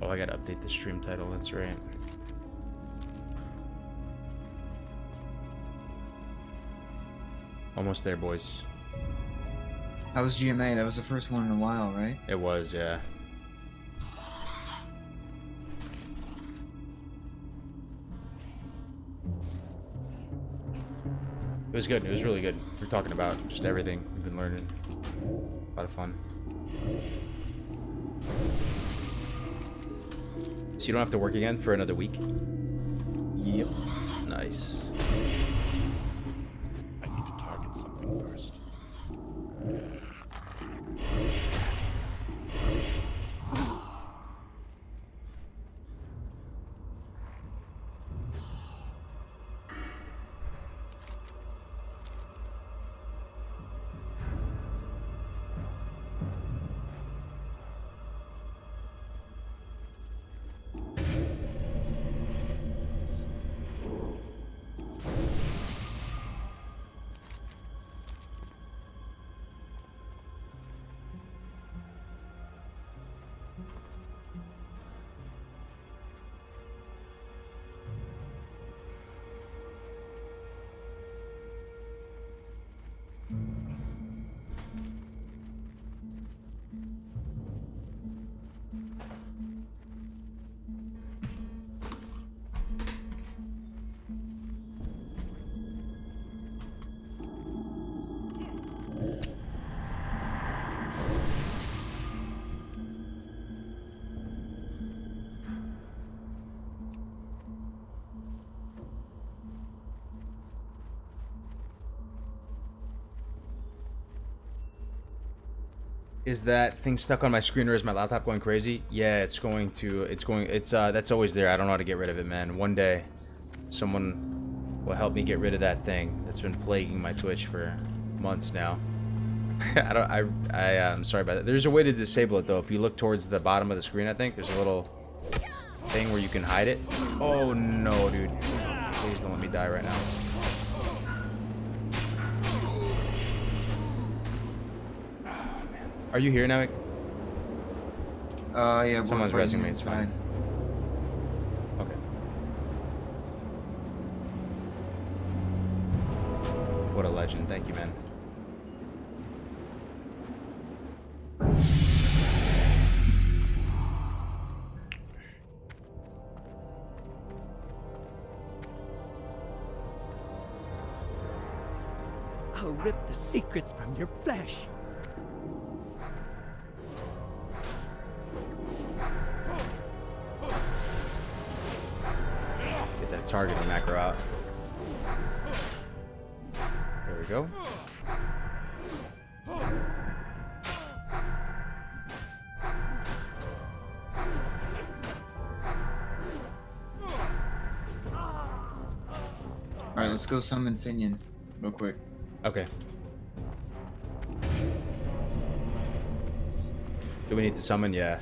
Oh, I gotta update the stream title. That's right. Almost there, boys. How was GMA? That was the first one in a while, right? It was, yeah. It was good. It was really good. We're talking about just everything we've been learning. A lot of fun. So you don't have to work again for another week? Yep. Nice. I need to target something first. Is that thing stuck on my screen or is my laptop going crazy? Yeah, it's that's always there. I don't know how to get rid of it, man. One day, someone will help me get rid of that thing that's been plaguing my Twitch for months now. I'm sorry about that. There's a way to disable it, though. If you look towards the bottom of the screen, I think, there's a little thing where you can hide it. Oh, no, dude. Please don't let me die right now. Are you here, Navac? Yeah. Someone's we're resing fighting me, it's fine. inside. Okay. What a legend. Thank you, man. I'll rip the secrets from your flesh. Get that targeting macro out. There we go. Alright, let's go summon Finian real quick. Okay. Do we need to summon? Yeah.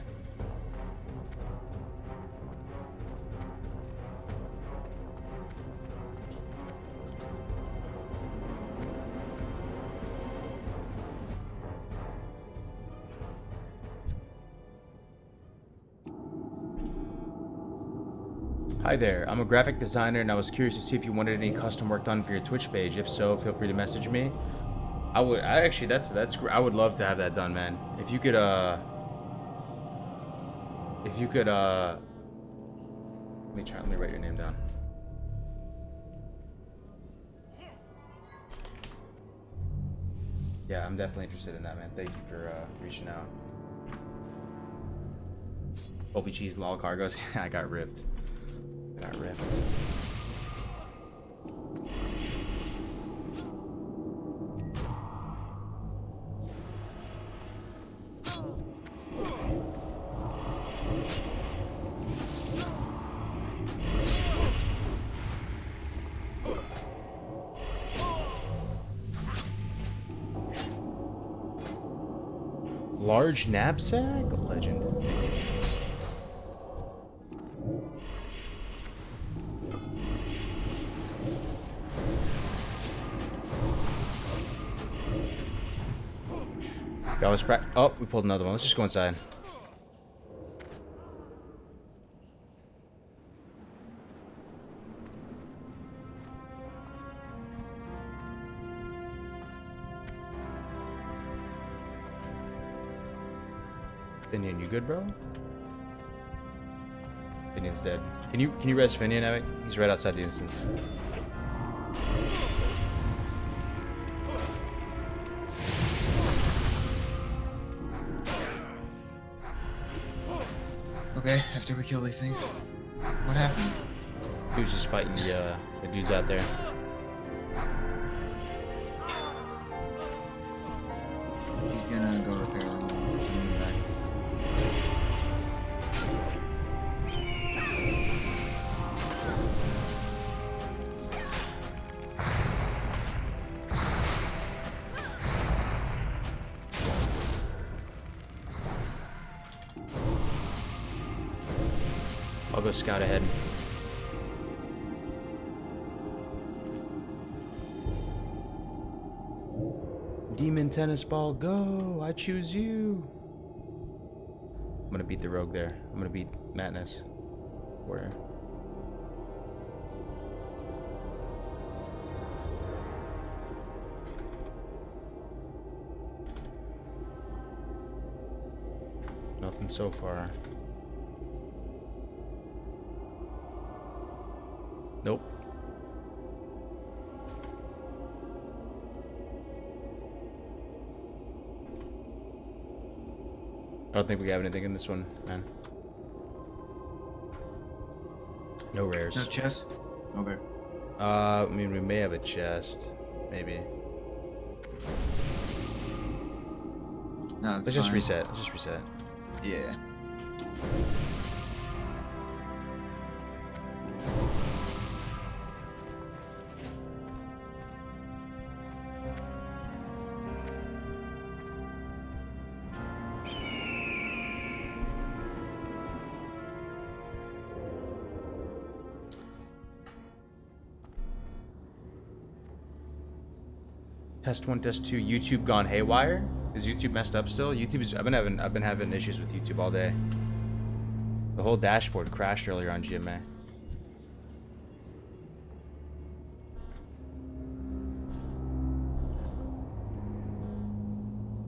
Hi there, I'm a graphic designer and I was curious to see if you wanted any custom work done for your Twitch page. If so, feel free to message me. I would love to have that done, man. If you could let me write your name down. Yeah, I'm definitely interested in that, man. Thank you for reaching out. Obie Cheese Lol Cargos. I got ripped. Got ripped. Large knapsack? Legend. That was oh, we pulled another one. Let's just go inside. Finian, you good, bro? Finian's dead. Can you res Finian, Navac? He's right outside the instance. Okay, after we kill these things, what happened? He was just fighting the dudes out there. He's gonna go repair them. Send them back. I'll go scout ahead. Demon tennis ball, go! I choose you. I'm gonna beat the rogue there. I'm gonna beat Madness. Where? Nothing so far. Nope. I don't think we have anything in this one, man. No rares. No chest? Okay. I mean, we may have a chest. Maybe. No, it's Let's just fine. reset. Let's just reset. Yeah. Test 1, test 2. YouTube gone haywire? Is YouTube messed up still? I've been having issues with YouTube all day. The whole dashboard crashed earlier on GMA.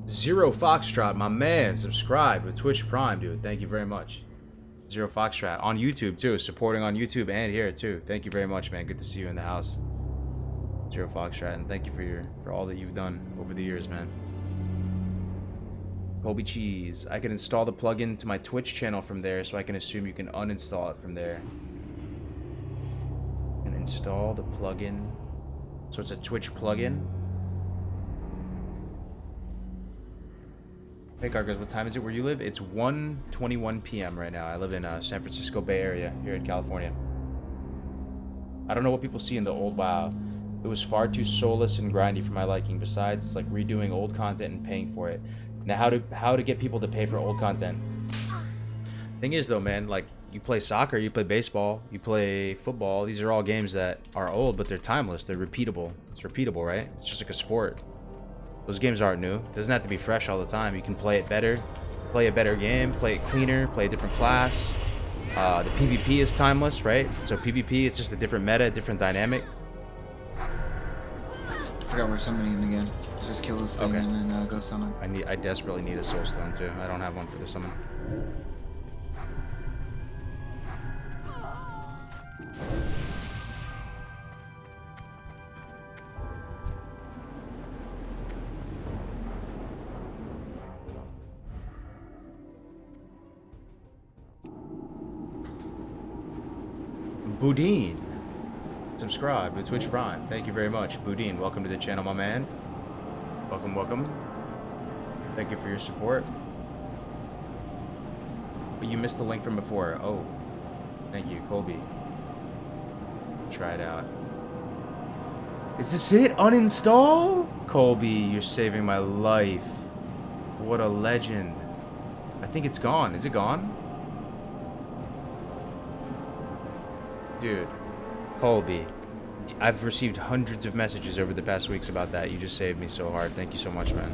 Zero Foxtrot, my man, subscribe with Twitch Prime, dude. Thank you very much. Zero Foxtrot on YouTube too, supporting on YouTube and here too. Thank you very much, man. Good to see you in the house. Zero Foxtrot, and thank you for all that you've done over the years, man. Colby Cheese. I can install the plugin to my Twitch channel from there, so I can assume you can uninstall it from there. And install the plugin. So it's a Twitch plugin. Hey Gargos, what time is it where you live? It's 1:21 p.m. right now. I live in San Francisco Bay Area here in California. I don't know what people see in the old WoW. It was far too soulless and grindy for my liking. Besides, it's like redoing old content and paying for it. Now, how to get people to pay for old content? Thing is, though, man, like you play soccer, you play baseball, you play football. These are all games that are old, but they're timeless. They're repeatable. It's repeatable, right? It's just like a sport. Those games aren't new. It doesn't have to be fresh all the time. You can play it better, play a better game, play it cleaner, play a different class. The PvP is timeless, right? So PvP, it's just a different meta, different dynamic. I forgot we're summoning him again. Just kill this thing Okay. and then go summon. I desperately need a soul stone too. I don't have one for the summon. Boudin. Subscribe to Twitch Prime. Thank you very much. Boudin, welcome to the channel, my man. Welcome, welcome. Thank you for your support. But you missed the link from before. Oh. Thank you, Colby. Try it out. Is this it? Uninstall? Colby, you're saving my life. What a legend. I think it's gone. Is it gone? Dude. Colby, I've received hundreds of messages over the past weeks about that. You just saved me so hard. Thank you so much, man.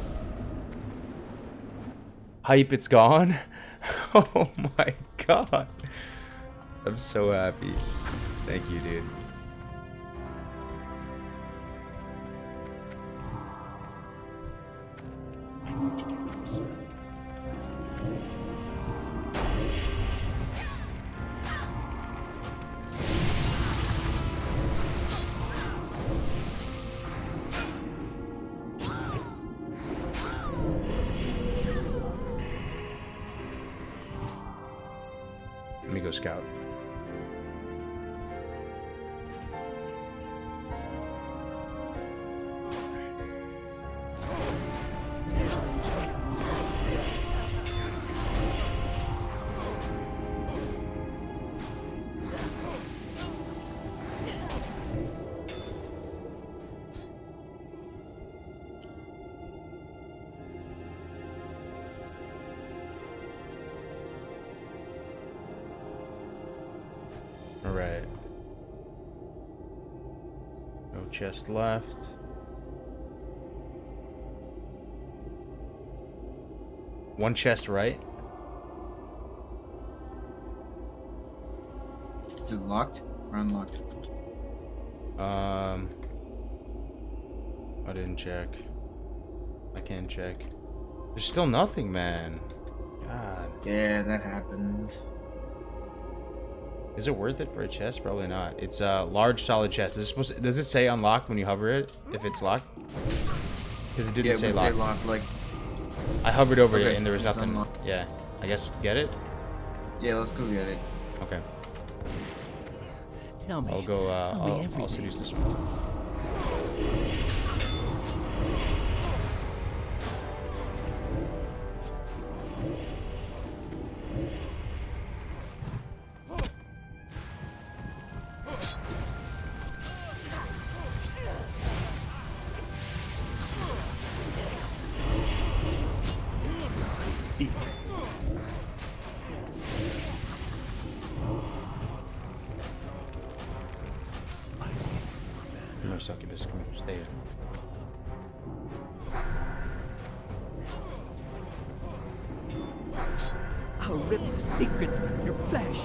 Hype, it's gone? Oh my god. I'm so happy. Thank you, dude. I need to get closer. go scout. Alright. No chest left. One chest right. Is it locked or unlocked? I didn't check. I can't check. There's still nothing, man. God. Yeah, that happens. Is it worth it for a chest? Probably not. It's a large solid chest. Is it supposed to, does it say unlocked when you hover it? If it's locked? Because it didn't Yeah, it say would locked. say locked, like, I hovered over Okay, it and there was it's nothing. unlocked. Yeah. I guess get it? yeah, let's go get it. Okay. Tell me. I'll go, Tell me I'll everything. seduce this one. Secrets. No succubus, come here, stay here. I'll rip the secrets from your flesh.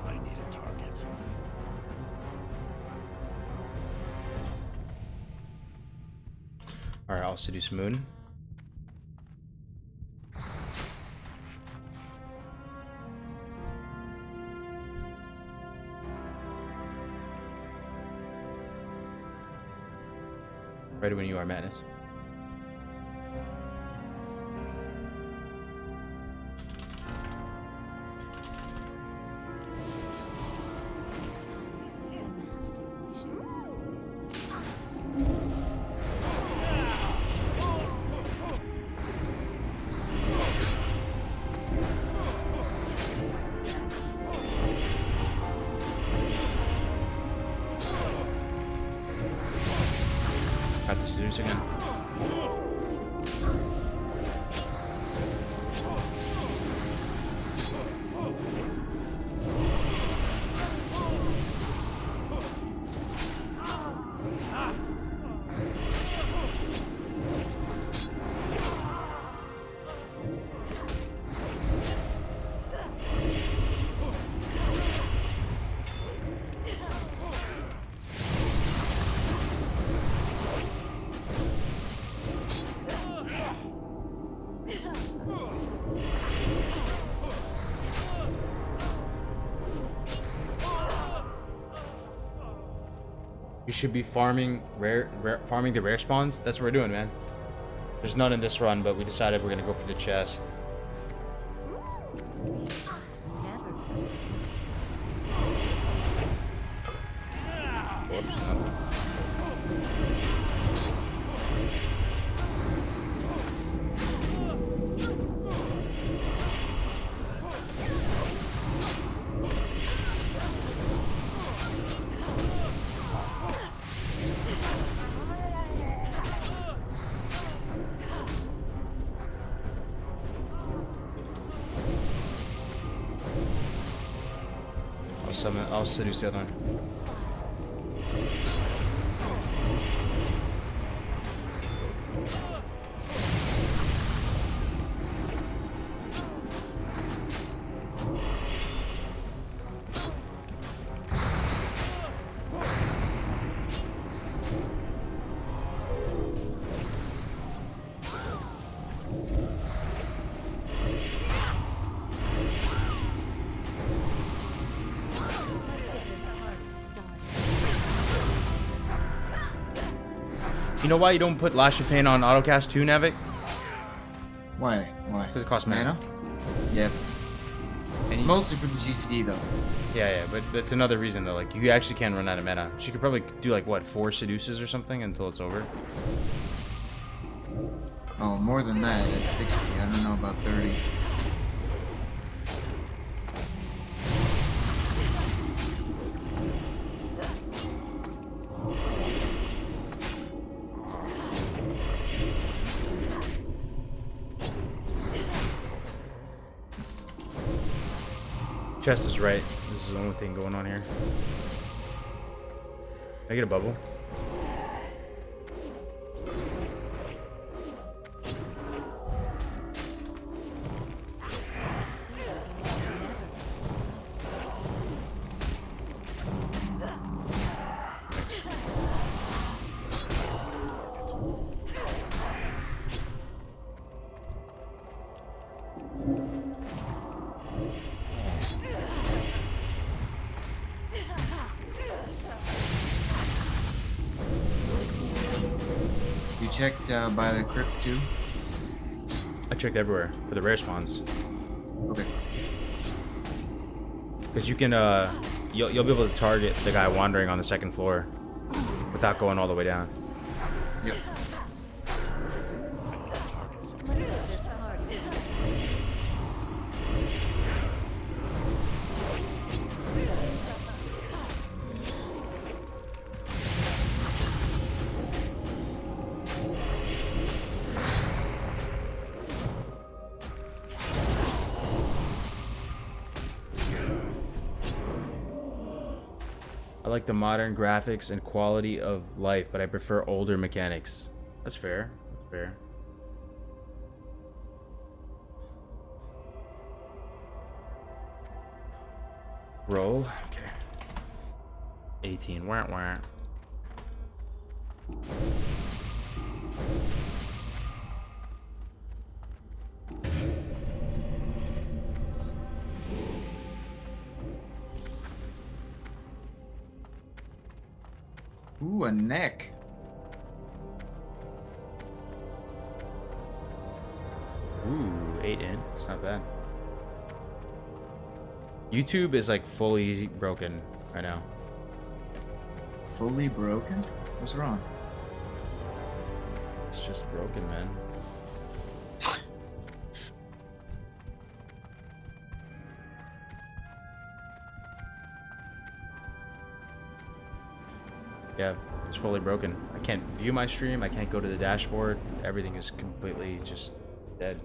I need a target. Alright, I'll seduce Moon. Ready when you are, Madness. Got the Zeus again. You should be farming farming the rare spawns. That's what we're doing, man. There's none in this run, but we decided we're gonna go for the chest. Whoops, no. I'll seduce the other one. You know why you don't put Lash of Pain on autocast too, Navac? Why? Why? Because it costs mana. Yeah. And It's you, mostly for the GCD though. yeah, but that's another reason though. Like you actually can run out of mana. She could probably do like what 4 seduces or something until it's over. Oh, more than that at 60. I don't know about 30. Chest is right. This is the only thing going on here. Can I get a bubble? You checked by the crypt too? I checked everywhere for the rare spawns. Okay. Because you can, you'll be able to target the guy wandering on the 2nd floor without going all the way down. Yep. I like the modern graphics and quality of life, but I prefer older mechanics. That's fair. That's fair. Roll. Okay. 18. Wah, wah. Ooh, a neck. Ooh, 8 in. It's not bad. YouTube is like fully broken right now. Fully broken? What's wrong? It's just broken, man. Yeah, it's fully broken. I can't view my stream. I can't go to the dashboard. Everything is completely just dead.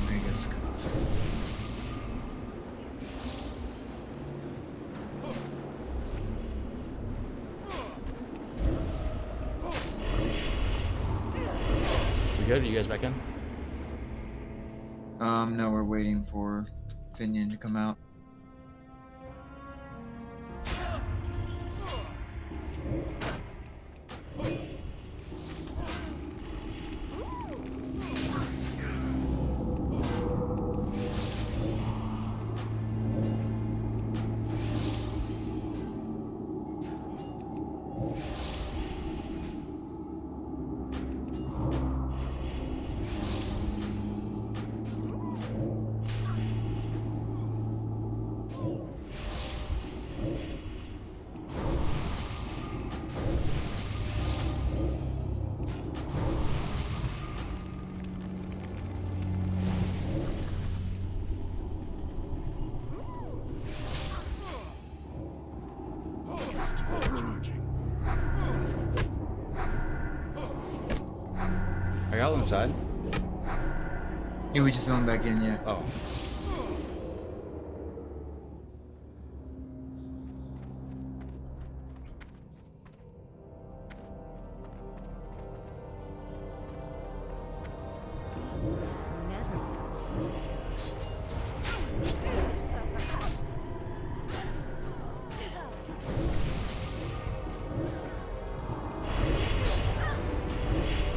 Omega scuffed. We good? Are you guys back in? No, we're waiting for Finian to come out. Are y'all inside? Yeah, we just went back in, yeah. Oh.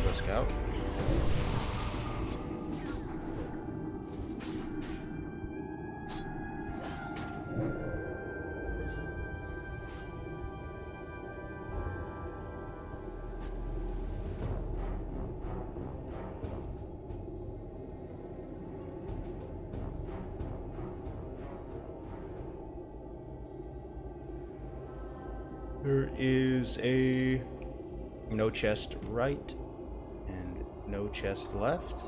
Go scout. There is a no chest right and no chest left.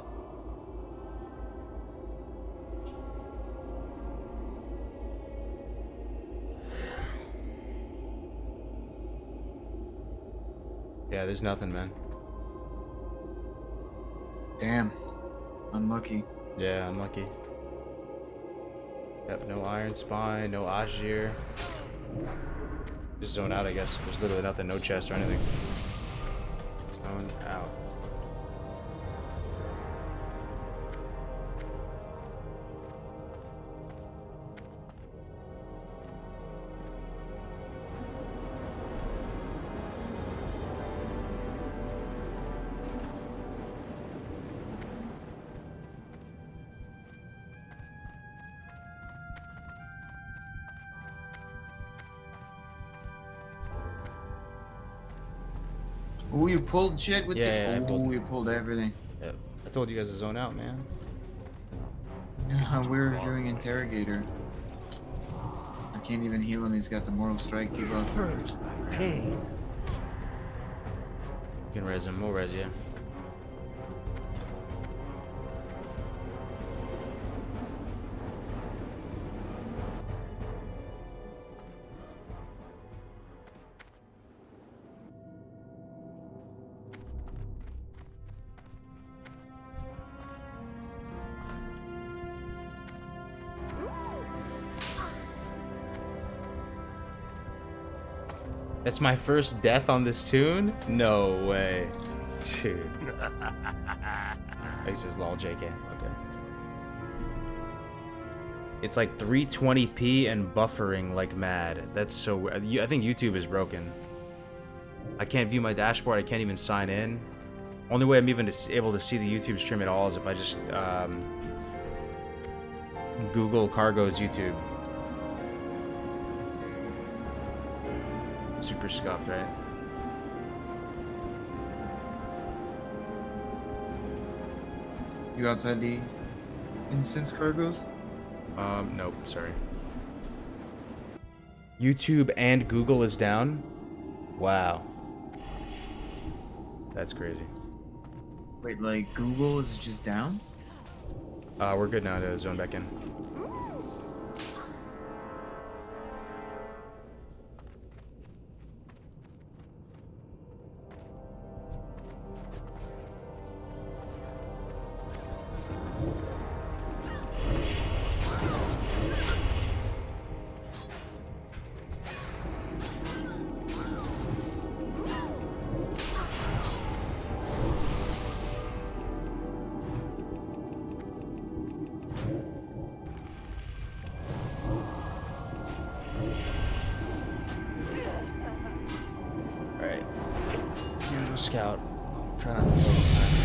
Yeah, there's nothing, man. Damn. Unlucky. Yeah, unlucky. Yep, no iron spine, no Azir. Just zone out, I guess. There's literally nothing, no chest or anything. Zone out. Ooh, you pulled shit with Yeah, I the. pulled- Ooh, you pulled everything. Yep. I told you guys to zone out, man. We were doing interrogator. I can't even heal him. He's got the mortal strike debuff. Purge my pain. You can res him, we'll res you. That's my first death on this tune? No way. Dude. He says lol JK. Okay. It's like 320p and buffering like mad. That's so... I think YouTube is broken. I can't view my dashboard. I can't even sign in. Only way I'm even able to see the YouTube stream at all is if I just Google Cargo's YouTube. Super scuffed, right? You outside the instance cargoes? Nope, sorry. YouTube and Google is down? Wow. That's crazy. Wait, like Google is just down? We're good now to zone back in. Alright. Usual scout. Try not to blow this time.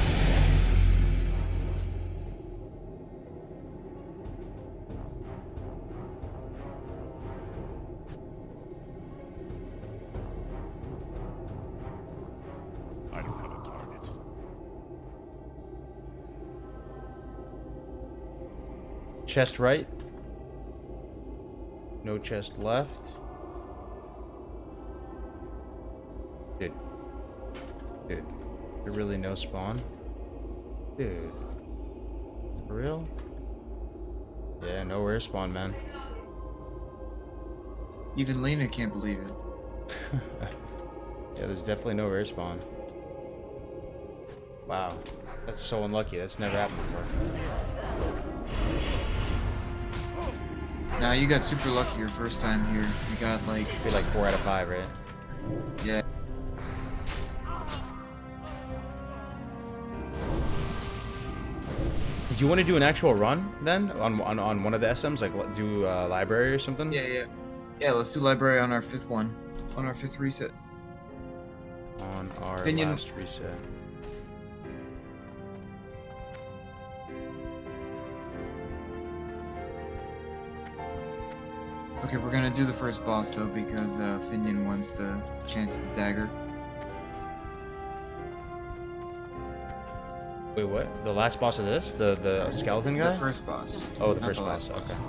I don't have a target. Chest right. No chest left. Dude. Dude. There really no spawn? Dude. For real? Yeah, no rare spawn, man. Even Lena can't believe it. Yeah, there's definitely no rare spawn. Wow. That's so unlucky. That's never happened before. Nah, you got super lucky your first time here. You got like, Be like 4 out of 5, right? yeah. Do you want to do an actual run then on one of the SMs, like do library or something? Yeah. Yeah, let's do library on our fifth one. On our fifth reset. On our Opinion- last reset. Okay, we're gonna do the first boss though because Finian wants the chance at the dagger. Wait, what? The last boss of this? The skeleton guy? The first boss. Oh, the not first last boss. Okay.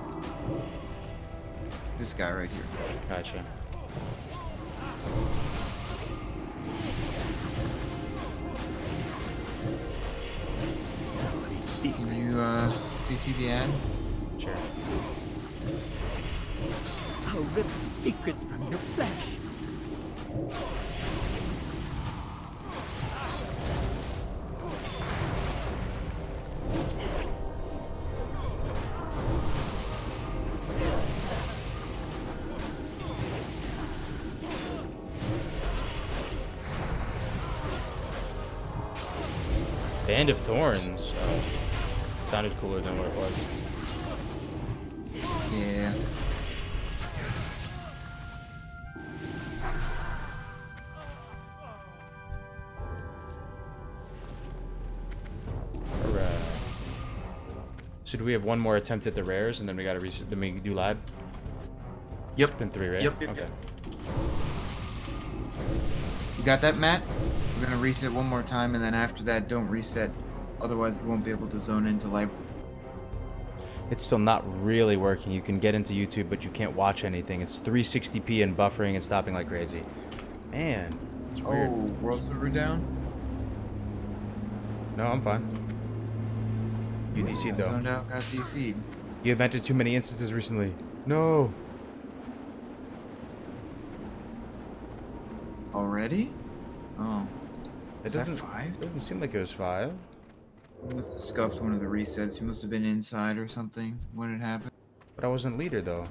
This guy right here. Gotcha. Do you see the ad? Sure. I'll rip the secrets from your flesh. Band of Thorns. Oh, sounded cooler than what it was. Yeah. Alright. So do we have one more attempt at the rares, and then we gotta reset? Then we do lab. Yep. It's been 3, right? Yep. Okay. You got that, Matt? We're gonna reset one more time, and then after that, don't reset. Otherwise, we won't be able to zone into live. It's still not really working. You can get into YouTube, but you can't watch anything. It's 360p and buffering and stopping like crazy. Man, it's weird. Oh, world server down? No, I'm fine. You DC'd though. Zoned out, got DC'd. You have entered too many instances recently. No. Already? Oh. It Is that doesn't 5? It doesn't seem like it was 5. He must have scuffed one of the resets. He must have been inside or something when it happened. But I wasn't leader though.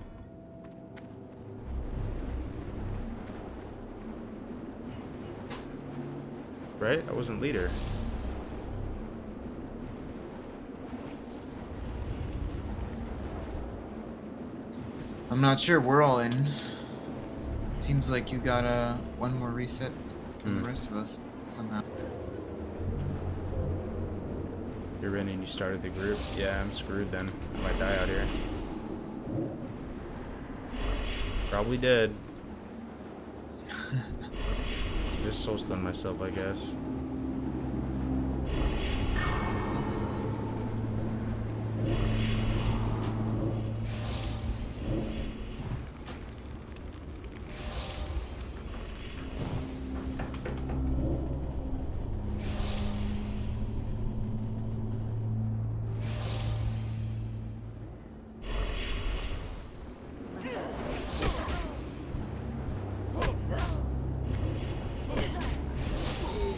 Right? I wasn't leader. I'm not sure. We're all in. Seems like you got one more reset than the rest of us somehow. You're in and you started the group. Yeah, I'm screwed then. I might die out here. Probably dead. Just soul stun myself, I guess.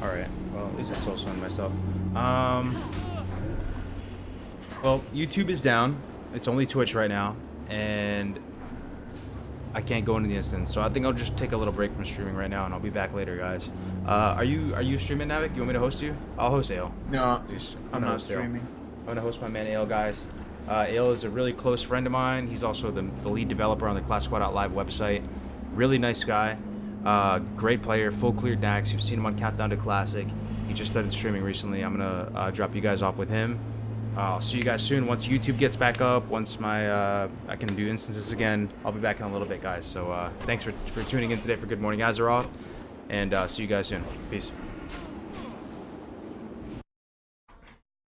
Alright, well, at least I soul stun myself. Well, YouTube is down. It's only Twitch right now, and I can't go into the instance, so I think I'll just take a little break from streaming right now, and I'll be back later, guys. Are you streaming, Navac? You want me to host you? I'll host Ale. No, Please. I'm gonna not host Ale. streaming. I'm gonna host my man Ale, guys. Ale is a really close friend of mine. He's also the lead developer on the Class Squad Out Live website. Really nice guy. Great player, full cleared Nax. You've seen him on Countdown to Classic. He just started streaming recently. I'm gonna drop you guys off with him. I'll see you guys soon once YouTube gets back up. Once my I can do instances again. I'll be back in a little bit, guys. So thanks for tuning in today for Good Morning Azeroth, and see you guys soon. Peace.